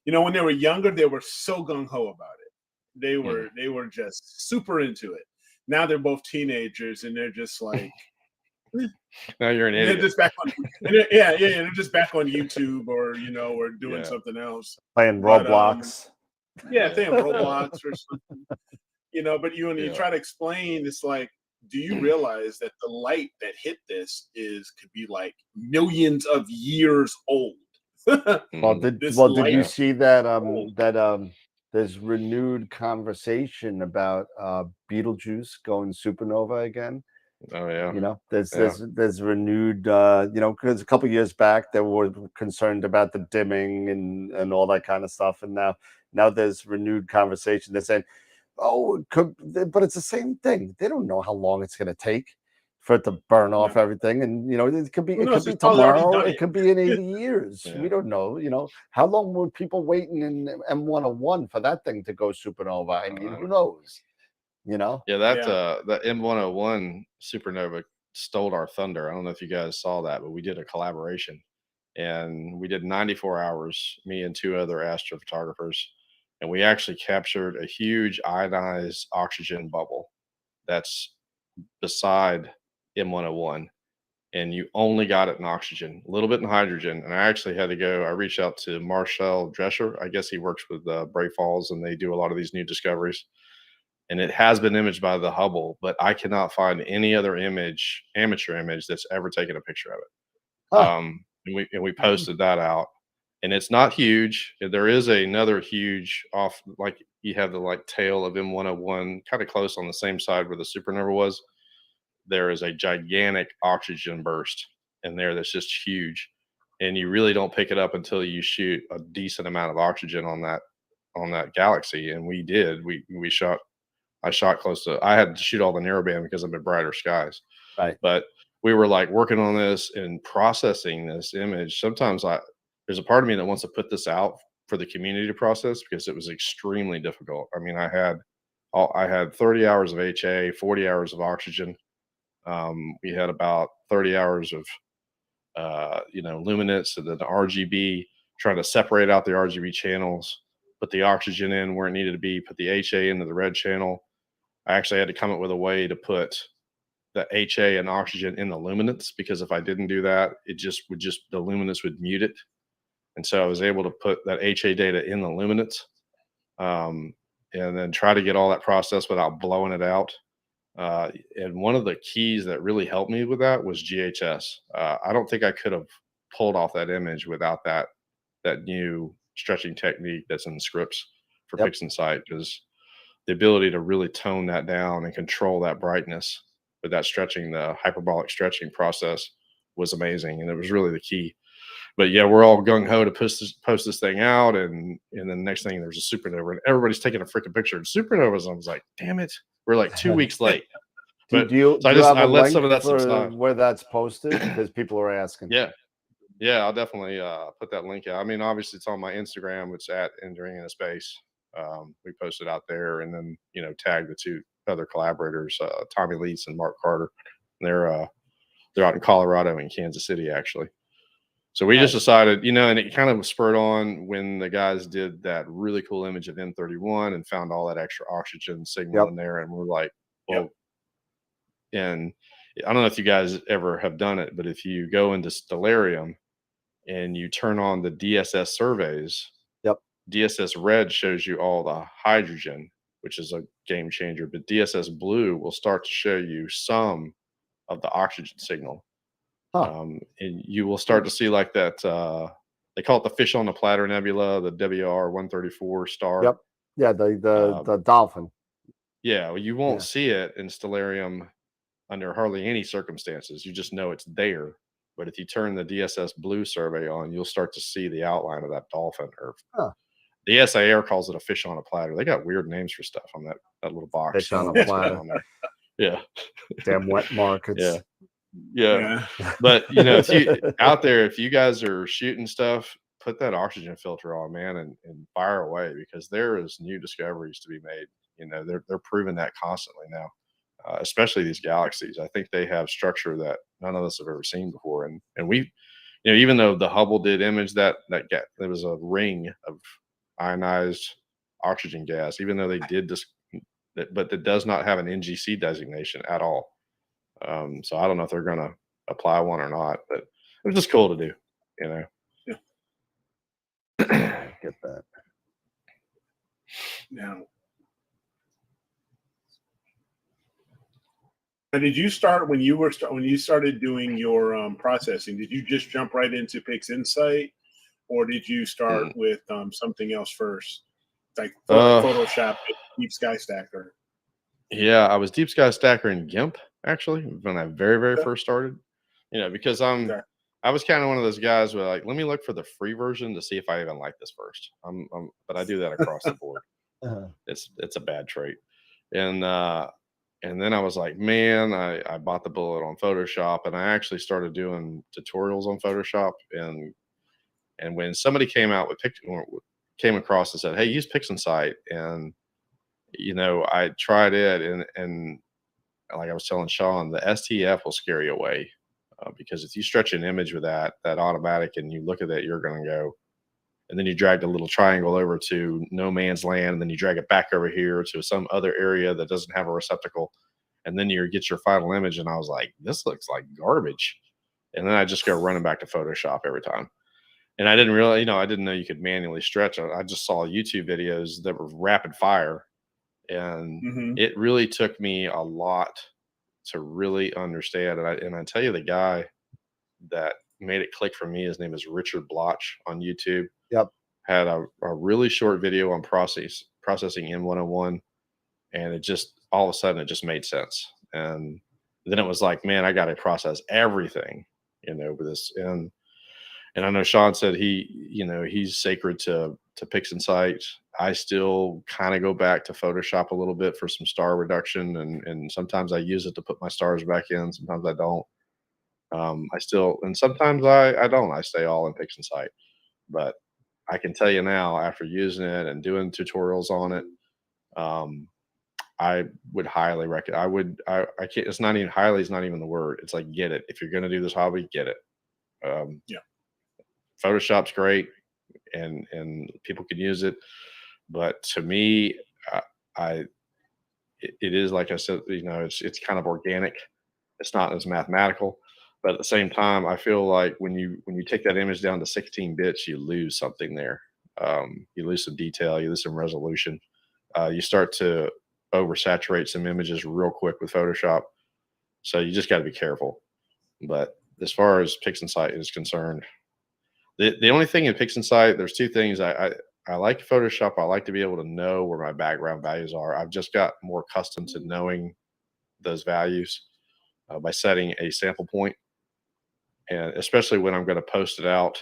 when they were younger, they were so gung-ho about it. They were just super into it. Now they're both teenagers and they're just like, now you're an idiot. They're just back on, they're just back on YouTube or or doing something else, playing Roblox. Playing Roblox or something. But when you try to explain, it's like, do you realize that the light that hit this could be like millions of years old? Did you see that there's renewed conversation about Betelgeuse going supernova again? Oh yeah. There's renewed because a couple of years back they were concerned about the dimming and all that kind of stuff, and now there's renewed conversation. They're saying, oh, but it's the same thing. They don't know how long it's going to take for it to burn off everything, and it could be tomorrow, it could be in 80 years. We don't know. How long were people waiting in M101 for that thing to go supernova? I mean, who knows? That M101 supernova stole our thunder. I don't know if you guys saw that, but we did a collaboration and we did 94 hours, me and two other astrophotographers, and we actually captured a huge ionized oxygen bubble that's beside M101, and you only got it in oxygen, a little bit in hydrogen. And I actually had to I reached out to Marcel Drescher. I guess he works with Bray Falls and they do a lot of these new discoveries. And it has been imaged by the Hubble, but I cannot find any other amateur image that's ever taken a picture of it. And we posted that out, and it's not huge. There is another huge off, like you have the tail of M101 kind of close on the same side where the supernova was. There is a gigantic oxygen burst in there that's just huge, and you really don't pick it up until you shoot a decent amount of oxygen on that galaxy. And we did. I shot close to. I had to shoot all the narrowband because I'm in brighter skies. Right. But we were working on this and processing this image. Sometimes there's a part of me that wants to put this out for the community to process because it was extremely difficult. I mean, I had I had 30 hours of HA, 40 hours of oxygen. We had about 30 hours of luminance, and then the RGB, trying to separate out the RGB channels, put the oxygen in where it needed to be, put the HA into the red channel. I actually had to come up with a way to put the HA and oxygen in the luminance, because if I didn't do that, the luminance would mute it. And so I was able to put that HA data in the luminance, and then try to get all that processed without blowing it out. And one of the keys that really helped me with that was GHS. I don't think I could have pulled off that image without that new stretching technique that's in the scripts for PixInsight, because the ability to really tone that down and control that brightness with that stretching, the hyperbolic stretching process, was amazing. And it was really the key. But yeah, we're all gung ho to post this thing out, and then the next thing, there's a supernova, and everybody's taking a freaking picture of supernovas. And I was like, damn it, we're like 2 weeks late. But do you so have I a let link some of that for subside. where that's posted? Because people are asking. Yeah, I'll definitely put that link out. I mean, obviously it's on my Instagram. It's at Entering in a Space. We posted out there, and then tag the two other collaborators, Tommy Leitz and Mark Carter. They're out in Colorado and Kansas City, actually. So we just decided, and it kind of was spurred on when the guys did that really cool image of M31 and found all that extra oxygen signal in there. And we're like, well, and I don't know if you guys ever have done it, but if you go into Stellarium and you turn on the DSS surveys, DSS red shows you all the hydrogen, which is a game changer, but DSS blue will start to show you some of the oxygen signal. And you will start to see like that, they call it the fish on the platter nebula, the WR134 star. Yeah, the dolphin. Yeah, well, you won't see it in Stellarium under hardly any circumstances. You just know it's there. But if you turn the DSS blue survey on, you'll start to see the outline of that dolphin. Or the SAR calls it a fish on a platter. They got weird names for stuff on that little box. Fish on a platter. Yeah. Damn wet markets. Yeah. But if you out there, if you guys are shooting stuff, put that oxygen filter on, man, and fire away, because there is new discoveries to be made. They're proving that constantly now, especially these galaxies. I think they have structure that none of us have ever seen before. And we, even though the Hubble did image that there was a ring of ionized oxygen gas, even though they did this, but it does not have an NGC designation at all. So I don't know if they're going to apply one or not, but it was just cool to do, Get that. Now, did you start when you started doing your processing? Did you just jump right into PixInsight, or did you start with something else first, like Photoshop, Deep Sky Stacker? Yeah, I was Deep Sky Stacker in GIMP actually when I very, very first started. Because I was kind of one of those guys where, like, let me look for the free version to see if I even like this first. But I do that across the board. It's a bad trait. And then I was like, man, I bought the bullet on Photoshop, and I actually started doing tutorials on Photoshop. And when somebody came across and said, hey, use PixInsight, and I tried it, and like I was telling Sean, the STF will scare you away, because if you stretch an image with that automatic and you look at it, you're going to go, and then you drag the little triangle over to no man's land, and then you drag it back over here to some other area that doesn't have a receptacle, and then you get your final image. And I was like, this looks like garbage. And then I just go running back to Photoshop every time. And I didn't really, I didn't know you could manually stretch. I just saw YouTube videos that were rapid fire. And it really took me a lot to really understand. And I tell you, the guy that made it click for me, his name is Richard Bloch on YouTube. Had a really short video on processing M101, and it just, all of a sudden, it just made sense. And then it was like, man, I got to process everything, with this. And I know Sean said he's sacred to PixInsight. I still kind of go back to Photoshop a little bit for some star reduction, and sometimes I use it to put my stars back in. Sometimes I don't. And sometimes I don't. I stay all in PixInsight. But I can tell you now, after using it and doing tutorials on it, I would highly recommend. I can't. It's not even highly. It's not even the word. It's like get it. If you're going to do this hobby, get it. Yeah. Photoshop's great, and people can use it, but to me, I it is like I said. It's kind of organic. It's not as mathematical, but at the same time, I feel like when you take that image down to 16 bits, you lose something there. You lose some detail. You lose some resolution. You start to oversaturate some images real quick with Photoshop. So you just got to be careful. But as far as PixInsight is concerned, the only thing in PixInsight, there's two things. I like Photoshop. I like to be able to know where my background values are. I've just got more accustomed to knowing those values by setting a sample point. And especially when I'm going to post it out,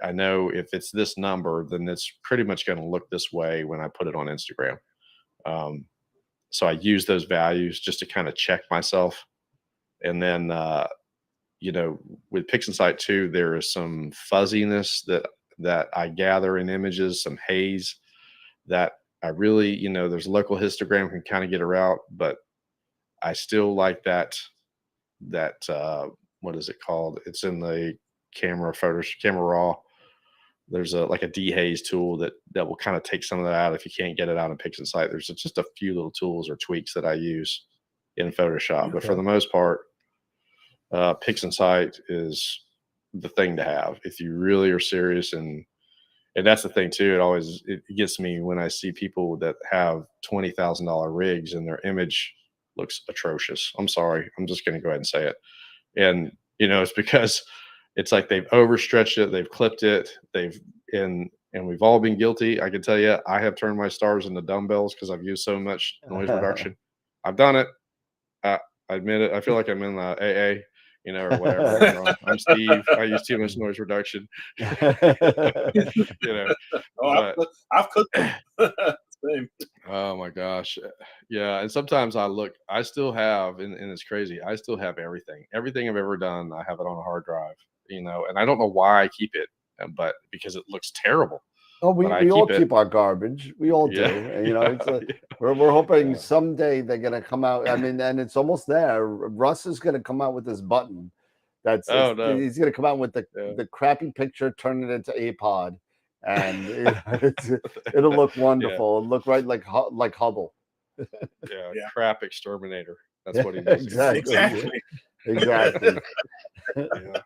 I know if it's this number, then it's pretty much going to look this way when I put it on Instagram. So I use those values just to kind of check myself. And then, with PixInsight too, there is some fuzziness that I gather in images, some haze that I really, there's local histogram can kind of get around, but I still like that what is it called? It's in the camera raw. There's a dehaze tool that will kind of take some of that out if you can't get it out in PixInsight. There's just a few little tools or tweaks that I use in Photoshop, Okay. but for the most part, PixInsight is the thing to have if you really are serious. And that's the thing too. It gets me when I see people that have $20,000 rigs and their image looks atrocious. I'm sorry. I'm just going to go ahead and say it. And it's because it's like they've overstretched it, they've clipped it, and we've all been guilty. I can tell you, I have turned my stars into dumbbells because I've used so much noise reduction. I've done it. I admit it. I feel like I'm in the AA, or whatever. I'm Steve. I use too much noise reduction. I've cooked them. Same. Oh my gosh. Yeah. And sometimes I still have, and it's crazy. I still have everything I've ever done. I have it on a hard drive, and I don't know why I keep it, but because it looks terrible. Oh, we all keep our garbage. We all do. Yeah. And, we're hoping someday they're going to come out. I mean, and it's almost there. Russ is going to come out with this button. He's going to come out with the crappy picture, turn it into APOD. And it'll look wonderful. It'll look right like Hubble. Crap exterminator. That's what he does. Exactly. Exactly. Yeah.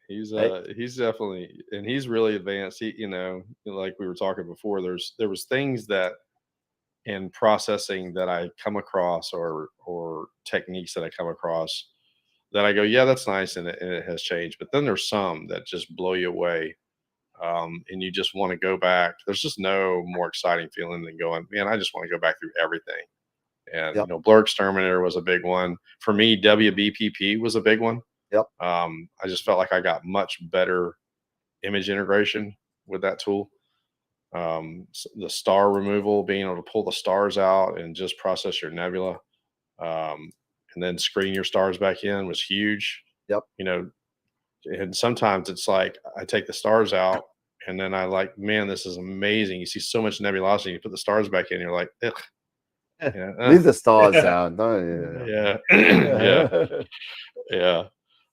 He's definitely, and he's really advanced. He, like we were talking before, there was things that in processing that I come across or techniques that I come across that I go, yeah, that's nice, and it has changed. But then there's some that just blow you away. And you just want to go back. There's just no more exciting feeling than going, man, I just want to go back through everything. And Blur Exterminator was a big one for me. WBPP was a big one. Yep. I just felt like I got much better image integration with that tool. The star removal, being able to pull the stars out and just process your nebula, and then screen your stars back in was huge. Yep. And sometimes it's like I take the stars out and then I like, man, this is amazing. You see so much nebulosity. You put the stars back in, you're like, ugh. Leave the stars out. Yeah.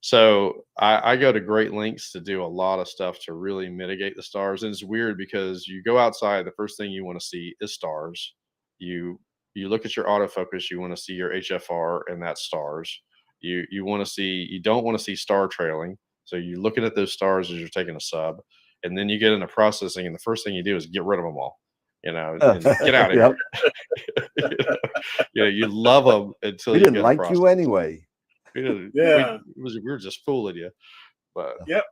So I go to great lengths to do a lot of stuff to really mitigate the stars. And it's weird because you go outside, the first thing you want to see is stars. You look at your autofocus, you want to see your HFR, and that's stars. You don't want to see star trailing. So you're looking at those stars as you're taking a sub, and then you get into processing, and the first thing you do is get rid of them all. And get out of here. You love them until we you didn't like you anyway. We were just fooling you. But yeah.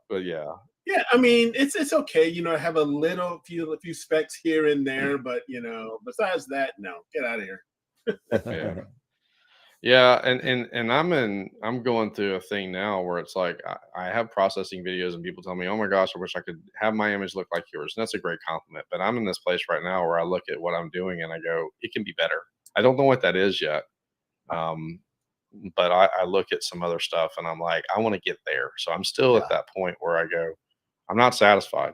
Yeah, I mean, it's okay, have a few specks here and there, but besides that, no, get out of here. Yeah, and I'm going through a thing now where it's like I have processing videos and people tell me, oh my gosh, I wish I could have my image look like yours. And that's a great compliment. But I'm in this place right now where I look at what I'm doing and I go, it can be better. I don't know what that is yet. But I look at some other stuff and I'm like, I want to get there. So I'm still at that point where I go, I'm not satisfied.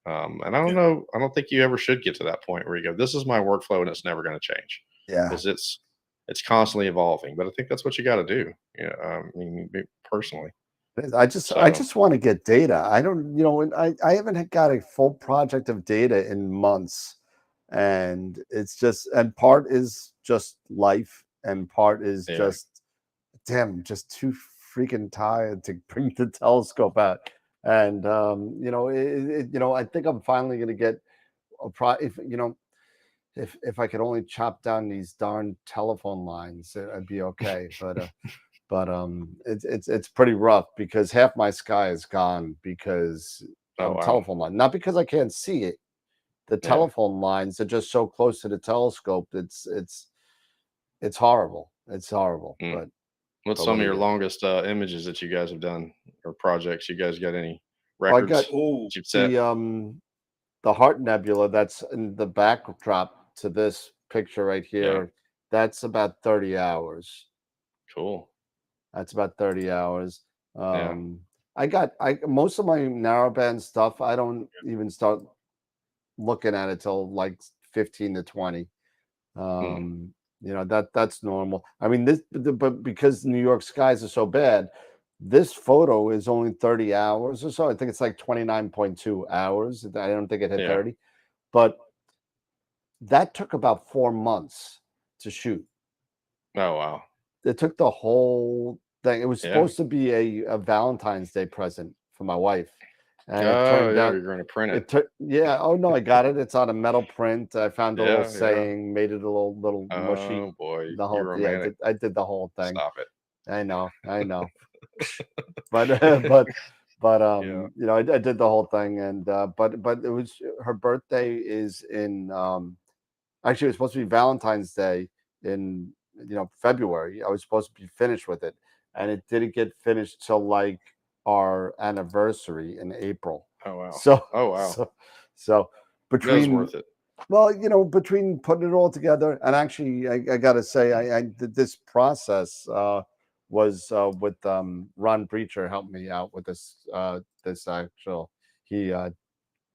And I don't know, I don't think you ever should get to that point where you go, this is my workflow and it's never going to change. Yeah. because it's constantly evolving. But I think that's what you got to do. Yeah, I mean, personally. I So just want to get data. I don't, and I haven't got a full project of data in months, and it's just, and part is just life, and part is yeah, just, damn, just too freaking tired to bring the telescope out. And I think I'm finally going to get if if I could only chop down these darn telephone lines, I'd be okay. But it's pretty rough because half my sky is gone because oh of wow, telephone line. Not because I can't see it. The yeah. telephone lines are just so close to the telescope. It's horrible. It's horrible. Mm. What's But some what of do you your do? longest images that you guys have done or projects? You guys got any I got records Oh, that you've set? the Heart Nebula that's in the backdrop to this picture right Yeah, here. That's about 30 hours. cool. That's about 30 hours. Yeah. I most of my narrowband stuff, I don't even start looking at it till like 15 to 20. Mm. That's normal. I mean, but because New York skies are so bad, this photo is only 30 hours or so. I think it's like 29.2 hours. I don't think it hit Yeah. 30, but that took about 4 months to shoot. Oh wow. It took the whole thing. It was Yeah. supposed to be a Valentine's Day present for my wife, and it Oh turned yeah, out you're going to print it. it took. Yeah. Oh no, I got it. It's on a metal print. I found a little Yeah, yeah. saying, made it a little mushy. Oh boy, The you're whole yeah, romantic. I did the whole thing. Stop it. I know, but but Yeah. I did the whole thing, and but it was her birthday is in actually, it was supposed to be Valentine's Day in February. I was supposed to be finished with it, and it didn't get finished till like our anniversary in April. Oh wow. So Oh wow. so That was between worth it. well, between putting it all together, and actually, I got to say, I did this process was with Ron Breacher helped me out with this actual he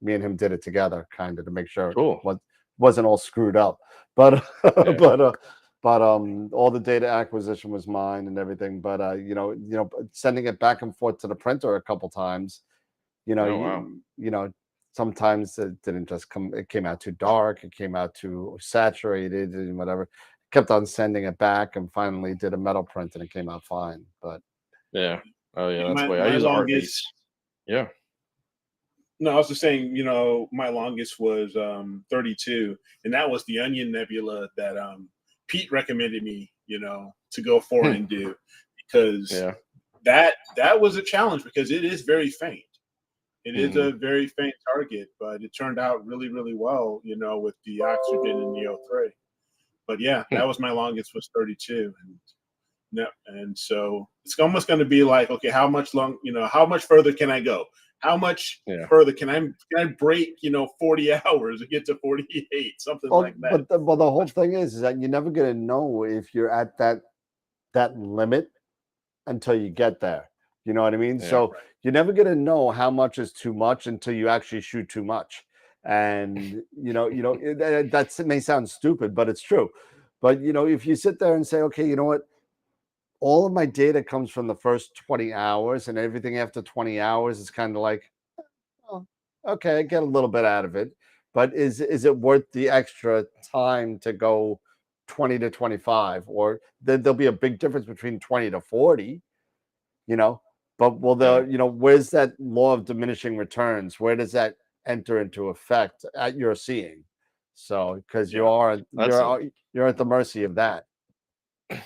me and him did it together, kind of to make sure Cool. what wasn't all screwed up. But Yeah. but all the data acquisition was mine and everything. But sending it back and forth to the printer a couple times, Oh wow. sometimes it didn't just come. It came out too dark. It came out too saturated and whatever. Kept on sending it back, and finally did a metal print, and it came out fine. But Yeah. Oh yeah, that's my the way I my use a art longest. piece. Yeah. No, I was just saying, my longest was 32, and that was the Onion Nebula that Pete recommended me, to go for and do, because Yeah. that was a challenge because it is very faint. It is Mhm. a very faint target, but it turned out really, really well, with the oxygen and the O3. But yeah, that was my longest was 32, and no, and so it's almost going to be like, okay, how much further can I go? How much Yeah. further can I break 40 hours and get to 48, something like that? But the whole thing is that you're never gonna know if you're at that limit until you get there. You know what I mean? Yeah. So you're never gonna know how much is too much until you actually shoot too much. And that may sound stupid, but it's true. But if you sit there and say, okay, you know what? All of my data comes from the first 20 hours, and everything after 20 hours is kind of like, oh, okay, I get a little bit out of it. But is it worth the extra time to go 20 to 25? Or there'll be a big difference between 20 to 40, you know. But Yeah. where's that law of diminishing returns? Where does that enter into effect at your seeing? So because Yeah. you're at the mercy of that.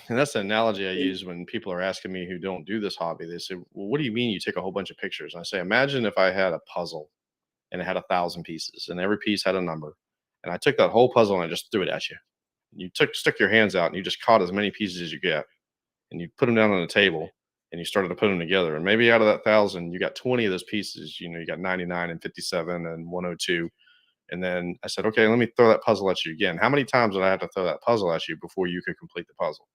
And that's the analogy I use when people are asking me who don't do this hobby. They say, "Well, what do you mean you take a whole bunch of pictures?" And I say, "Imagine if I had a puzzle and it had 1,000 pieces, and every piece had a number, and I took that whole puzzle and I just threw it at you. You stuck your hands out and you just caught as many pieces as you get, and you put them down on the table, and you started to put them together. And maybe out of that 1,000, you got 20 of those pieces. You got 99 and 57 and 102." And then I said, "Okay, let me throw that puzzle at you again. How many times did I have to throw that puzzle at you before you could complete the puzzle?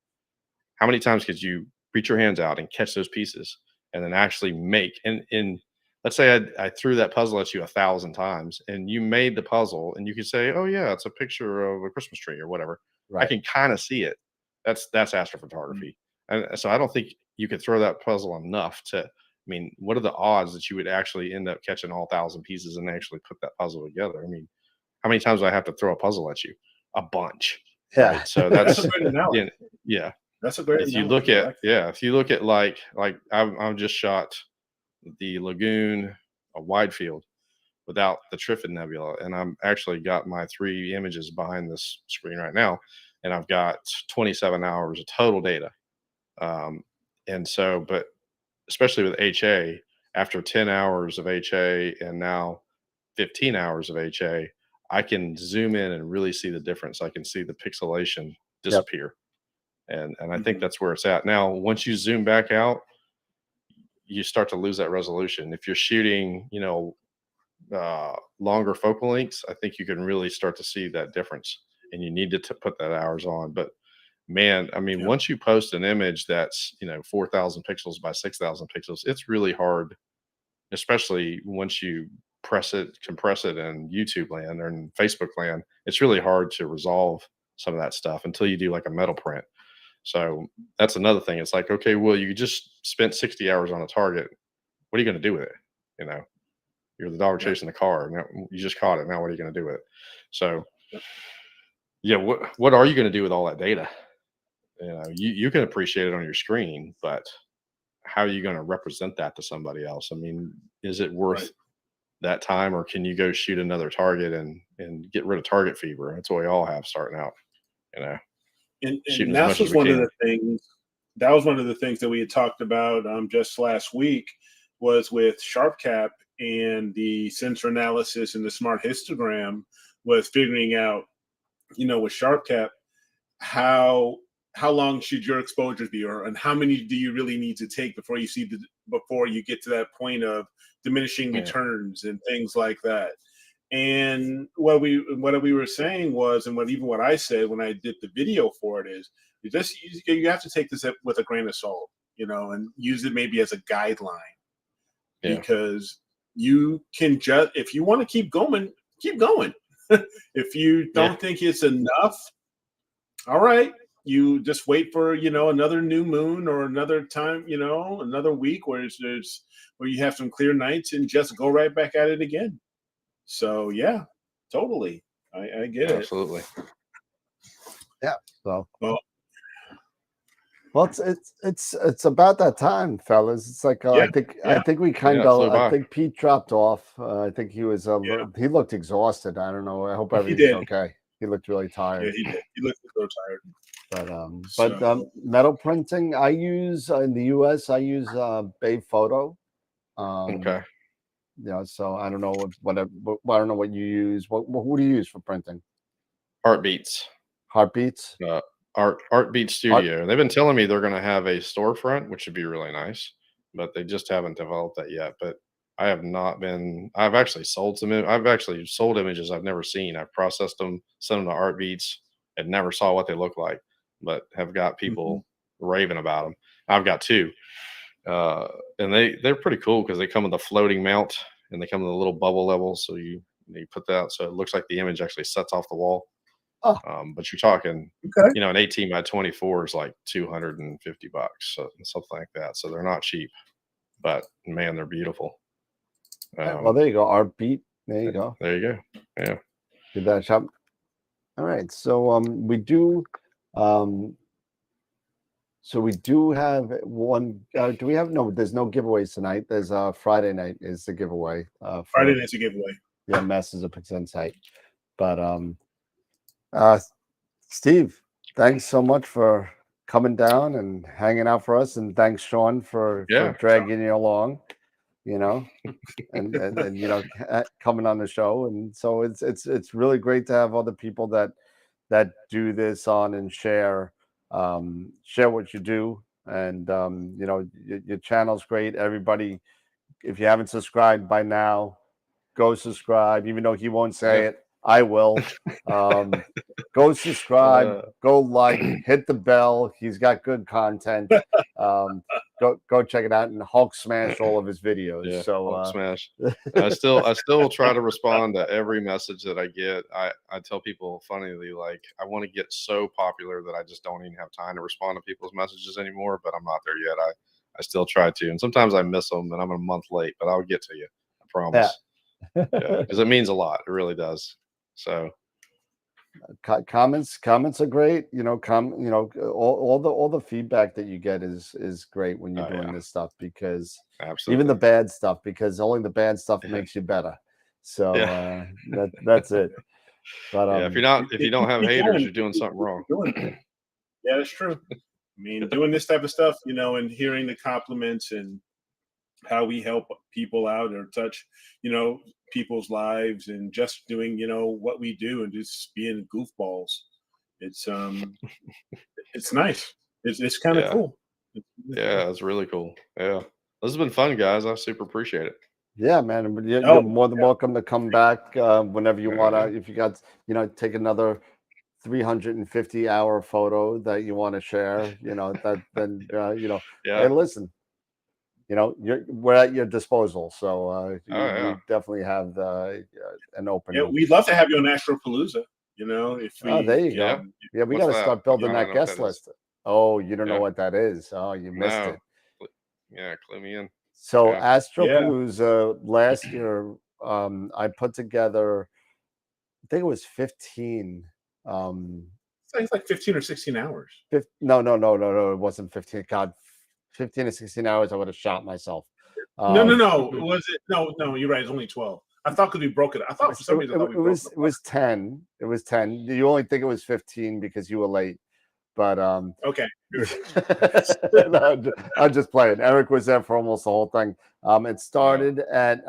How many times could you reach your hands out and catch those pieces and then actually make in let's say I threw that puzzle at you 1,000 times and you made the puzzle and you could say, oh yeah, it's a picture of a Christmas tree or whatever. I can kind of see it. That's astrophotography. And so I don't think you could throw that puzzle enough to, I mean, what are the odds that you would actually end up catching all 1,000 pieces and actually put that puzzle together? I mean, how many times do I have to throw a puzzle at you? A bunch. Yeah. Right? So that's a great analogy. Yeah. That's a great If you analogy. look at, if you look at like I've just shot the Lagoon, a wide field without the Trifid Nebula, and I'm actually got my 3 images behind this screen right now, and I've got 27 hours of total data. And so, but especially with HA, after 10 hours of HA and now 15 hours of HA, I can zoom in and really see the difference. I can see the pixelation disappear. And I think that's where it's at. Now, once you zoom back out, you start to lose that resolution. If you're shooting, longer focal lengths, I think you can really start to see that difference, and you need to put that hours on. But man, I mean, once you post an image that's 4,000 pixels by 6,000 pixels, it's really hard, especially once you compress it in YouTube land or in Facebook land. It's really hard to resolve some of that stuff until you do like a metal print. So that's another thing. It's like, okay, well, you just spent 60 hours on a target. What are you going to do with it? You're the dog chasing the car. Now you just caught it. Now what are you going to do with it? So, what are you going to do with all that data? You can appreciate it on your screen, but how are you going to represent that to somebody else? I mean, is it worth that time, or can you go shoot another target and get rid of target fever? That's what we all have starting out. And that was one of the things. That was one of the things that we had talked about just last week, was with SharpCap and the sensor analysis and the smart histogram, was figuring out, with SharpCap, how long should your exposures be, and how many do you really need to take before you get to that point of diminishing returns and things like that. And what we were saying was, and what I said when I did the video for it is, you have to take this with a grain of salt, and use it maybe as a guideline, because you can just, if you want to keep going. If you don't think it's enough, all right, you just wait for another new moon or another time, another week where you have some clear nights, and just go right back at it again. So yeah, totally. I get it. Absolutely. Yeah. So well, it's about that time, fellas. It's like I think we I think Pete dropped off. I think he was he looked exhausted. I don't know. I hope everything's okay. He looked really tired. Yeah, he did. He looked so tired. But metal printing, I use in the US. I use Bay Photo. Okay. So I don't know I don't know what you use. Who do you use for printing? Heartbeats. Heartbeats. Artbeat Studio. They've been telling me they're going to have a storefront, which would be really nice, but they just haven't developed that yet. But I have not been. I've actually sold images I've never seen. I've processed them, sent them to Artbeats, and never saw what they look like, but have got people raving about them. I've got 2, and they're pretty cool because they come with a floating mount, and they come with a little bubble level, so you put that so it looks like the image actually sets off the wall. But you're talking, an 18 by 24 is like $250, so something like that. So they're not cheap, but man, they're beautiful. Well, there you go. Artbeat. There you go. There you go. Yeah. Give that a shot. All right. So we do. So we do have one. Do we have no? There's no giveaways tonight. There's Friday night is the giveaway. Friday night's a giveaway. Yeah, Masters of Pixinsight. But Steve, thanks so much for coming down and hanging out for us, and thanks Sean for dragging you along, and coming on the show. And so it's really great to have other people that do this on and share what you do. And your channel's great. Everybody, if you haven't subscribed by now, go subscribe. Even though he won't say it, I will. Go subscribe, go like, hit the bell. He's got good content. go check it out and Hulk smash all of his videos. Yeah, so Hulk smash. I still try to respond to every message that I get. I tell people funnily, like, I want to get so popular that I just don't even have time to respond to people's messages anymore, but I'm not there yet. I still try to, and sometimes I miss them and I'm a month late, but I'll get to you. I promise. Yeah, because it means a lot. It really does. So comments are great. All the feedback that you get is great when you're doing this stuff, because absolutely, even the bad stuff, because only the bad stuff makes you better. So that's it. But if you don't have haters, you're doing something wrong. Yeah, that's true. I mean, doing this type of stuff, and hearing the compliments and how we help people out or touch, people's lives, and just doing, what we do and just being goofballs. It's it's nice. It's kind of cool. It's really cool. Yeah, this has been fun, guys. I super appreciate it. Yeah, man. You're more than welcome to come back whenever you want to. If you got, take another 350-hour photo that you want to share, hey, listen, we're at your disposal. So we definitely have an open. Yeah, we'd love to have you on Astropalooza. If we. There you go. Yeah, we got to start building that guest list. Oh, you don't know what that is. Oh, you missed it. Yeah, clue me in. So Astropalooza last year, I put together, I think it was 15. It's like 15 or 16 hours. No, it wasn't 15. God, 15 to 16 hours, I would have shot myself. No. Was it? No, you're right. It's only 12. I thought, because we broke it. I thought for some reason it was 10. It was 10. You only think it was 15 because you were late. But okay. I'm just playing. Eric was there for almost the whole thing. It started at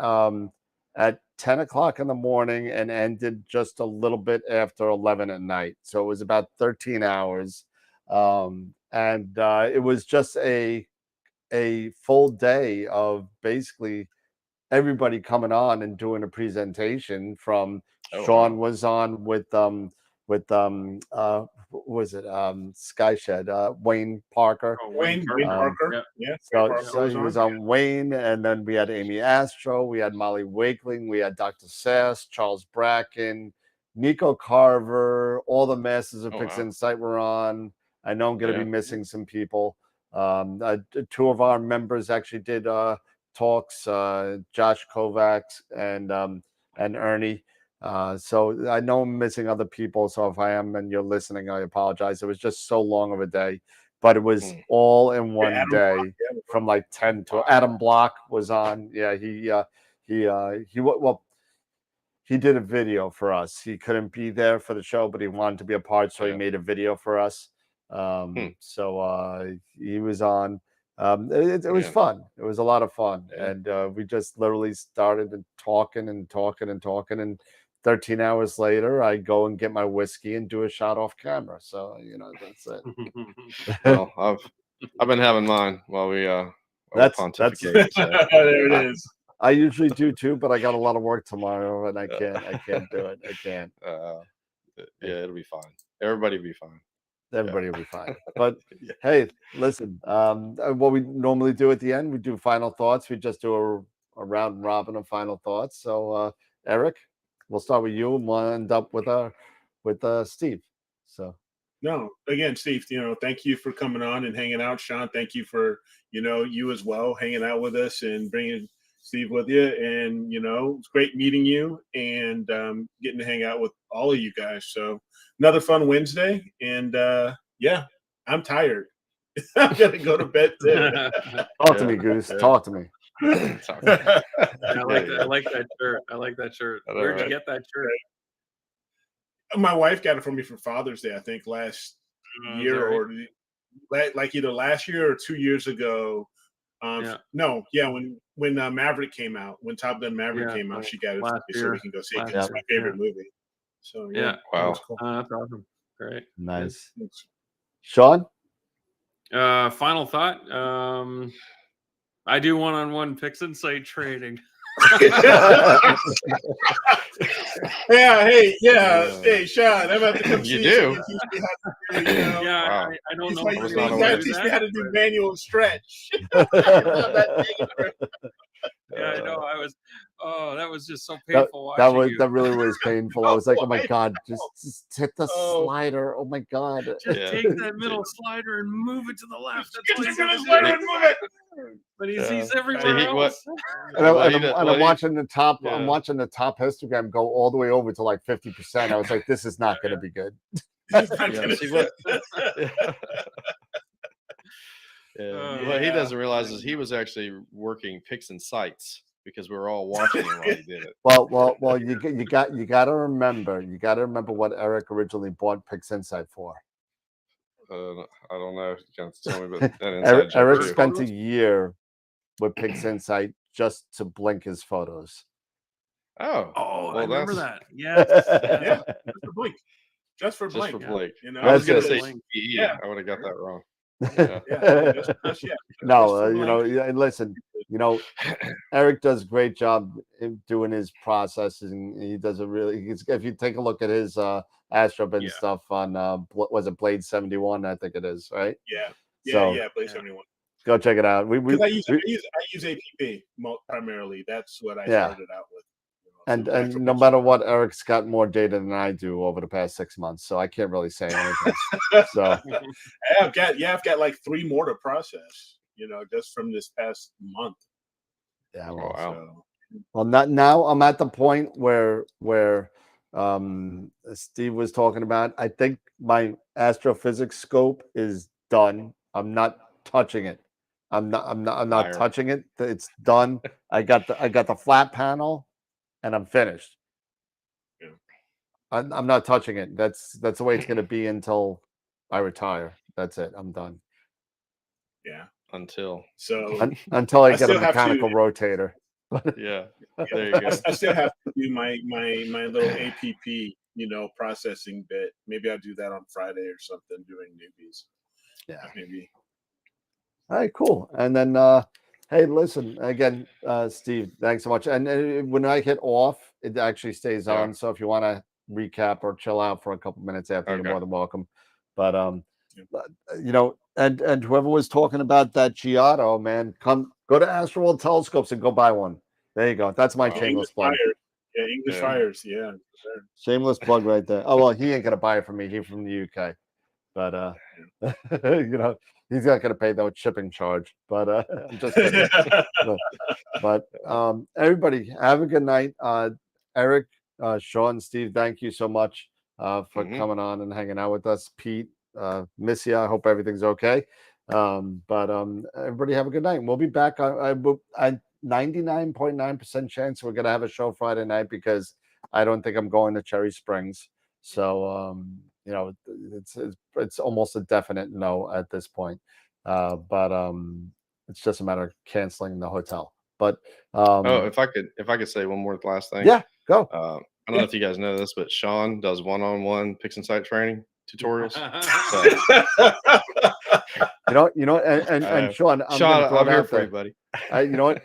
10 o'clock in the morning and ended just a little bit after 11 at night. So it was about 13 hours. And it was just a full day of basically everybody coming on and doing a presentation. From Sean was on with what was it, Skyshed, Wayne Parker. Wayne Parker. Yeah. So he was on Wayne, and then we had Amy Astro, we had Molly Wakeling, we had Dr. Sass, Charles Bracken, Nico Carver, all the Masters of Fixed Insight were on. I know I'm going to be missing some people. Two of our members actually did talks, Josh Kovacs and Ernie. So I know I'm missing other people. So if I am and you're listening, I apologize. It was just so long of a day, but it was all in one day from like 10 to Adam Block was on. Yeah, he did a video for us. He couldn't be there for the show, but he wanted to be a part, so he made a video for us. So he was on. It was fun. It was a lot of fun, and we just literally started talking, and 13 hours later, I go and get my whiskey and do a shot off camera. So that's it. Well, I've been having mine while we pontificate. So. There it is. I usually do too, but I got a lot of work tomorrow, and I can't do it. I can't. It'll be fine. Everybody will be fine. Everybody will be fine. But hey, listen, what we normally do at the end, we do final thoughts. We just do a round robin of final thoughts. So Eric, we'll start with you, and we'll end up with Steve. So no, again, Steve, thank you for coming on and hanging out. Sean, thank you for you as well, hanging out with us and bringing Steve with you. And it's great meeting you and getting to hang out with all of you guys. So another fun Wednesday, and I'm tired. I'm gonna go to bed too. Talk to me, Goose. Talk to me. I like that shirt. Where'd you get that shirt? My wife got it for me for Father's Day, I think last year, or like either last year or 2 years ago. When Maverick came out, when Top Gun Maverick came out, she got it for me so we can go see it. It's my favorite movie. So wow, cool. That's awesome. Great, nice. Sean, final thought. I do one-on-one Fixed Insight training. Yeah, hey, Sean, I'm about to come You see do? you. Teach me how to do, you know. Yeah, Wow. I don't He's know. like, if was you not everybody aware. gotta do teach me that, how to do but- manual stretch. Yeah, I know. I was. Oh, that was just so that, painful that watching was you. that really was painful. I was like, oh my I god, just hit the Oh. slider. Oh my god. Just Yeah. take that middle slider and move it to the left. That's all Get you the gotta slider do. and move it. But he's Yeah. everywhere See, what- else. And, I, Well, and, he I'm, does- and well, I'm he- watching the top. I'm Yeah. watching the top histogram go all the way over to like 50%. I was like, this is not going to be good. He's not Yeah, gonna- see what? Yeah. Oh, What he yeah. doesn't realize is he was actually working picks and sights because we were all watching him while he did it. Well, you got to remember what Eric originally bought Pix Insight for. I don't know. You can tell me about that inside Eric, joke Eric too. spent a year with Pix Insight just to blink his photos. Oh, Oh, well, I remember that's- that. Yes. Yeah, just for Blink. Just for just Blink. for yeah. Blake. You know, I was That's gonna it. say CE. Yeah. I would have got that wrong. yeah, just No, for you know, Blink. and listen, you know, Eric does a great job in doing his processes, and he does a really. If you take a look at his AstroBin Yeah. stuff on was it Blade 71? I think it is, right? Yeah, So Blade Yeah. 71. go check it out. Because I use APP primarily. That's what I Yeah. started out with. and So and no matter what, Eric's got more data than I do over the past 6 months, so I can't really say anything. So I've got like 3 more to process. You know, just from this past month. yeah, Oh, well, wow. So, well, not now. I'm at the point where Steve was talking about. I think my astrophysics scope is done. I'm not touching it. I'm not Fire. touching it. It's done. I got the flat panel, and I'm finished. Yeah. I'm not touching it. That's the way it's going to be until I retire. That's it. I'm done. yeah. Until So Until I I get a still have to- mechanical rotator. yeah, there you go. I still have to do my little APP, you know, processing bit. Maybe I'll do that on Friday or something during newbies. Yeah. Maybe. All right, cool. And then, hey, listen again, Steve. Thanks so much. And when I hit off, it actually stays Yeah. on. So if you want to recap or chill out for a couple minutes after, you're Okay. more than welcome. But Yeah. you know, and whoever was talking about that Giotto, man, go to Astroworld Telescopes and go buy one. There you go. That's my Wow. shameless English plug. Fires. Yeah, English Yeah. Fires. Yeah. Sure. Shameless plug right there. Oh well, he ain't gonna buy it from me. He's from the UK, but you know, he's not gonna pay that shipping charge. But I'm just kidding. But everybody, have a good night. Eric, Sean, Steve, thank you so much for coming on and hanging out with us. Pete, miss you. I hope everything's okay. But everybody have a good night. We'll be back on 99.9% chance we're gonna have a show Friday night because I don't think I'm going to Cherry Springs. So you know, it's almost a definite no at this point. But it's just a matter of canceling the hotel. But Oh, if I could say one more last thing. yeah, go. I don't know if you guys know this, but Sean does one-on-one Pix and Sight training tutorials. So, You know, and Sean, I'm Sean, gonna throw I'm it here out for there. you, buddy. You know what?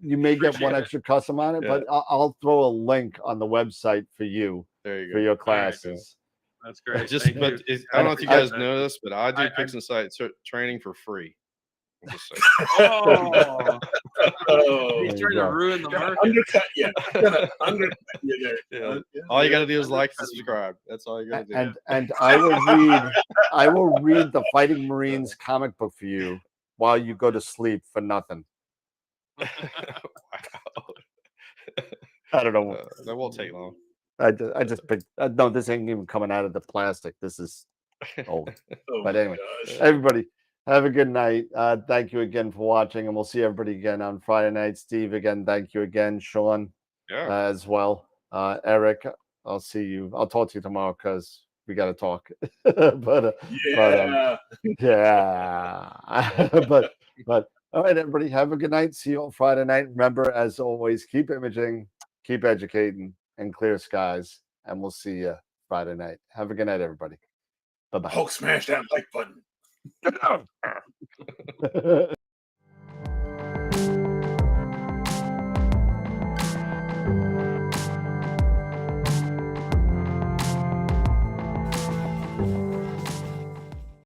You may get one Appreciate it. extra custom on it, Yeah. but I'll throw a link on the website for you There you for go. your right. classes. That's great. Just, Thank but you. I don't know if you guys I- know this, but I do I- Pix and Sight training for free. I'm just saying. Oh, Oh, he's There you trying go. to ruin the market. undercut. Yeah. Gonna undercut you there. Yeah. Yeah. All you got to do is like and subscribe. That's all you got to do. And I will read the Fighting Marines comic book for you while you go to sleep for nothing. Wow. I don't know. That won't take long. I just picked. No, this ain't even coming out of the plastic. This is old. Oh But my anyway, gosh. everybody, have a good night. Thank you again for watching, and we'll see everybody again on Friday night. Steve, again, thank you again. Sean, Yeah. as well. Eric, I'll see you. I'll talk to you tomorrow because we got to talk. but Yeah. yeah, but all right, everybody, have a good night. See you on Friday night. Remember, as always, keep imaging, keep educating, and clear skies. And we'll see you Friday night. Have a good night, everybody. Bye bye. Hulk smash that like button. Bye.